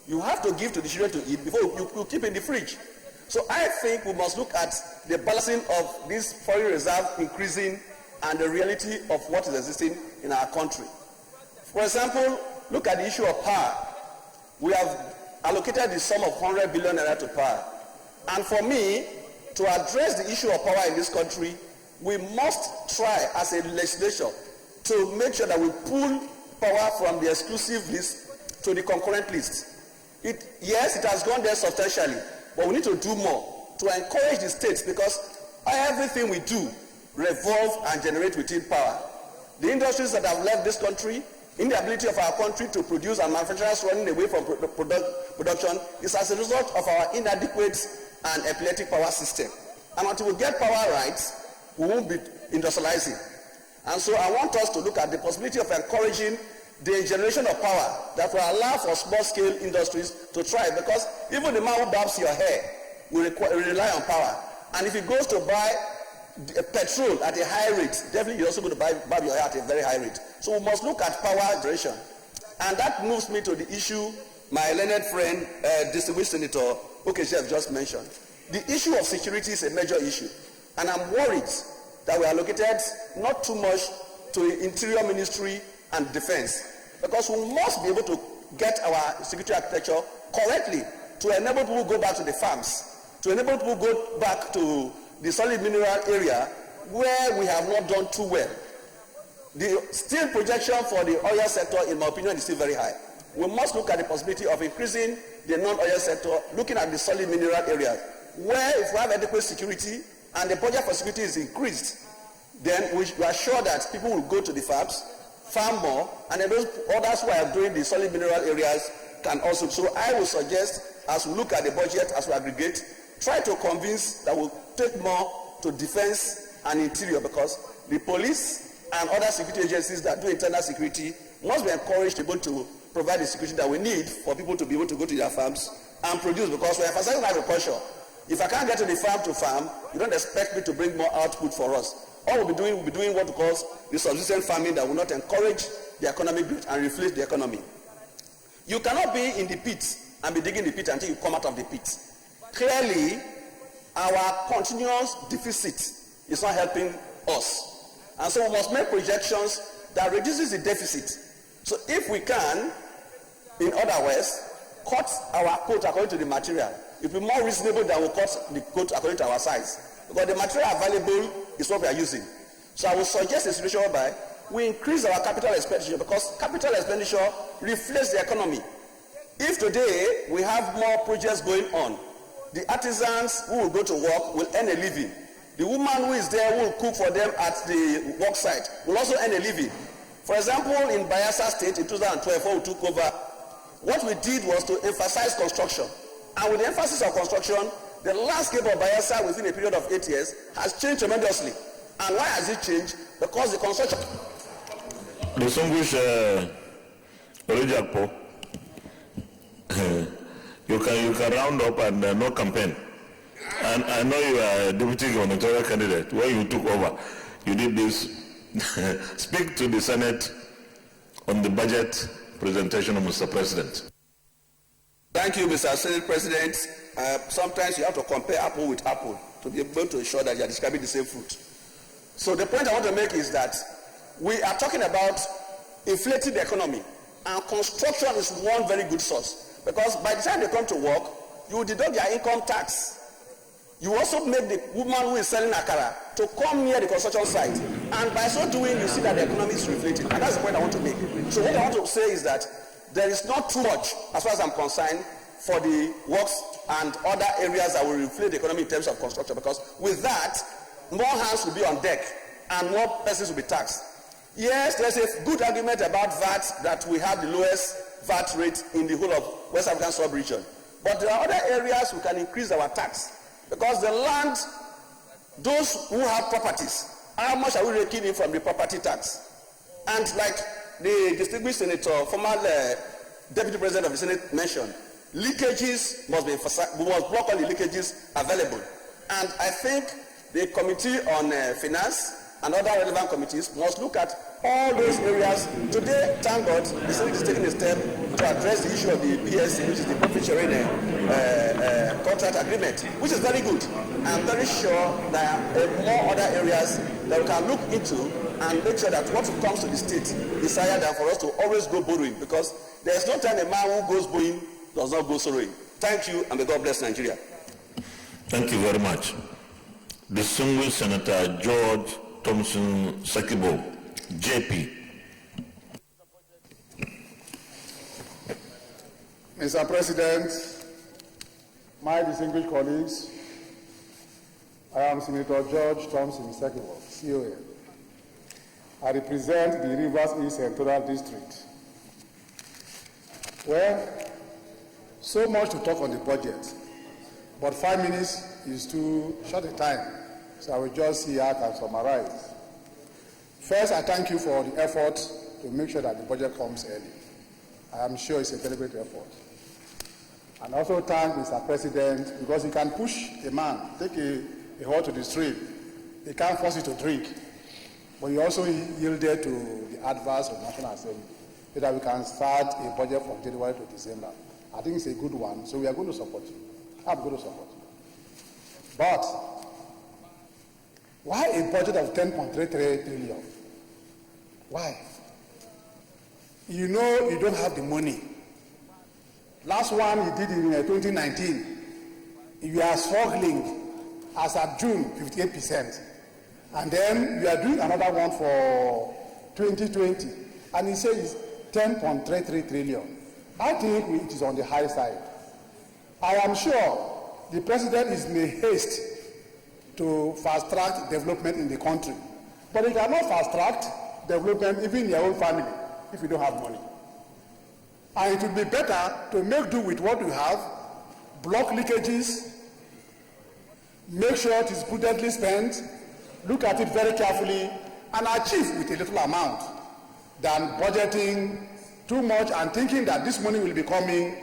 You have to give to the children to eat before you keep in the fridge. So I think we must look at the balancing of this foreign reserve increasing and the reality of what is existing in our country. For example, look at the issue of power. We have allocated the sum of 100 billion naira to power. And for me, to address the issue of power in this country, we must try as a legislature to make sure that we pull power from the exclusive list to the concurrent list. Yes, it has gone there substantially, but we need to do more to encourage the states, because everything we do revolve and generate within power. The industries that have left this country, inability of our country to produce and manufacturers running away from production is as a result of our inadequate and epileptic power system. And until we get power rights, we won't be industrializing. And so I want us to look at the possibility of encouraging the generation of power that will allow for small-scale industries to thrive, because even the man who barbs your hair will rely on power. And if he goes to buy petrol at a high rate, definitely you're also going to barb your hair at a very high rate. So we must look at power generation. And that moves me to the issue my learned friend, distinguished Senator Okechef just mentioned. The issue of security is a major issue. And I'm worried that we allocated not too much to the Interior Ministry and Defense, because we must be able to get our security architecture correctly to enable people to go back to the farms, to enable people to go back to the solid mineral area where we have not done too well. The still projection for the oil sector, in my opinion, is still very high. We must look at the possibility of increasing the non-oil sector, looking at the solid mineral areas, where if we have adequate security and the budget for security is increased, then we are sure that people will go to the farms, farm more, and then those others who are doing the solid mineral areas can also. So I would suggest, as we look at the budget, as we aggregate, try to convince that we'll take more to defense and interior, because the police and other security agencies that do internal security must be encouraged to be able to provide the security that we need for people to be able to go to their farms and produce, because we're emphasizing agriculture. If I can't get to the farm to farm, you don't expect me to bring more output for us. All we'll be doing what we call the subsistence farming that will not encourage the economic growth and reflate the economy. You cannot be in the pit and be digging the pit until you come out of the pit. Clearly, our continuous deficit is not helping us. And so we must make projections that reduces the deficit. So if we can, in other words, cut our quote according to the material, it will be more reasonable than we cut the quote according to our size. Because the material available is what we are using. So I will suggest a solution whereby we increase our capital expenditure, because capital expenditure reflects the economy. If today we have more projects going on, the artisans who will go to work will earn a living. The woman who is there who will cook for them at the work site will also earn a living. For example, in Bayelsa State in 2012, when we took over, what we did was to emphasize construction. And with the emphasis of construction, the landscape of Bayelsa within a period of 8 years has changed tremendously. And why has it changed? Because the construction... Distinguished Orijakpo, you can round up and no campaign. And I know you are a deputy gubernatorial candidate. When you took over, you did this. Speak to the Senate on the budget presentation of Mr. President. Thank you, Mr. Senate President. Sometimes you have to compare apple with apple to be able to ensure that you are describing the same fruit. So the point I want to make is that we are talking about inflating the economy, and construction is one very good source, because by the time they come to work, you deduct their income tax. You also make the woman who is selling akara to come near the construction site, and by so doing, you see that the economy is reflating, and that's the point I want to make. So what I want to say is that there is not too much, as far as I'm concerned, for the works and other areas that will inflate the economy in terms of construction, because with that, more hands will be on deck and more persons will be taxed. Yes, there's a good argument about VAT, that we have the lowest VAT rate in the whole of West African sub-region. But there are other areas we can increase our tax, because the land, those who have properties, how much are we raking in from the property tax? And like the distinguished senator, former deputy president of the Senate mentioned, leakages must be emphasized. We must block all the leakages available. And I think the Committee on Finance and other relevant committees must look at all those areas. Today, thank God, the Senate is taking a step to address the issue of the PSC, which is the profit sharing contract agreement, which is very good. I'm very sure there are more other areas that we can look into and make sure that what comes to the state is higher than for us to always go borrowing, because there's no time a man who goes borrowing does not go sorrowing. Thank you, and may God bless Nigeria. Thank you very much. Distinguished Senator George Thompson Sakibo, JP. Mr. President, my distinguished colleagues, I am Senator George Thompson Sakibo, COA. I represent the Rivers East Senatorial District. Well, so much to talk on the budget, but 5 minutes is too short a time, so I will just see how I can summarize. First, I thank you for the effort to make sure that the budget comes early. I am sure it's a deliberate effort. And also thank Mr. President, because he can push a man, take a horse to the stream. He can't force it to drink. But he also yielded to the advice of the National Assembly so that we can start a budget from January to December. I think it's a good one, so we are going to support you. I'm going to support you. But why a budget of 10.33 trillion? Why? You know you don't have the money. Last one you did in 2019, you are struggling as of June, 58%. And then you are doing another one for 2020, and he says 10.33 trillion. I think it is on the high side. I am sure the president is in a haste to fast-track development in the country. But he cannot fast-track development even in your own family if you don't have money. And it would be better to make do with what you have, block leakages, make sure it is prudently spent, look at it very carefully, and achieve with a little amount than budgeting too much and thinking that this money will be coming,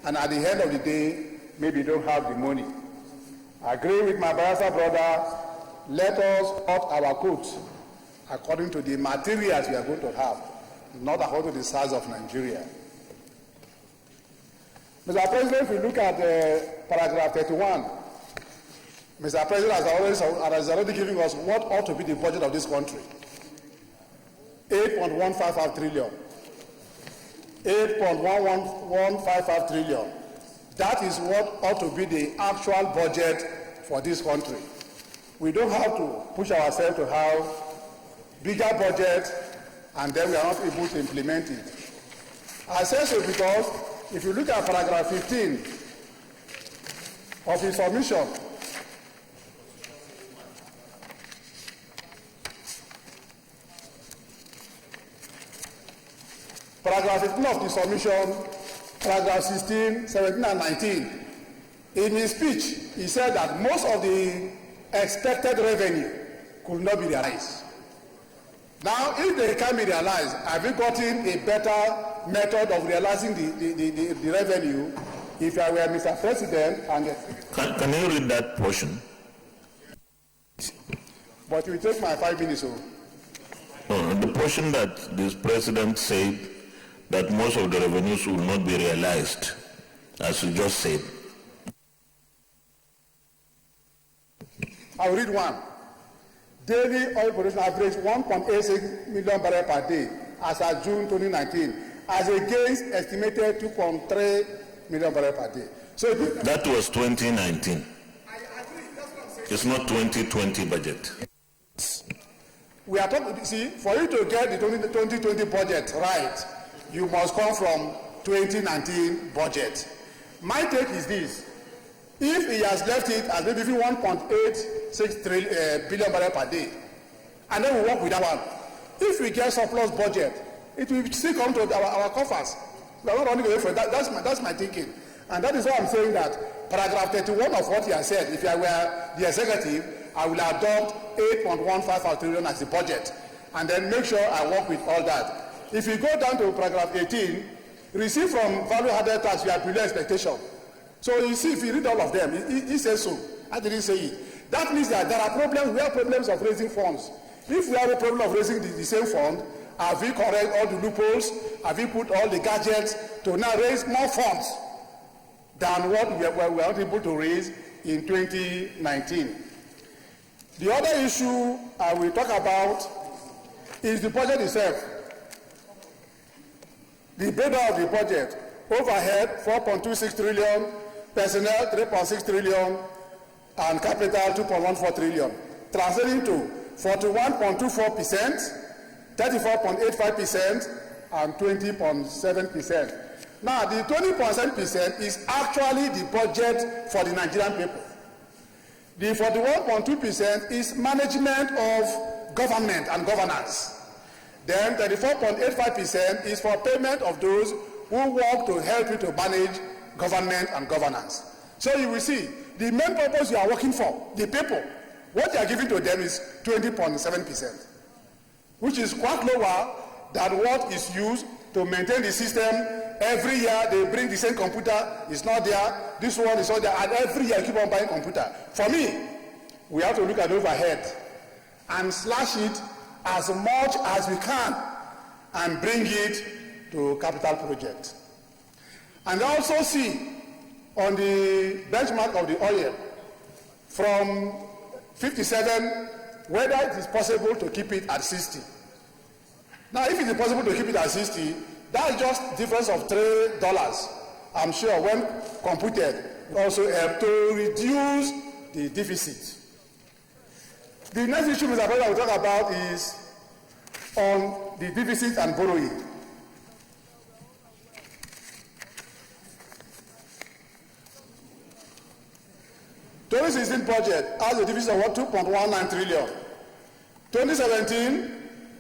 and at the end of the day, maybe you don't have the money. I agree with my Bayelsa brother. Let us cut our coats according to the materials we are going to have, not according to the size of Nigeria. Mr. President, if we look at paragraph 31, Mr. President has already given us what ought to be the budget of this country. 8.155 trillion. 8.155 trillion. That is what ought to be the actual budget for this country. We don't have to push ourselves to have bigger budget and then we are not able to implement it. I say so because if you look at paragraph 15 of his submission, paragraph 15 of the submission, paragraph 16, 17, and 19, in his speech, he said that most of the expected revenue could not be realized. Now, if they can be realized, have you gotten a better method of realizing the revenue if I were Mr. President? And Can you read that portion? But it will take my 5 minutes. The portion that this president said that most of the revenues will not be realized, as you just said. I'll read one. Daily oil production average 1.86 million barrels per day as of June 2019, as against estimated 2.3 million barrels per day. So that was 2019. It's not 2020 budget. We are talking, see, for you to get the 2020 budget right, you must come from 2019 budget. My take is this. If he has left it as maybe 1.86 billion barrels per day, and then we work with that one, if we get surplus budget, it will still come to our coffers. We are not running away from that. That's my thinking. And that is why I'm saying that paragraph 31 of what he has said, if I were the executive, I will adopt 8.155 trillion as the budget, and then make sure I work with all that. If you go down to paragraph 18, receive from value-added tax, you have below expectation. So you see, if you read all of them, he says so. I didn't say it. That means that there are problems. We have problems of raising funds. If we have a problem of raising the same fund, have we correct all the loopholes? Have we put all the gadgets to now raise more funds than what we were able to raise in 2019? The other issue I will talk about is the budget itself. The breakdown of the budget: overhead 4.26 trillion, personnel 3.6 trillion, and capital 2.14 trillion, translating to 41.24%, 34.85%, and 20.7%. Now, the 20.7% is actually the budget for the Nigerian people. The 41.2% is management of government and governance. Then 34.85% is for payment of those who work to help you to manage government and governance. So you will see, the main purpose you are working for, the people, what you are giving to them is 20.7%, which is quite lower than what is used to maintain the system. Every year they bring the same computer, it's not there, this one is not there, and every year you keep on buying computer. For me, we have to look at overhead and slash it as much as we can and bring it to capital project. And also see on the benchmark of the oil from 57 whether it is possible to keep it at 60. Now, if it is possible to keep it at 60, that is just difference of $3. I'm sure when computed, also help to reduce the deficit. The next issue, Mr. President, I will talk about is on the deficit and borrowing. The 2016 budget has a deficit of 2.19 trillion. 2017,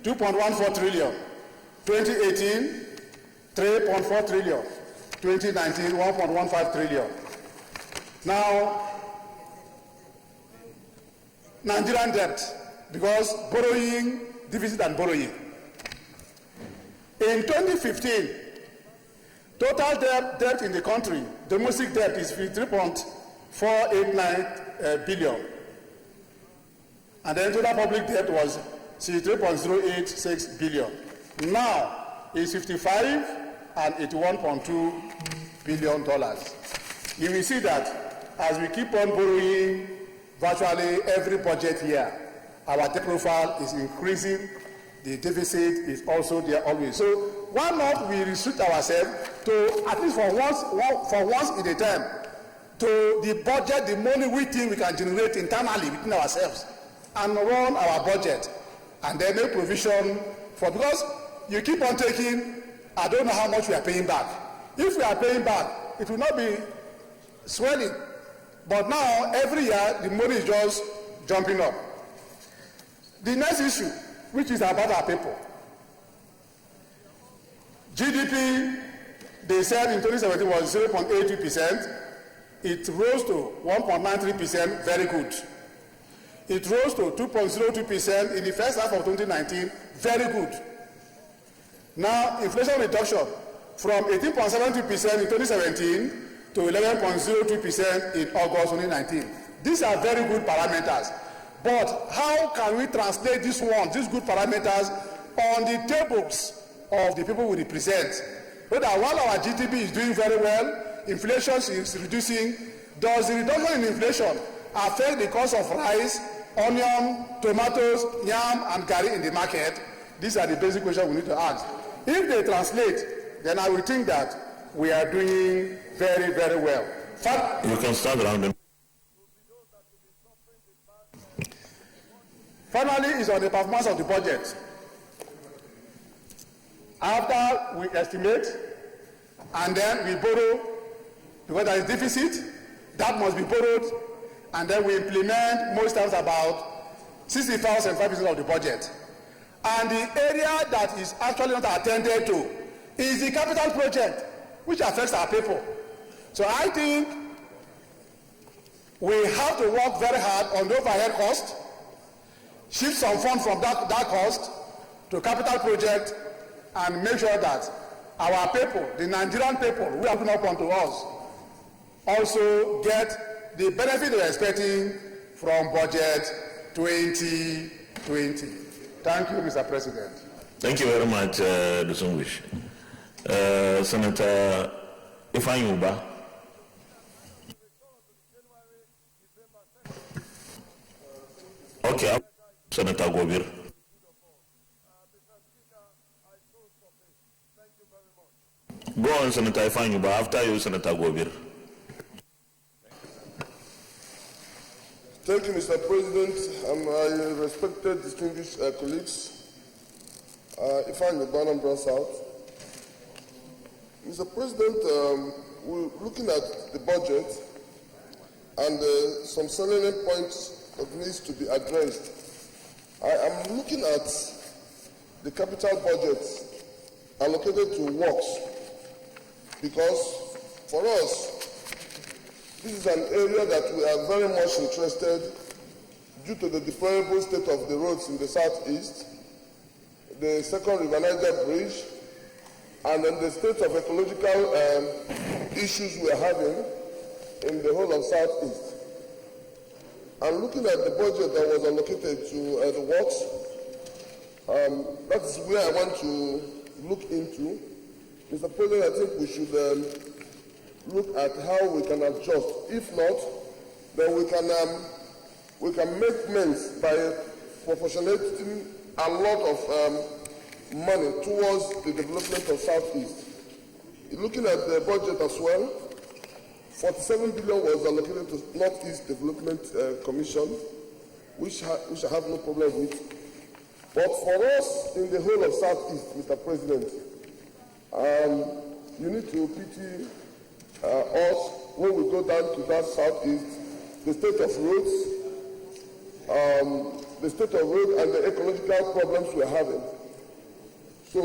2.14 trillion. 2018, 3.4 trillion. 2019, 1.15 trillion. Now, Nigerian debt, because borrowing, deficit and borrowing. In 2015, total debt in the country, domestic debt is 53.489 billion. And then total public debt was 63.086 billion. Now it's 55 and $81.2 billion. You will see that as we keep on borrowing virtually every budget year, our debt profile is increasing. The deficit is also there always. So why not we restrict ourselves to, at least for once in a time, to the budget, the money we think we can generate internally within ourselves, and run our budget, and then make provision for, because you keep on taking, I don't know how much we are paying back. If we are paying back, it will not be swelling. But now, every year, the money is just jumping up. The next issue, which is about our people. GDP, they said in 2017 was 0.82%. It rose to 1.93%, very good. It rose to 2.02% in the first half of 2019, very good. Now, inflation reduction from 18.72% in 2017 to 11.02% in August 2019. These are very good parameters. But how can we translate these good parameters, on the tables of the people we represent? So that while our GDP is doing very well, inflation is reducing, does the reduction in inflation affect the cost of rice, onion, tomatoes, yam, and garri in the market? These are the basic questions we need to ask. If they translate, then I will think that we are doing very, very well. You can start rounding. Finally, is on the performance of the budget. After we estimate, and then we borrow, because there is deficit, that must be borrowed, and then we implement most times about 65% of the budget. And the area that is actually not attended to is the capital project, which affects our people. So I think we have to work very hard on the overhead cost, shift some funds from that cost to capital project, and make sure that our people, the Nigerian people who have been up onto us, also get the benefit they're expecting from budget 2020. Thank you, Mr. President. Thank you very much, distinguished. Senator Ifeanyi. Okay, Senator Gobir. Go on, Senator Ifeanyi. After you, Senator Gobir. Thank you, Mr. President, and my respected distinguished colleagues. Ifeanyi Anambra South. Mr. President, we're looking at the budget and some salient points that needs to be addressed. I am looking at the capital budget allocated to works, because for us, this is an area that we are very much interested due to the deplorable state of the roads in the southeast, the second River Niger Bridge, and then the state of ecological issues we are having in the whole of southeast. And looking at the budget that was allocated to the works, that is where I want to look into. Mr. President, I think we should look at how we can adjust. If not, then we can make amends by proportionating a lot of money towards the development of Southeast. Looking at the budget as well, 47 billion was allocated to Northeast Development Commission, which I have no problem with. But for us in the whole of Southeast, Mr. President, you need to pity us when we go down to that Southeast, the state of roads, and the ecological problems we're having. So,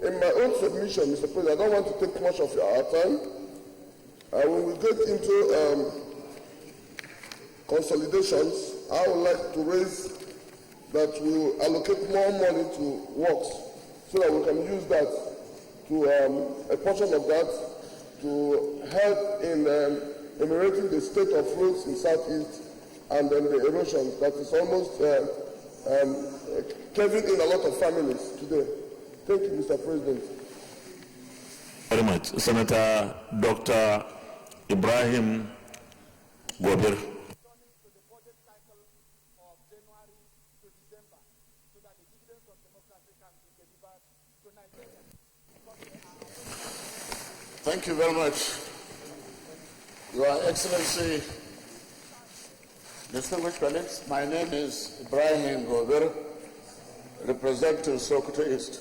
in my own submission, Mr. President, I don't want to take much of our time. When we get into consolidations, I would like to raise that we allocate more money to works so that we can use that to a portion of that to help in ameliorating the state of roads in Southeast and then the erosion that is almost caving in a lot of families today. Thank you, Mr. President. Very much. Senator Dr. Ibrahim Gobir. Thank you very much. Your Excellency, distinguished colleagues, my name is Ibrahim Gobir, representing Sokoto East.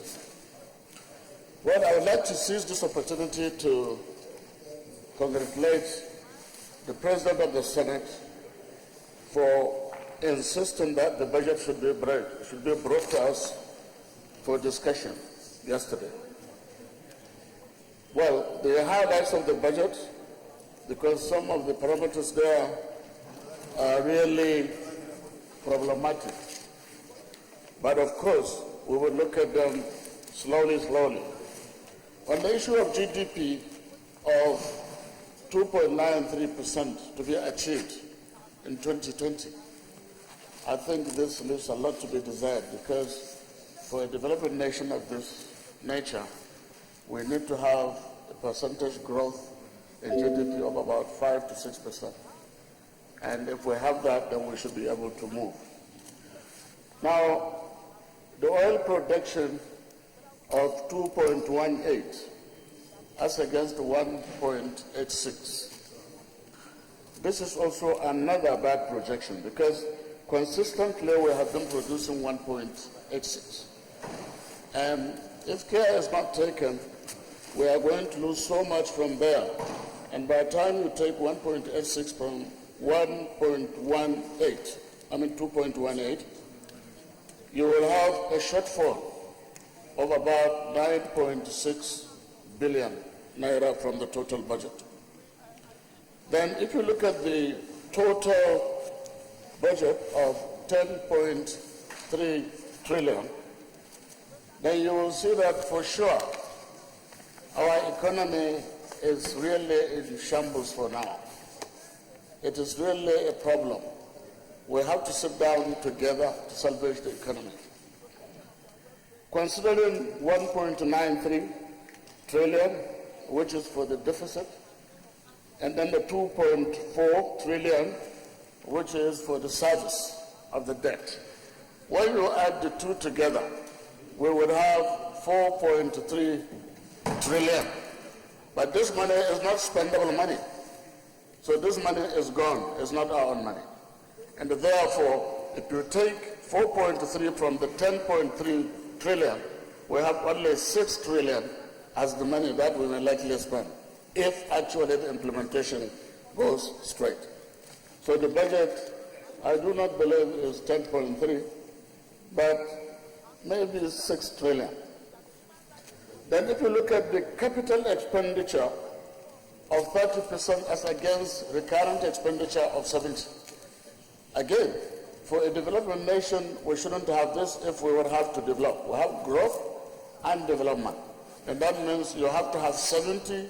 Well, I would like to seize this opportunity to congratulate the President of the Senate for insisting that the budget should be brought to us for discussion yesterday. Well, the highlights of the budget, because some of the parameters there are really problematic. But of course, we will look at them slowly. On the issue of GDP of 2.93% to be achieved in 2020, I think this leaves a lot to be desired, because for a developing nation of this nature, we need to have a percentage growth in GDP of about 5 to 6%. And if we have that, then we should be able to move. Now, the oil production of 2.18 as against 1.86. This is also another bad projection, because consistently we have been producing 1.86. And if care is not taken, we are going to lose so much from there. And by the time you take 1.86 from 2.18, you will have a shortfall of about 9.6 billion naira from the total budget. Then if you look at the total budget of 10.3 trillion, then you will see that for sure our economy is really in shambles for now. It is really a problem. We have to sit down together to salvage the economy. Considering 1.93 trillion, which is for the deficit, and then the 2.4 trillion, which is for the service of the debt. When you add the two together, we would have 4.3 trillion. But this money is not spendable money. So this money is gone, it's not our own money. And therefore, if you take 4.3 from the 10.3 trillion, we have only 6 trillion as the money that we may likely spend, if actually the implementation goes straight. So the budget, I do not believe is 10.3, but maybe 6 trillion. Then if you look at the capital expenditure of 30% as against recurrent expenditure of 70%. Again, for a developing nation, we shouldn't have this if we would have to develop. We have growth and development. And that means you have to have 70,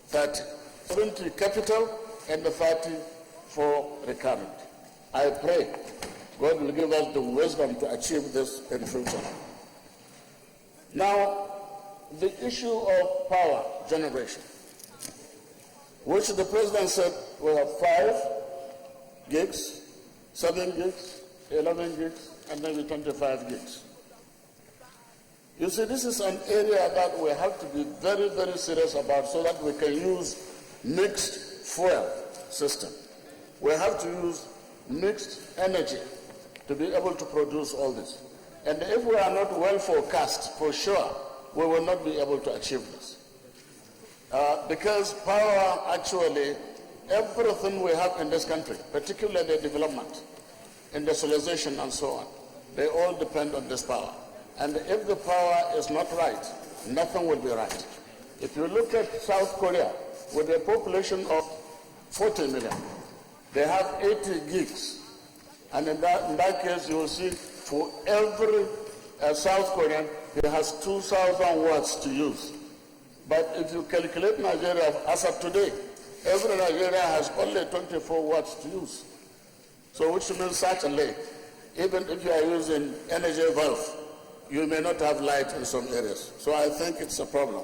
30. 70 capital and the 30 for recurrent. I pray God will give us the wisdom to achieve this in future. Now, the issue of power generation, which the President said we have 5 gigs, 7 gigs, 11 gigs, and maybe 25 gigs. You see, this is an area that we have to be very, very serious about so that we can use mixed fuel system. We have to use mixed energy to be able to produce all this. And if we are not well forecast, for sure, we will not be able to achieve this. Because power, actually, everything we have in this country, particularly development, industrialization and so on, they all depend on this power. And if the power is not right, nothing will be right. If you look at South Korea, with a population of 40 million, They have 80 gigs. And in that case, you will see for every South Korean, he has 2,000 watts to use. But if you calculate Nigeria as of today, every Nigeria has only 24 watts to use. So which means certainly, even if you are using energy valve, you may not have light in some areas. So I think it's a problem.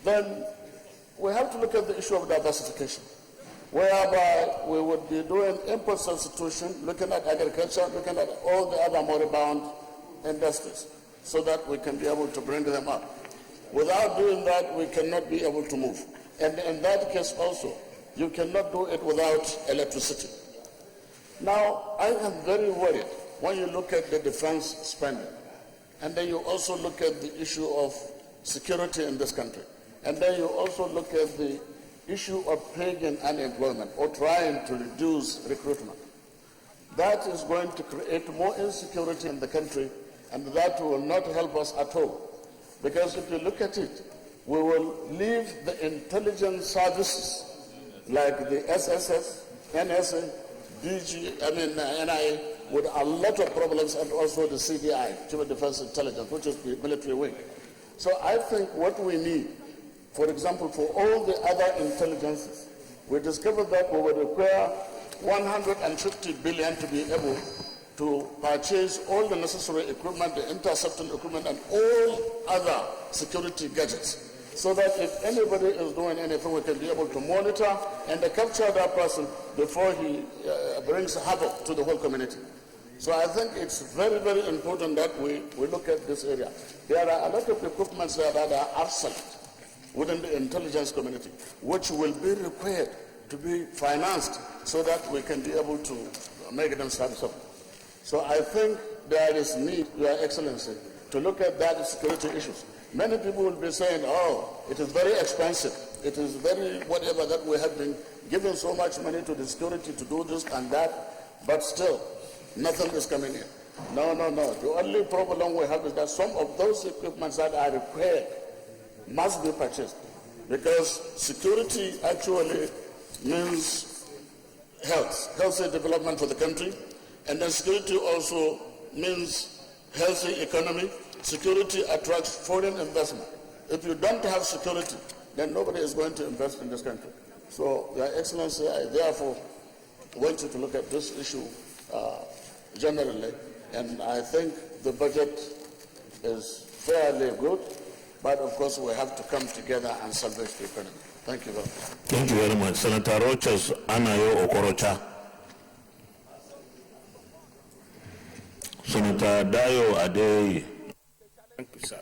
Then we have to look at the issue of diversification, whereby we would be doing import substitution, looking at agriculture, looking at all the other moribund industries, so that we can be able to bring them up. Without doing that, we cannot be able to move. And in that case also, you cannot do it without electricity. Now, I am very worried when you look at the defense spending, and then you also look at the issue of security in this country, and then you also look at the issue of paying unemployment or trying to reduce recruitment. That is going to create more insecurity in the country, and that will not help us at all. Because if you look at it, we will leave the intelligence services like the SSS, NSA, NIA, with a lot of problems, and also the CDI, Civil Defense Intelligence, which is the military wing. So I think what we need, for example, for all the other intelligences, we discovered that we would require 150 billion to be able to purchase all the necessary equipment, the intercepting equipment, and all other security gadgets, so that if anybody is doing anything, we can be able to monitor and capture that person before he brings havoc to the whole community. So I think it's very, very important that we look at this area. There are a lot of equipments that are obsolete within the intelligence community, which will be required to be financed so that we can be able to make them serviceable. So I think there is need, Your Excellency, to look at that security issues. Many people will be saying, oh, it is very expensive. It is very whatever that we have been giving so much money to the security to do this and that, but still, nothing is coming in. No. The only problem we have is that some of those equipments that are required must be purchased, because security actually means healthy development for the country, and then security also means healthy economy. Security attracts foreign investment. If you don't have security, then nobody is going to invest in this country. So, Your Excellency, I therefore want you to look at this issue generally, and I think the budget is fairly good, but of course we have to come together and salvage the economy. Thank you very much. Thank you very much. Senator Rochas Anayo Okorocha. Senator Dayo Adey. Thank you, sir.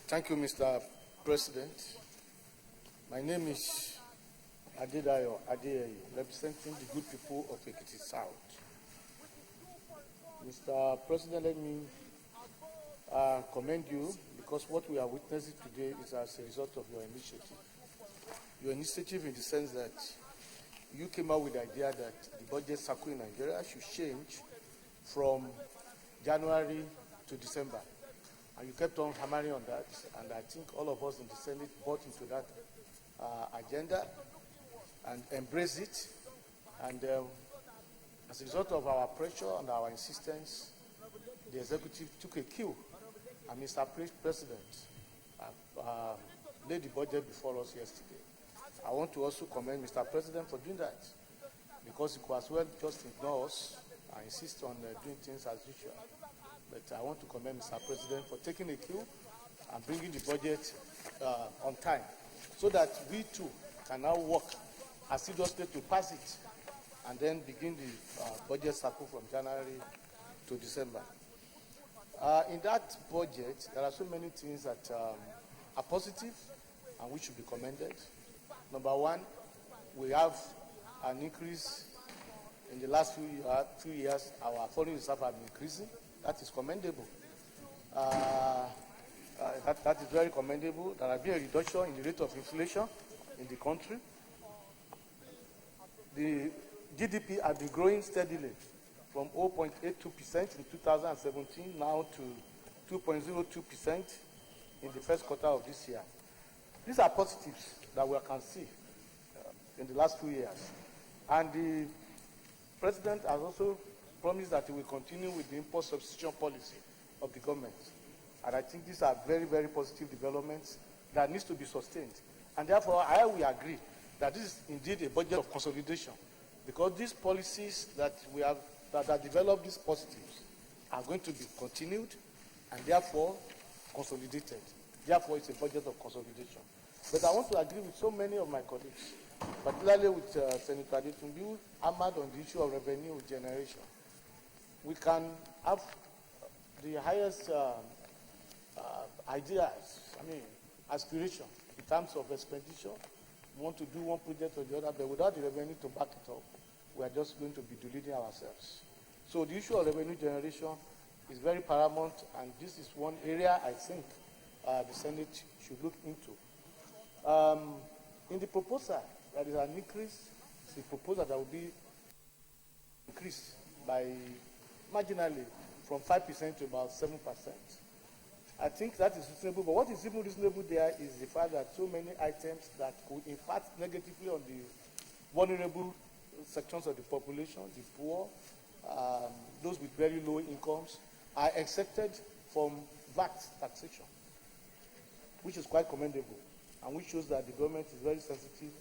Thank you, Mr. President. My name is Adedayo Adeyeye, representing the good people of Ekiti South. Mr. President, let me commend you, because what we are witnessing today is as a result of your initiative. Your initiative in the sense that you came out with the idea that the budget cycle in Nigeria should change from January to December. And you kept on hammering on that, and I think all of us in the Senate bought into that agenda and embraced it. And as a result of our pressure and our insistence, the executive took a cue, and Mr. President laid the budget before us yesterday. I want to also commend Mr. President for doing that, because he could as well just ignore us and insist on doing things as usual. But I want to commend Mr. President for taking a cue and bringing the budget on time, so that we too can now work assiduously to pass it and then begin the budget cycle from January to December. In that budget, there are so many things that are positive and which should be commended. Number one, we have an increase in the last few years. Our foreign reserve have been increasing. That is commendable. That is very commendable. There has been a reduction in the rate of inflation in the country. The GDP has been growing steadily from 0.82% in 2017 now to 2.02% in the first quarter of this year. These are positives that we can see in the last few years. And the President has also promised that he will continue with the import substitution policy of the government. And I think these are very, very positive developments that needs to be sustained. And therefore, I will agree that this is indeed a budget of consolidation, because these policies that we have that develop these positives are going to be continued and therefore consolidated. Therefore, it's a budget of consolidation. But I want to agree with so many of my colleagues, particularly with Senator Adetunbi, hammered on the issue of revenue generation. We can have the highest ideas, aspiration in terms of expenditure. We want to do one project or the other, but without the revenue to back it up, we are just going to be deluding ourselves. So the issue of revenue generation is very paramount, and this is one area I think the Senate should look into. In the proposal, there is an increase. It's a proposal that will be increased by marginally from 5% to about 7%. I think that is reasonable, but what is even reasonable there is the fact that so many items that could impact negatively on the vulnerable sections of the population, the poor, those with very low incomes, are exempted from VAT taxation, which is quite commendable, and which shows that the government is very sensitive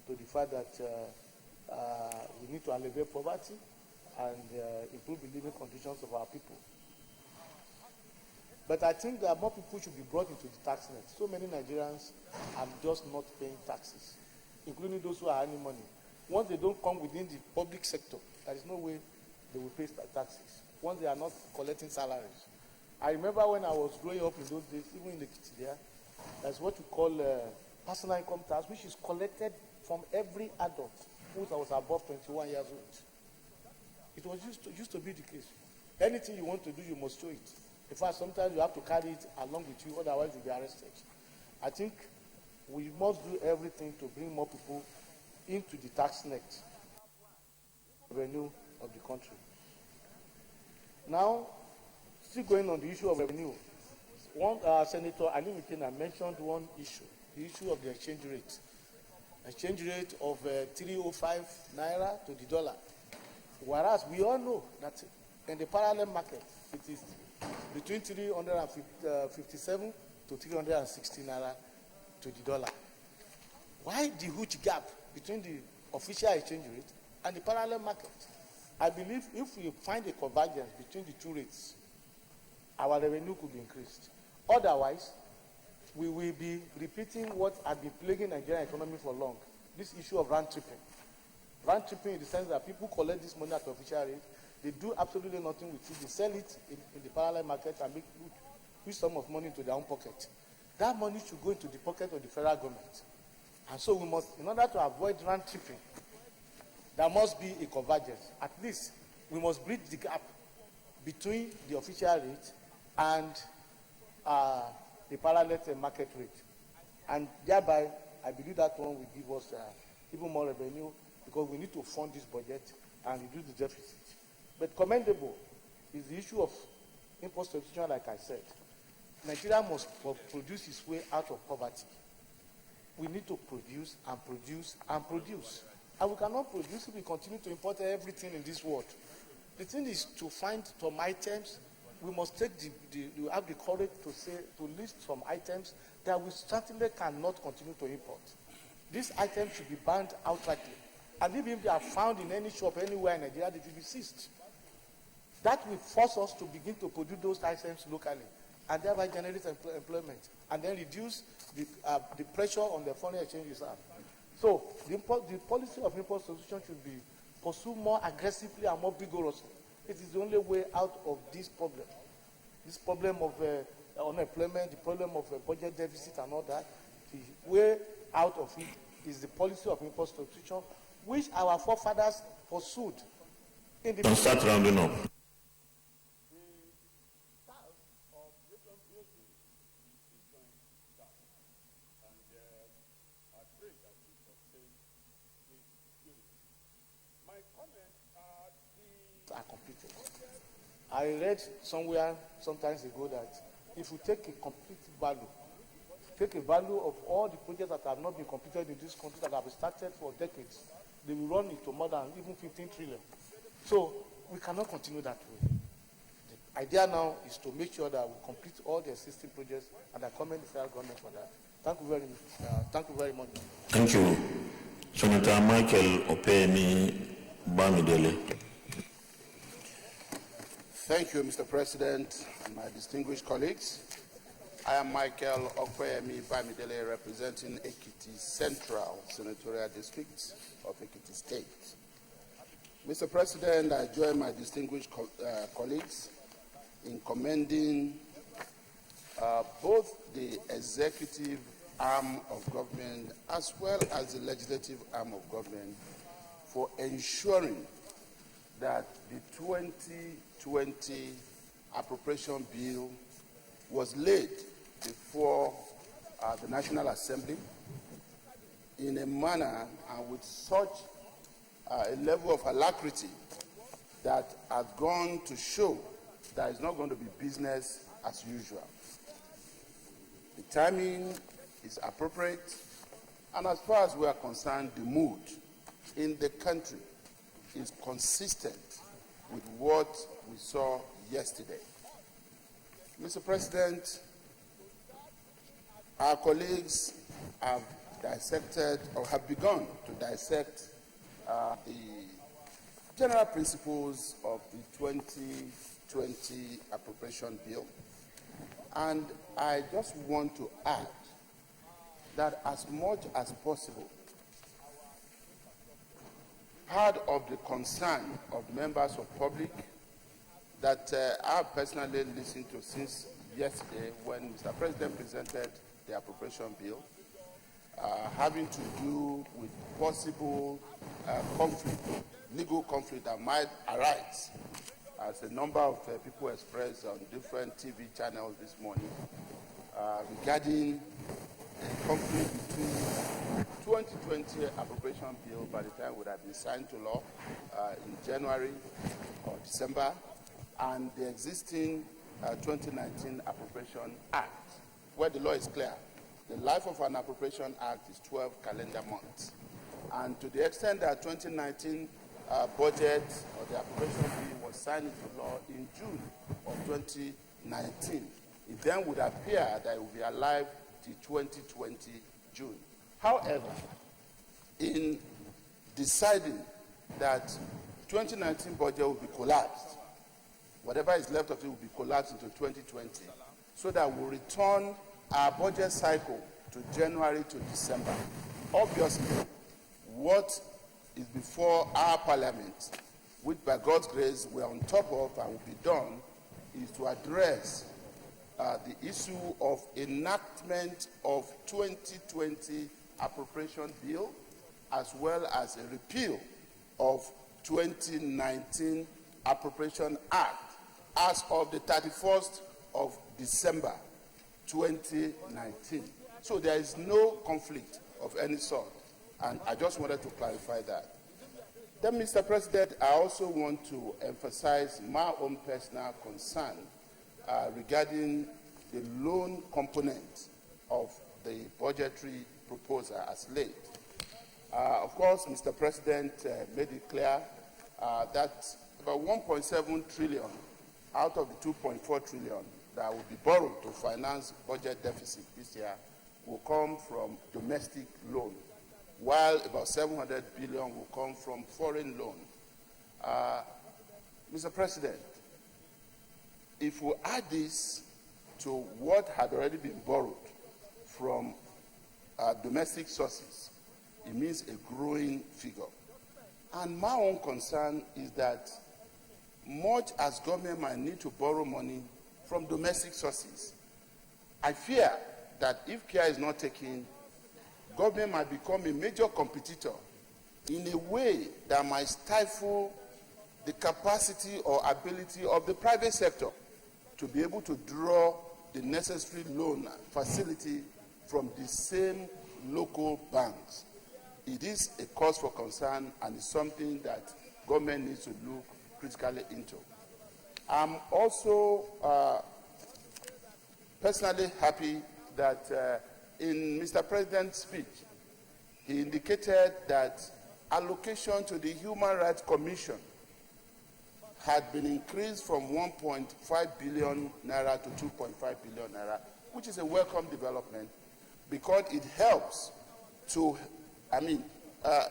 to the fact that we need to alleviate poverty and improve the living conditions of our people. But I think that more people should be brought into the tax net. So many Nigerians are just not paying taxes, including those who are earning money. Once they don't come within the public sector, there is no way they will pay taxes. Once they are not collecting salaries. I remember when I was growing up in those days, even in the Kitidia, there's what you call personal income tax, which is collected from every adult who was above 21 years old. It was used to be the case. Anything you want to do, you must show it. In fact, sometimes you have to carry it along with you, otherwise you'll be arrested. I think we must do everything to bring more people into the tax net revenue of the country. Now, still going on the issue of revenue, Senator Ali Mikena mentioned one issue, the issue of the exchange rate. Exchange rate of 305 naira to the dollar. Whereas we all know that in the parallel market, it is between 357 to 360 naira to the dollar. Why the huge gap between the official exchange rate and the parallel market? I believe if we find a convergence between the two rates, our revenue could be increased. Otherwise, we will be repeating what has been plaguing Nigerian economy for long, this issue of round tripping. Round tripping in the sense that people collect this money at the official rate, they do absolutely nothing with it. They sell it in the parallel market and make huge sum of money into their own pocket. That money should go into the pocket of the federal government. And so we must, in order to avoid round tripping, there must be a convergence. At least we must bridge the gap between the official rate and the parallel market rate. And thereby, I believe that one will give us even more revenue, because we need to fund this budget and reduce the deficit. But commendable is the issue of import substitution, like I said. Nigeria must produce its way out of poverty. We need to produce and produce and produce. And we cannot produce if we continue to import everything in this world. The thing is to find some items. We must take we have the courage to list some items that we certainly cannot continue to import. These items should be banned outrightly. And even if they are found in any shop anywhere in Nigeria, they should be seized. That will force us to begin to produce those items locally, and thereby generate employment, and then reduce the pressure on the foreign exchange reserve. So the policy of import substitution should be pursued more aggressively and more vigorously. It is the only way out of this problem of unemployment, the problem of budget deficit and all that. The way out of it is the policy of import substitution, which our forefathers pursued in the Don't start rounding up. Are completed. I read somewhere sometimes ago that if you take a complete value take a value of all the projects that have not been completed in this country that have been started for decades. They will run it to more than even 15 trillion. So we cannot continue that way. The idea now is to make sure that we complete all the existing projects, and I commend the federal government for that. Thank you very much. Thank you very much. Thank you. Senator Michael Opeyemi Bamidele. Thank you, Mr. President, and my distinguished colleagues. I am Michael Opeyemi Bamidele, representing Ekiti Central Senatorial District of Ekiti State. Mr. President, I join my distinguished colleagues in commending both the executive arm of government as well as the legislative arm of government for ensuring that the 2020 appropriation bill was laid before the National Assembly in a manner and with such a level of alacrity that has gone to show that it's not going to be business as usual. The timing is appropriate, and as far as we are concerned, the mood in the country is consistent with what we saw yesterday. Mr. President, our colleagues have dissected or have begun to dissect the general principles of the 2020 appropriation bill. And I just want to add that as much as possible, part of the concern of members of public that I have personally listened to since yesterday when Mr. President presented the appropriation bill, having to do with possible conflict, legal conflict that might arise, as a number of people expressed on different TV channels this morning, regarding a conflict between 2020 appropriation bill by the time it would have been signed to law in January or December, and the existing 2019 Appropriation Act, where the law is clear. The life of an Appropriation Act is 12 calendar months. And to the extent that 2019 budget or the appropriation bill was signed into law in June of 2019, it then would appear that it will be alive till 2020 June. However, in deciding that 2019 budget will be collapsed, whatever is left of it will be collapsed into 2020, so that we'll return our budget cycle to January to December. Obviously, what is before our parliament, which by God's grace we're on top of and will be done, is to address the issue of enactment of 2020 appropriation bill, as well as a repeal of 2019 Appropriation Act as of the 31st of December 2019. So there is no conflict of any sort, and I just wanted to clarify that. Then, Mr. President, I also want to emphasize my own personal concern regarding the loan component of the budgetary proposal as laid. Of course, Mr. President made it clear that about 1.7 trillion out of the 2.4 trillion that will be borrowed to finance budget deficit this year will come from domestic loan, while about 700 billion will come from foreign loan. Mr. President, if we add this to what had already been borrowed from domestic sources, it means a growing figure. And my own concern is that much as government might need to borrow money from domestic sources, I fear that if care is not taken, government might become a major competitor in a way that might stifle the capacity or ability of the private sector to be able to draw the necessary loan facility from the same local banks. It is a cause for concern, and it's something that government needs to look critically into. I'm also personally happy that in Mr. President's speech, he indicated that allocation to the Human Rights Commission had been increased from 1.5 billion naira to 2.5 billion naira, which is a welcome development because it helps to,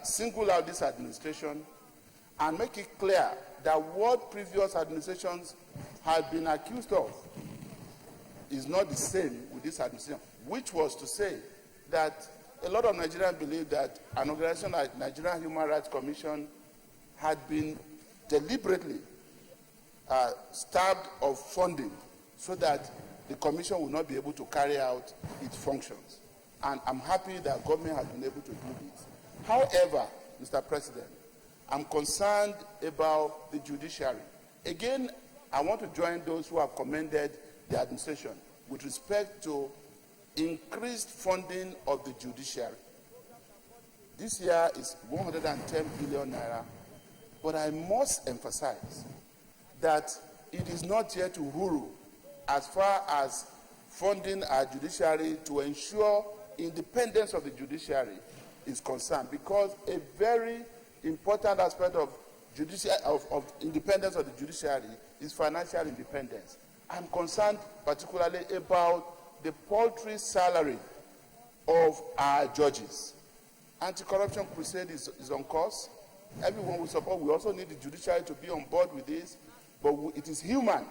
single out this administration and make it clear that what previous administrations had been accused of is not the same with this administration, which was to say that a lot of Nigerians believe that an organization like Nigerian Human Rights Commission had been deliberately starved of funding so that the commission will not be able to carry out its functions. And I'm happy that government has been able to do this. However, Mr. President, I'm concerned about the judiciary. Again, I want to join those who have commended the administration with respect to increased funding of the judiciary. This year is 110 billion naira, but I must emphasize that it is not yet uhuru as far as funding our judiciary to ensure independence of the judiciary is concerned, because a very important aspect of independence of the judiciary is financial independence. I'm concerned particularly about the paltry salary of our judges. Anti-corruption crusade is on course. Everyone will support. We also need the judiciary to be on board with this, but it is human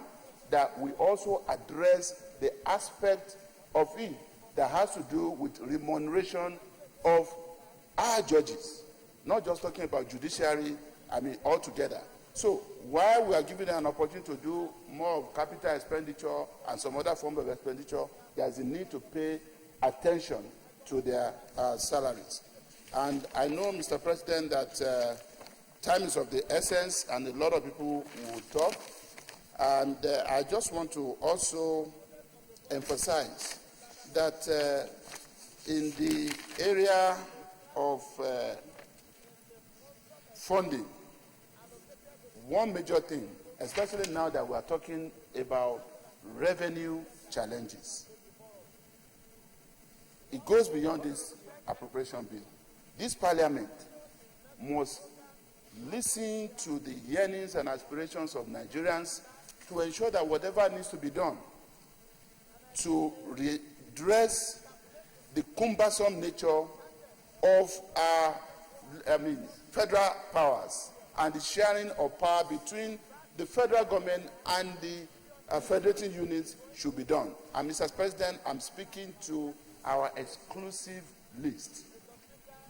that we also address the aspect of it that has to do with remuneration of our judges, not just talking about judiciary, altogether. So while we are giving them an opportunity to do more of capital expenditure and some other form of expenditure, there's a need to pay attention to their salaries. And I know, Mr. President, that time is of the essence and a lot of people will talk. And I just want to also emphasize that in the area of funding, one major thing, especially now that we are talking about revenue challenges, it goes beyond this appropriation bill. This parliament must listen to the yearnings and aspirations of Nigerians to ensure that whatever needs to be done to redress the cumbersome nature of our federal powers and the sharing of power between the federal government and the federating units should be done. And Mr. President, I'm speaking to our exclusive list.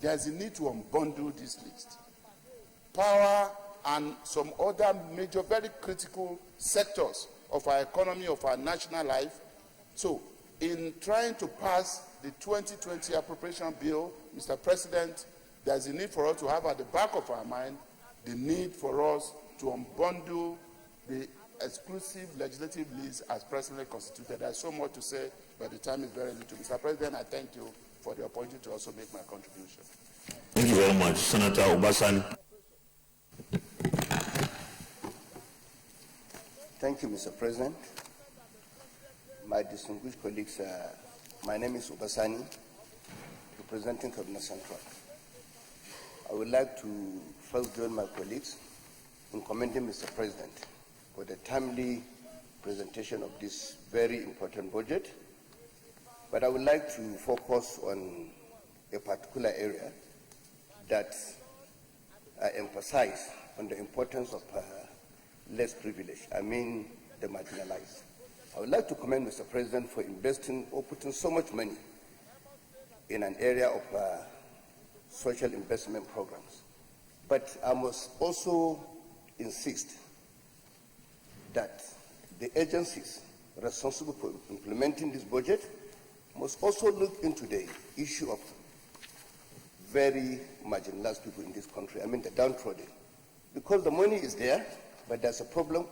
There's a need to unbundle this list. Power and some other major, very critical sectors of our economy, of our national life. So, in trying to pass the 2020 appropriation bill, Mr. President, there's a need for us to have at the back of our mind the need for us to unbundle the exclusive legislative list as presently constituted. There's so much to say, but the time is very little. Mr. President, I thank you for the opportunity to also make my contribution. Thank you very much, Senator Obasan. Thank you, Mr. President. My distinguished colleagues, my name is Obasani, representing Kaduna Central. I would like to first join my colleagues in commending Mr. President for the timely presentation of this very important budget. But I would like to focus on a particular area that I emphasize on the importance of less privileged, the marginalized. I would like to commend Mr. President for investing or putting so much money in an area of social investment programs. But I must also insist that the agencies responsible for implementing this budget must also look into the issue of very marginalized people in this country, the downtrodden. Because the money is there, but there's a problem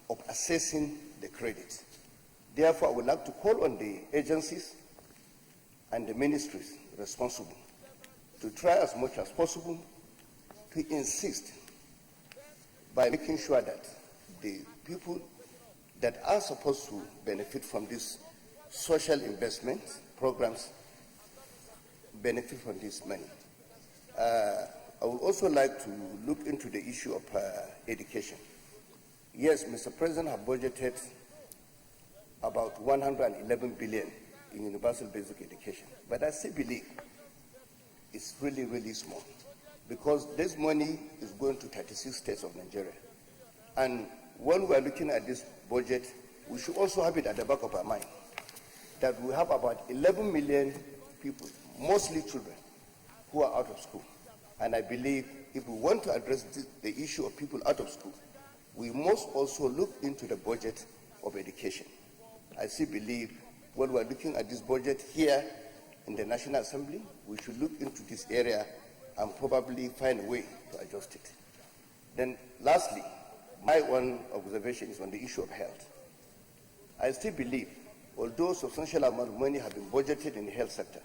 of assessing the credit. Therefore, I would like to call on the agencies and the ministries responsible to try as much as possible to insist by making sure that the people that are supposed to benefit from these social investment programs benefit from this money. I would also like to look into the issue of education. Yes, Mr. President has budgeted about 111 billion in universal basic education, but I still believe it's really, really small because this money is going to 36 states of Nigeria. And when we are looking at this budget, we should also have it at the back of our mind that we have about 11 million people, mostly children, who are out of school. And I believe if we want to address the issue of people out of school, we must also look into the budget of education. I still believe when we're looking at this budget here in the National Assembly, we should look into this area and probably find a way to adjust it. Then lastly, my one observation is on the issue of health. I still believe, although substantial amount of money have been budgeted in the health sector,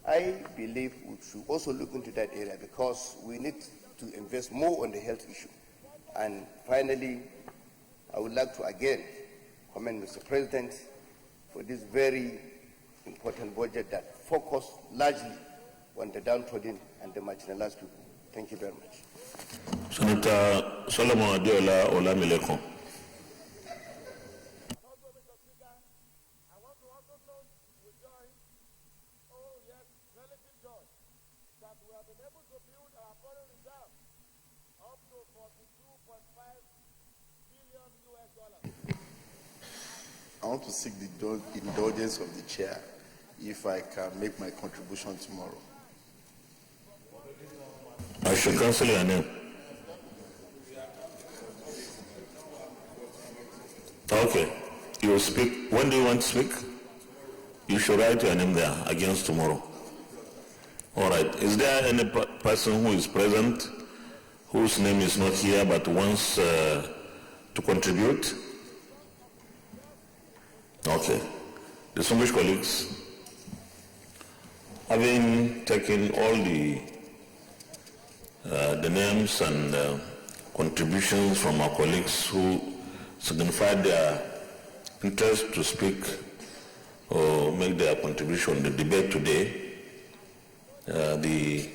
I believe we should also look into that area because we need to invest more on the health issue. And finally, I would like to again commend Mr. President for this very important budget that focuses largely on the downtrodden and the marginalized people. Thank you very much. Senator Solomon Adiola Olamilekon. I want to seek the indulgence of the chair if I can make my contribution tomorrow. I should cancel your name. Okay. You will speak. When do you want to speak? You should write your name there against tomorrow. All right. Is there any person who is present whose name is not here but wants to contribute? Okay. Distinguished colleagues, having taken all the names and contributions from our colleagues who signified their interest to speak or make their contribution in the debate today, the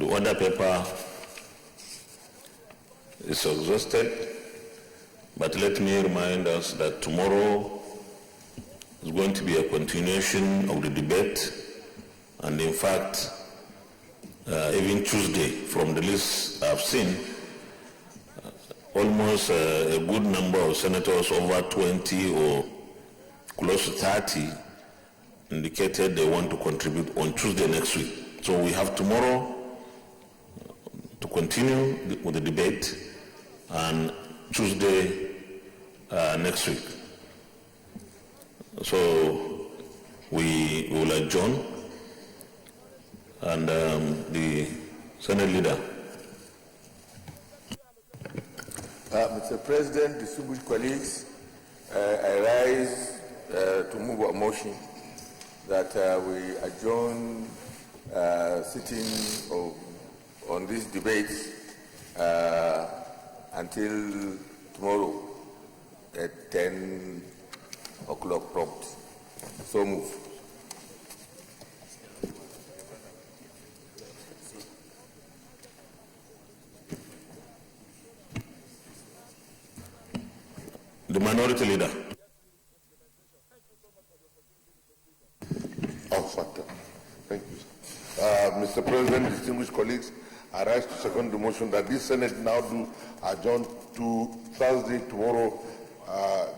order paper is exhausted. But let me remind us that tomorrow is going to be a continuation of the debate, and in fact, even Tuesday, from the list I've seen, almost a good number of senators, over 20 or close to 30, indicated they want to contribute on Tuesday next week. So we have tomorrow to continue with the debate, and Tuesday next week. So we will adjourn, and the Senate leader. Mr. President, distinguished colleagues, I rise to move a motion that we adjourn sitting on this debate until tomorrow at 10 o'clock prompt. So move. The minority leader. Thank you. Mr. President, distinguished colleagues, I rise to second the motion that this Senate now do adjourn to Thursday, tomorrow,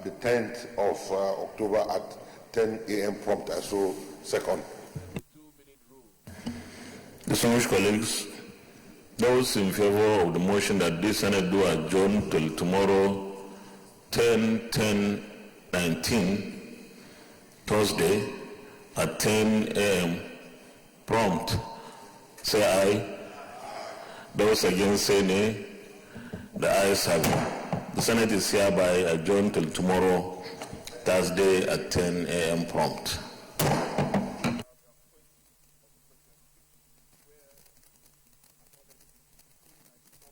the 10th of October at 10 a.m. prompt. I so second. Distinguished colleagues, those in favor of the motion that this Senate do adjourn till tomorrow, 10/10/19, Thursday, at 10 a.m. prompt, say aye. Those against say nay. The ayes have it. The Senate is hereby adjourned till tomorrow, Thursday, at 10 a.m. prompt.